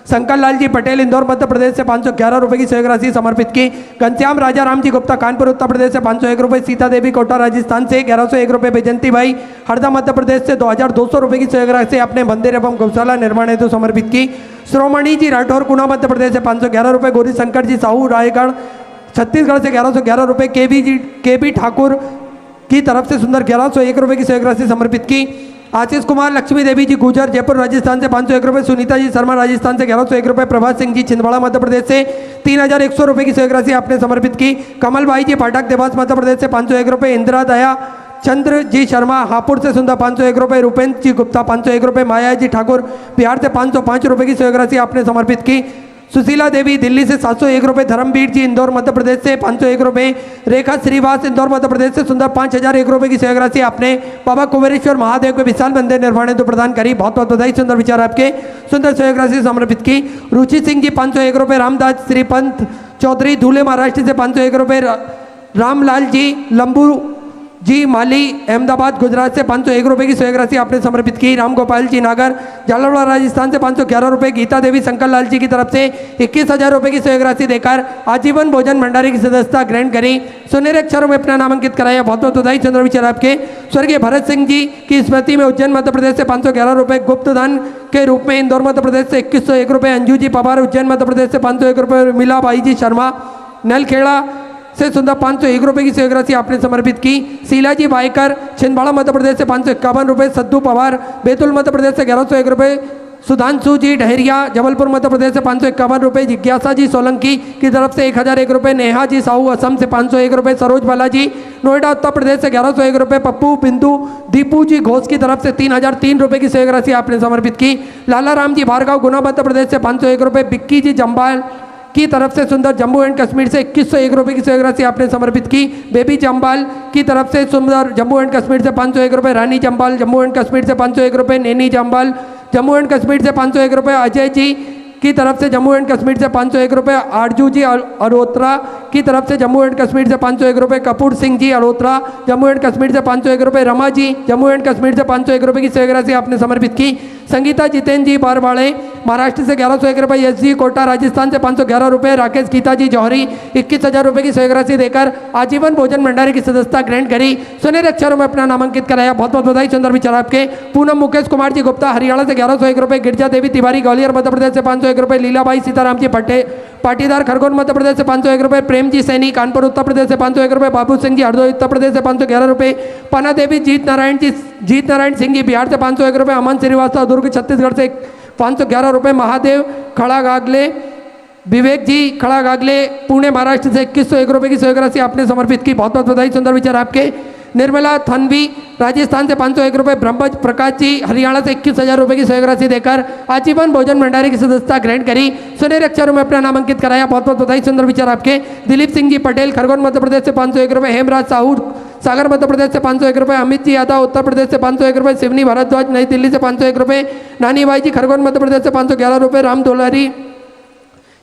शंकर लाल जी पटेल इंदौर मध्य प्रदेश से 511 रुपये की सहयोग राशि समर्पित की। घनश्याम राजा राम जी गुप्ता कानपुर उत्तर प्रदेश से 501 रुपये, सीता देवी कोटा राजस्थान से 1101 रुपये, बैजंती भाई हरदा मध्य प्रदेश से 2200 रुपये की सहयोग राशि अपने मंदिर एवं गौशाला निर्माण हेतु समर्पित की। श्रोमणी जी राठौर गुना मध्य प्रदेश से 511 रुपये, गौरी शंकर जी साहू रायगढ़ छत्तीसगढ़ से 1111 रुपये, के बी ठाकुर की तरफ से सुंदर 1101 रुपये की सहयोग राशि समर्पित की। आशीष कुमार लक्ष्मी देवी जी गुजर जयपुर राजस्थान से 501 रुपये, सुनीता जी शर्मा राजस्थान से 1101 रुपये, प्रभात सिंह जी छिंदवाड़ा मध्य प्रदेश से 3100 रुपये की सहयोग राशि आपने समर्पित की। कमल भाई जी पाठक देवास मध्य प्रदेश से 501 रुपये, इंदिरा दया चंद्र जी शर्मा हापुड़ से सुंदर 501 रुपये, रूपेंद्र जी गुप्ता 501 रुपये, माया जी ठाकुर बिहार से 505 रुपये की सहयोग राशि आपने समर्पित की। सुशीला देवी दिल्ली से 701 रुपये, धर्मवीर जी इंदौर मध्य प्रदेश से 501 रुपये, रेखा श्रीवास इंदौर मध्य प्रदेश से सुंदर 5001 रुपये की सहयोग राशि आपने बाबा कुबेरेश्वर महादेव के विशाल मंदिर निर्माण हेतु प्रदान करी। बहुत बहुत बधाई, सुंदर विचार आपके, सुंदर सहयोग राशि समर्पित की। रुचि सिंह जी 501 रुपये, रामदास श्रीपंत चौधरी धूले महाराष्ट्र से 501 रुपये, रामलाल जी लंबू जी माली अहमदाबाद गुजरात से 501 रुपये की सहयोग राशि आपने समर्पित की। राम गोपाल जी नागर झालावाड़ राजस्थान से 511 रुपये, गीता देवी शंकर लाल जी की तरफ से 21,000 रुपये की सहयोग राशि देकर आजीवन भोजन भंडारी की सदस्यता ग्रहण करी। सुनहरे अक्षरों में अपना नामांकित कराया। बहुत बहुत बधाई, चंद्र विचार आपके। स्वर्गीय भरत सिंह जी की स्मृति में उज्जैन मध्य प्रदेश से 511 रुपये, गुप्त दान के रूप में इंदौर मध्य प्रदेश से 2101 रुपये, अंजू जी पवार उज्जैन मध्य प्रदेश से 501 रुपये, मिला बाई जी शर्मा नलखेड़ा से सुंदर 501 रुपये की सहयोग राशि आपने समर्पित की। शीला जी वायकर छिंदवाड़ा मध्य प्रदेश से 551 रुपये, सद्दू पवार बैतूल मध्य प्रदेश से 1101 रुपये, सुधांशु जी डहरिया जबलपुर मध्य प्रदेश से 551 रुपये, जिज्ञासा जी सोलंकी की तरफ से 1001 रुपये, नेहा जी साहू असम से 501 रुपये, सरोज बालाजी नोएडा उत्तर प्रदेश से 1101 रुपये, पप्पू बिंदु दीपू जी घोष की तरफ से 3003 रुपये की सहयोग राशि आपने समर्पित की। लाला राम जी भार्गव गुना मध्य प्रदेश से 501 रुपये, बिक्की जी जम्बाल की तरफ से सुंदर जम्मू एंड कश्मीर से 2101 रुपये की सहयोग राशि आपने समर्पित की। बेबी जम्बाल की तरफ से सुंदर जम्मू एंड कश्मीर से 501 रुपये, रानी जम्बाल जम्मू एंड कश्मीर से 501 रुपये, नैनी जम्बाल जम्मू एंड कश्मीर से 501 रुपये, अजय जी की तरफ से जम्मू एंड कश्मीर से 501 रुपये, आरजू जी अरोत्रा की तरफ से जम्मू एंड कश्मीर से 501 रुपये, कपूर सिंह जी अरोत्रा जम्मू एंड कश्मीर से 501 रुपये, रमा जी जम्मू एंड कश्मीर से 501 रुपये की सहयोग राशि आपने समर्पित की। संगीता जितेंद्र जी बारवाड़े महाराष्ट्र से 1101 रुपये, यश जी कोटा राजस्थान से 511 रुपये, राकेश गीता जी जौहरी 21,000 रुपये की सहयोग राशि देकर आजीवन भोजन भंडारी की सदस्यता ग्रहण करी। सुनहरे अक्षरों में अपना नामांकित कराया। बहुत बहुत बधाई, सुंदर विचार आपके। पूनम मुकेश कुमार जी गुप्ता हरियाणा से 1101 रुपये, गिरजा देवी तिवारी ग्वालियर मध्य प्रदेश से 501 रुपये, लीलाबाई सीताराम जी पाटीदार खरगोन मध्य प्रदेश से 501 रुपये, प्रेम जी सैनी कानपुर उत्तर प्रदेश से 501 रुपये, बाबू सिंह जी हरदोई उत्तर प्रदेश से 511 रुपये, पना देवी जीत नारायण सिंह जी बिहार से 501 रुपये, अमन श्रीवास्तव दुर्ग छत्तीसगढ़ से 511 रुपये, महादेव खड़ा गागले विवेक जी खड़ा गागले पुणे महाराष्ट्र से 2101 रुपये की सहयोग राशि आपने समर्पित की। बहुत बहुत बधाई, सुंदर विचार आपके। निर्मला थनवी राजस्थान से 501 रुपये, ब्रह्मज प्रकाश जी हरियाणा से 21,000 रुपये की सहयोग राशि देकर आजीवन भोजन भंडारी की सदस्यता ग्रहण करी। सुनहरे अक्षरों में अपना नामांकित कराया। बहुत बहुत बधाई, सुंदर विचार आपके। दिलीप सिंह जी पटेल खरगोन मध्य प्रदेश से 501 रुपये, हेमराज साहू सागर मध्य प्रदेश से 501 रुपये, अमित जी यादव उत्तर प्रदेश से 501 रुपये, शिवनी भारद्वाज नई दिल्ली से 501 रुपये, नानी भाई जी खरगोन मध्य प्रदेश से 511 रुपये, राम दुलारी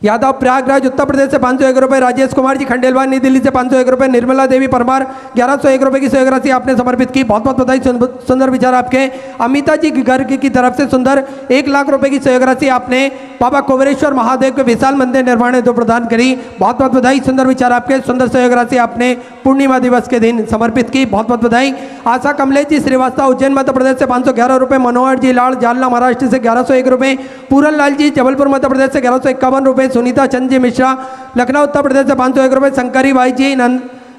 यादव प्रयागराज उत्तर प्रदेश से 501 रुपये, राजेश कुमार जी खंडेलवा नई दिल्ली से 501 रुपये, निर्मला देवी परमार 1101 रुपये की सहयोग राशि आपने समर्पित की। बहुत बहुत बधाई, सुंदर विचार आपके। अमिता जी गर्ग की तरफ से सुंदर 1 लाख रुपये की सहयोग राशि आपने बाबा कुबेरेश्वर महादेव के विशाल मंदिर निर्माण हेतु प्रदान करी। बहुत बहुत बधाई, सुंदर विचार आपके। सुंदर सहयोग राशि आपने पूर्णिमा दिवस के दिन समर्पित की। बहुत बहुत बधाई। आशा कमलेश जी श्रीवास्तव उज्जैन मध्य प्रदेश से 511 रुपये, मनोहर जी लाल जालना महाराष्ट्र से 1101 रुपये, पूरन लाल जी जबलपुर मध्य प्रदेश से 1151 रुपये, सुनीता चंद जी मिश्रा लखनऊ उत्तर प्रदेश से 501 रुपये, शंकरी बाई जी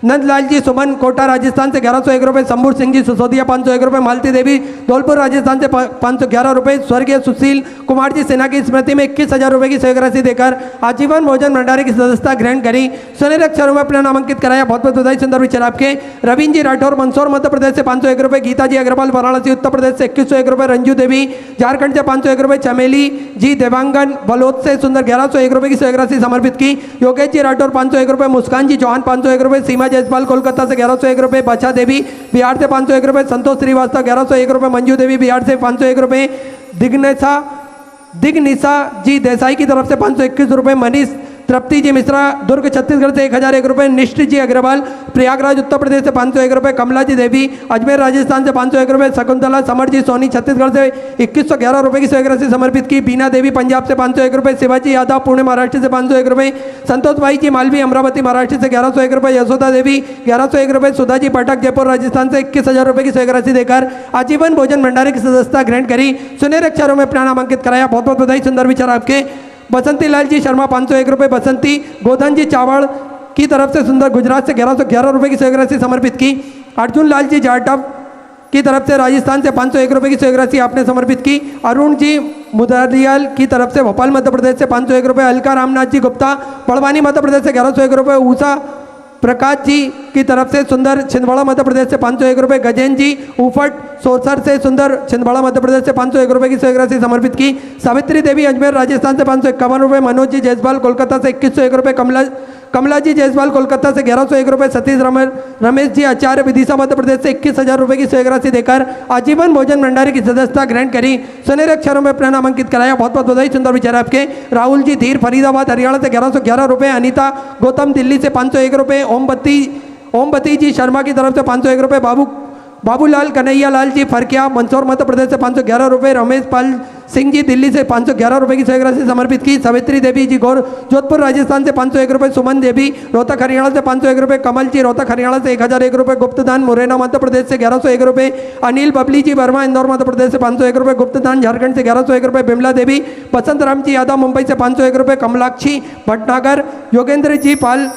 नंदलाल जी सुमन कोटा राजस्थान से 1101 रुपये, शंभूर सिंह जी सिसोदिया 501 रुपये, मालती देवी धौलपुर राजस्थान से 511 रुपये, स्वर्गीय सुशील कुमार जी सेना की स्मृति में 21,000 रुपये की सहयोग राशि देकर आजीवन भोजन भंडारी की सदस्यता ग्रहण करी। सुनहरे अक्षरों में अपना नामांकित कराया। बहुत बहुत बधाई, सुंदर विचार आपके। रविंद्र जी राठौर मंदसौर मध्य प्रदेश से 501 रुपये, गीता जी अग्रवाल वाराणसी उत्तर प्रदेश से 2101 रुपये, रंजू देवी झारखंड से 501 रुपये, चमेली जी देवांगन बलोद से सुंदर 1101 रुपये की सहयोग राशि समर्पित की। योगेश जी राठौर 501 रुपये, मुस्कान जी चौहान 501 रुपये, सीमा जयसवाल कोलकाता से 1101 रुपये, बचा देवी बिहार से 501 रुपये, संतोष श्रीवास्तव 1101 रुपये, मंजू देवी बिहार से 501 रुपये, दिग्निशा जी देसाई की तरफ से 521 रुपये, मनीष तृप्ति जी मिश्रा दुर्ग छत्तीसगढ़ से 1001 रुपये, निष्ठ जी अग्रवाल प्रयागराज उत्तर प्रदेश से 501 रुपये, कमला जी देवी अजमेर राजस्थान से 501 रुपये, शकुंतला समर जी सोनी छत्तीसगढ़ से 2111 रुपये की सहयोग राशि समर्पित की। बीना देवी पंजाब से 501 रुपये, शिवाजी यादव पुणे महाराष्ट्र से 501 रुपये, संतोष भाई जी मालवी अमरावती महाराष्ट्र से 1101 रुपये, यशोदा देवी 1101 रुपये, सुधा जी पाठक जयपुर राजस्थान से 21,000 रुपये की सहयोग राशि देकर आजीवन भोजन भंडारी की सदस्यता ग्रहण करी। सुनहरे अक्षरों में अपना नामांकित कराया। बहुत बहुत बधाई, सुंदर विचार आपके। बसंती लाल जी शर्मा 501 रुपये, बसंती गोधन जी चावड़ की तरफ से सुंदर गुजरात से 1111 रुपये की सहयोग राशि समर्पित की। अर्जुन लाल जी जाटव की तरफ से राजस्थान से 501 रुपये की सहयोग राशि आपने समर्पित की। अरुण जी मुदरियाल की तरफ से भोपाल मध्य प्रदेश से 501 रुपये। अलका रामनाथ जी गुप्ता बड़वानी मध्य प्रदेश से 1101 रुपये। ऊषा प्रकाश जी की तरफ से सुंदर छिंदवाड़ा मध्य प्रदेश से 501 रुपये। गजेंद्र जी उफट सोसर से सुंदर छिंदवाड़ा मध्य प्रदेश से 501 रुपये की सहयोग राशि समर्पित की। सावित्री देवी अजमेर राजस्थान से 551 रुपये। मनोज जी जायसवाल कोलकाता से 2101 रुपये। कमला जी जायसवाल कोलकाता से 1101 रुपये। सतीश रमेश जी आचार्य विदिशा मध्य प्रदेश से 21,000 रुपये की सहयोग राशि देकर आजीवन भोजन भंडारी की सदस्यता ग्रहण करी। सुनहरे अक्षरों में अपना नाम अंकित कराया। बहुत बहुत बधाई, सुंदर विचार आपके। राहुल जी धीर फरीदाबाद हरियाणा से 1111 रुपये। अनीता गौतम दिल्ली से 501 रुपये। ओमबती जी शर्मा की तरफ से 501 रुपये। बाबूलाल कन्हैया लाल जी फरकिया मंदसौर मध्य प्रदेश से 511 रुपये। रमेश पाल सिंह जी दिल्ली से 511 रुपये की सहयोग राशि समर्पित की। सावित्री देवी जी गौर जोधपुर राजस्थान से 501 रुपये। सुमन देवी रोहतक हरियाणा से 501 रुपये। कमल जी रोहतक हरियाणा से 1001 रुपये। गुप्तदान मुरैना मध्य प्रदेश से 1101 रुपये। अनिल बबली जी वर्मा इंदौर मध्य प्रदेश से 501 रुपये। गुप्तदान झारखंड से 1101 रुपये। बिमला देवी बसंत राम जी यादव मुंबई से 501 रुपये। कमलाक्षी भटनागर योगेंद्र जी पाल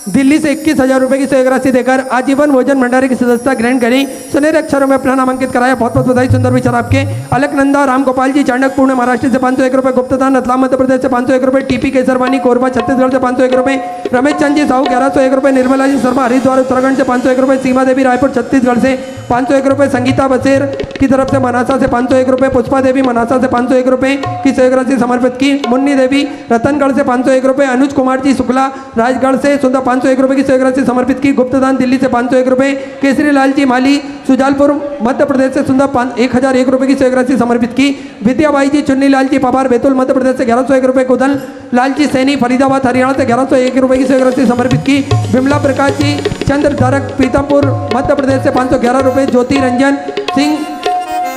दिल्ली से 21,000 रुपये की सहयोग राशि देकर आजीवन भोजन भंडारी की सदस्यता ग्रहण करी। सुनहरे अक्षरों में अपना नाम अंकित कराया। बहुत बहुत बधाई, सुंदर विचार आपके। अलकनंदा राम गोपाल जी चाणक्य पुणे महाराष्ट्र से 501 रुपये। गुप्तदान रतलाम मध्य प्रदेश से 501 रुपये। टीपी केसरवानी कोरबा छत्तीसगढ़ से 501 रुपये। रमेश चंद जी साहू 1101 रुपये। निर्मला जी शर्मा हरिद्वार उत्तराखंड से 501 रुपये। सीमा देवी रायपुर छत्तीसगढ़ से 501 रुपये। संगीता बसेर की तरफ से मनासा से 501 रुपये। पुष्पा देवी मनासा से 501 रुपये की सहयोग राशि समर्पित की। मुन्नी देवी रतनगढ़ से 501 रुपये। अनुज कुमार जी शुक्ला राजगढ़ से 501 रुपये की सहयोग राशि समर्पित की। गुप्तदान दिल्ली से 501 रुपये। केसरी लाल जी माली सुजालपुर मध्य प्रदेश से 1001 रुपये की सहयोग राशि समर्पित की। विद्याबाई जी चुन्नी लाल जी पवार बैतूल मध्य प्रदेश से 1101 रुपये। कुदन लाल जी सैनी फरीदाबाद हरियाणा से 1101 रुपये की सहयोग राशि समर्पित की। विमला प्रकाश जी चंद्र धारक पीतापुर मध्य प्रदेश से 511 रुपये। ज्योति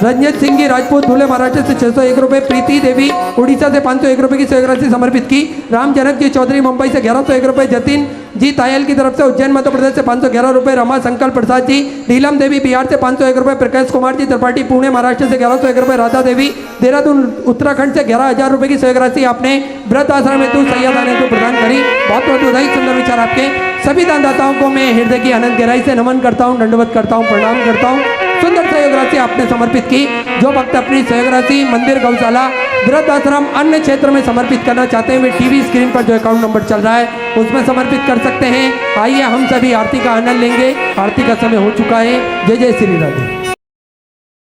रंजन सिंह जी राजपूत धुले महाराष्ट्र से 601 रुपये। प्रीति देवी उड़ीसा से 501 रुपये की सहयोग राशि समर्पित की। राम जनक जी चौधरी मुंबई से 1101 रुपये। जतिन जी तायल की तरफ से उज्जैन मध्य प्रदेश से 511 रुपये। रमा संकल्प प्रसाद जी नीलम देवी बिहार से 501 रुपये। प्रकाश कुमार जी त्रिपाठी पुणे महाराष्ट्र से 1101 रुपये। राधा देवी देहरादून उत्तराखंड से 11,000 रुपये की सहयोग राशि आपने व्रत आश्रम हेतु सैयदान हेतु प्रदान करी। बहुत बहुत बधाई, सुंदर विचार आपके। सभी दानदाताओं को मैं हृदय की अनंत गहराई से नमन करता हूँ, दंडवत करता हूँ, प्रणाम करता हूँ। सुंदर सहयोग राशि आपने समर्पित की। जो भक्त अपनी सहयोग राशि मंदिर गौशाला वृद्ध आश्रम अन्य क्षेत्र में समर्पित करना चाहते हैं वे टीवी स्क्रीन पर जो अकाउंट नंबर चल रहा है उसमें समर्पित कर सकते हैं। आइए हम सभी आरती का आनंद लेंगे। आरती का समय हो चुका है। जय जय श्री राधे।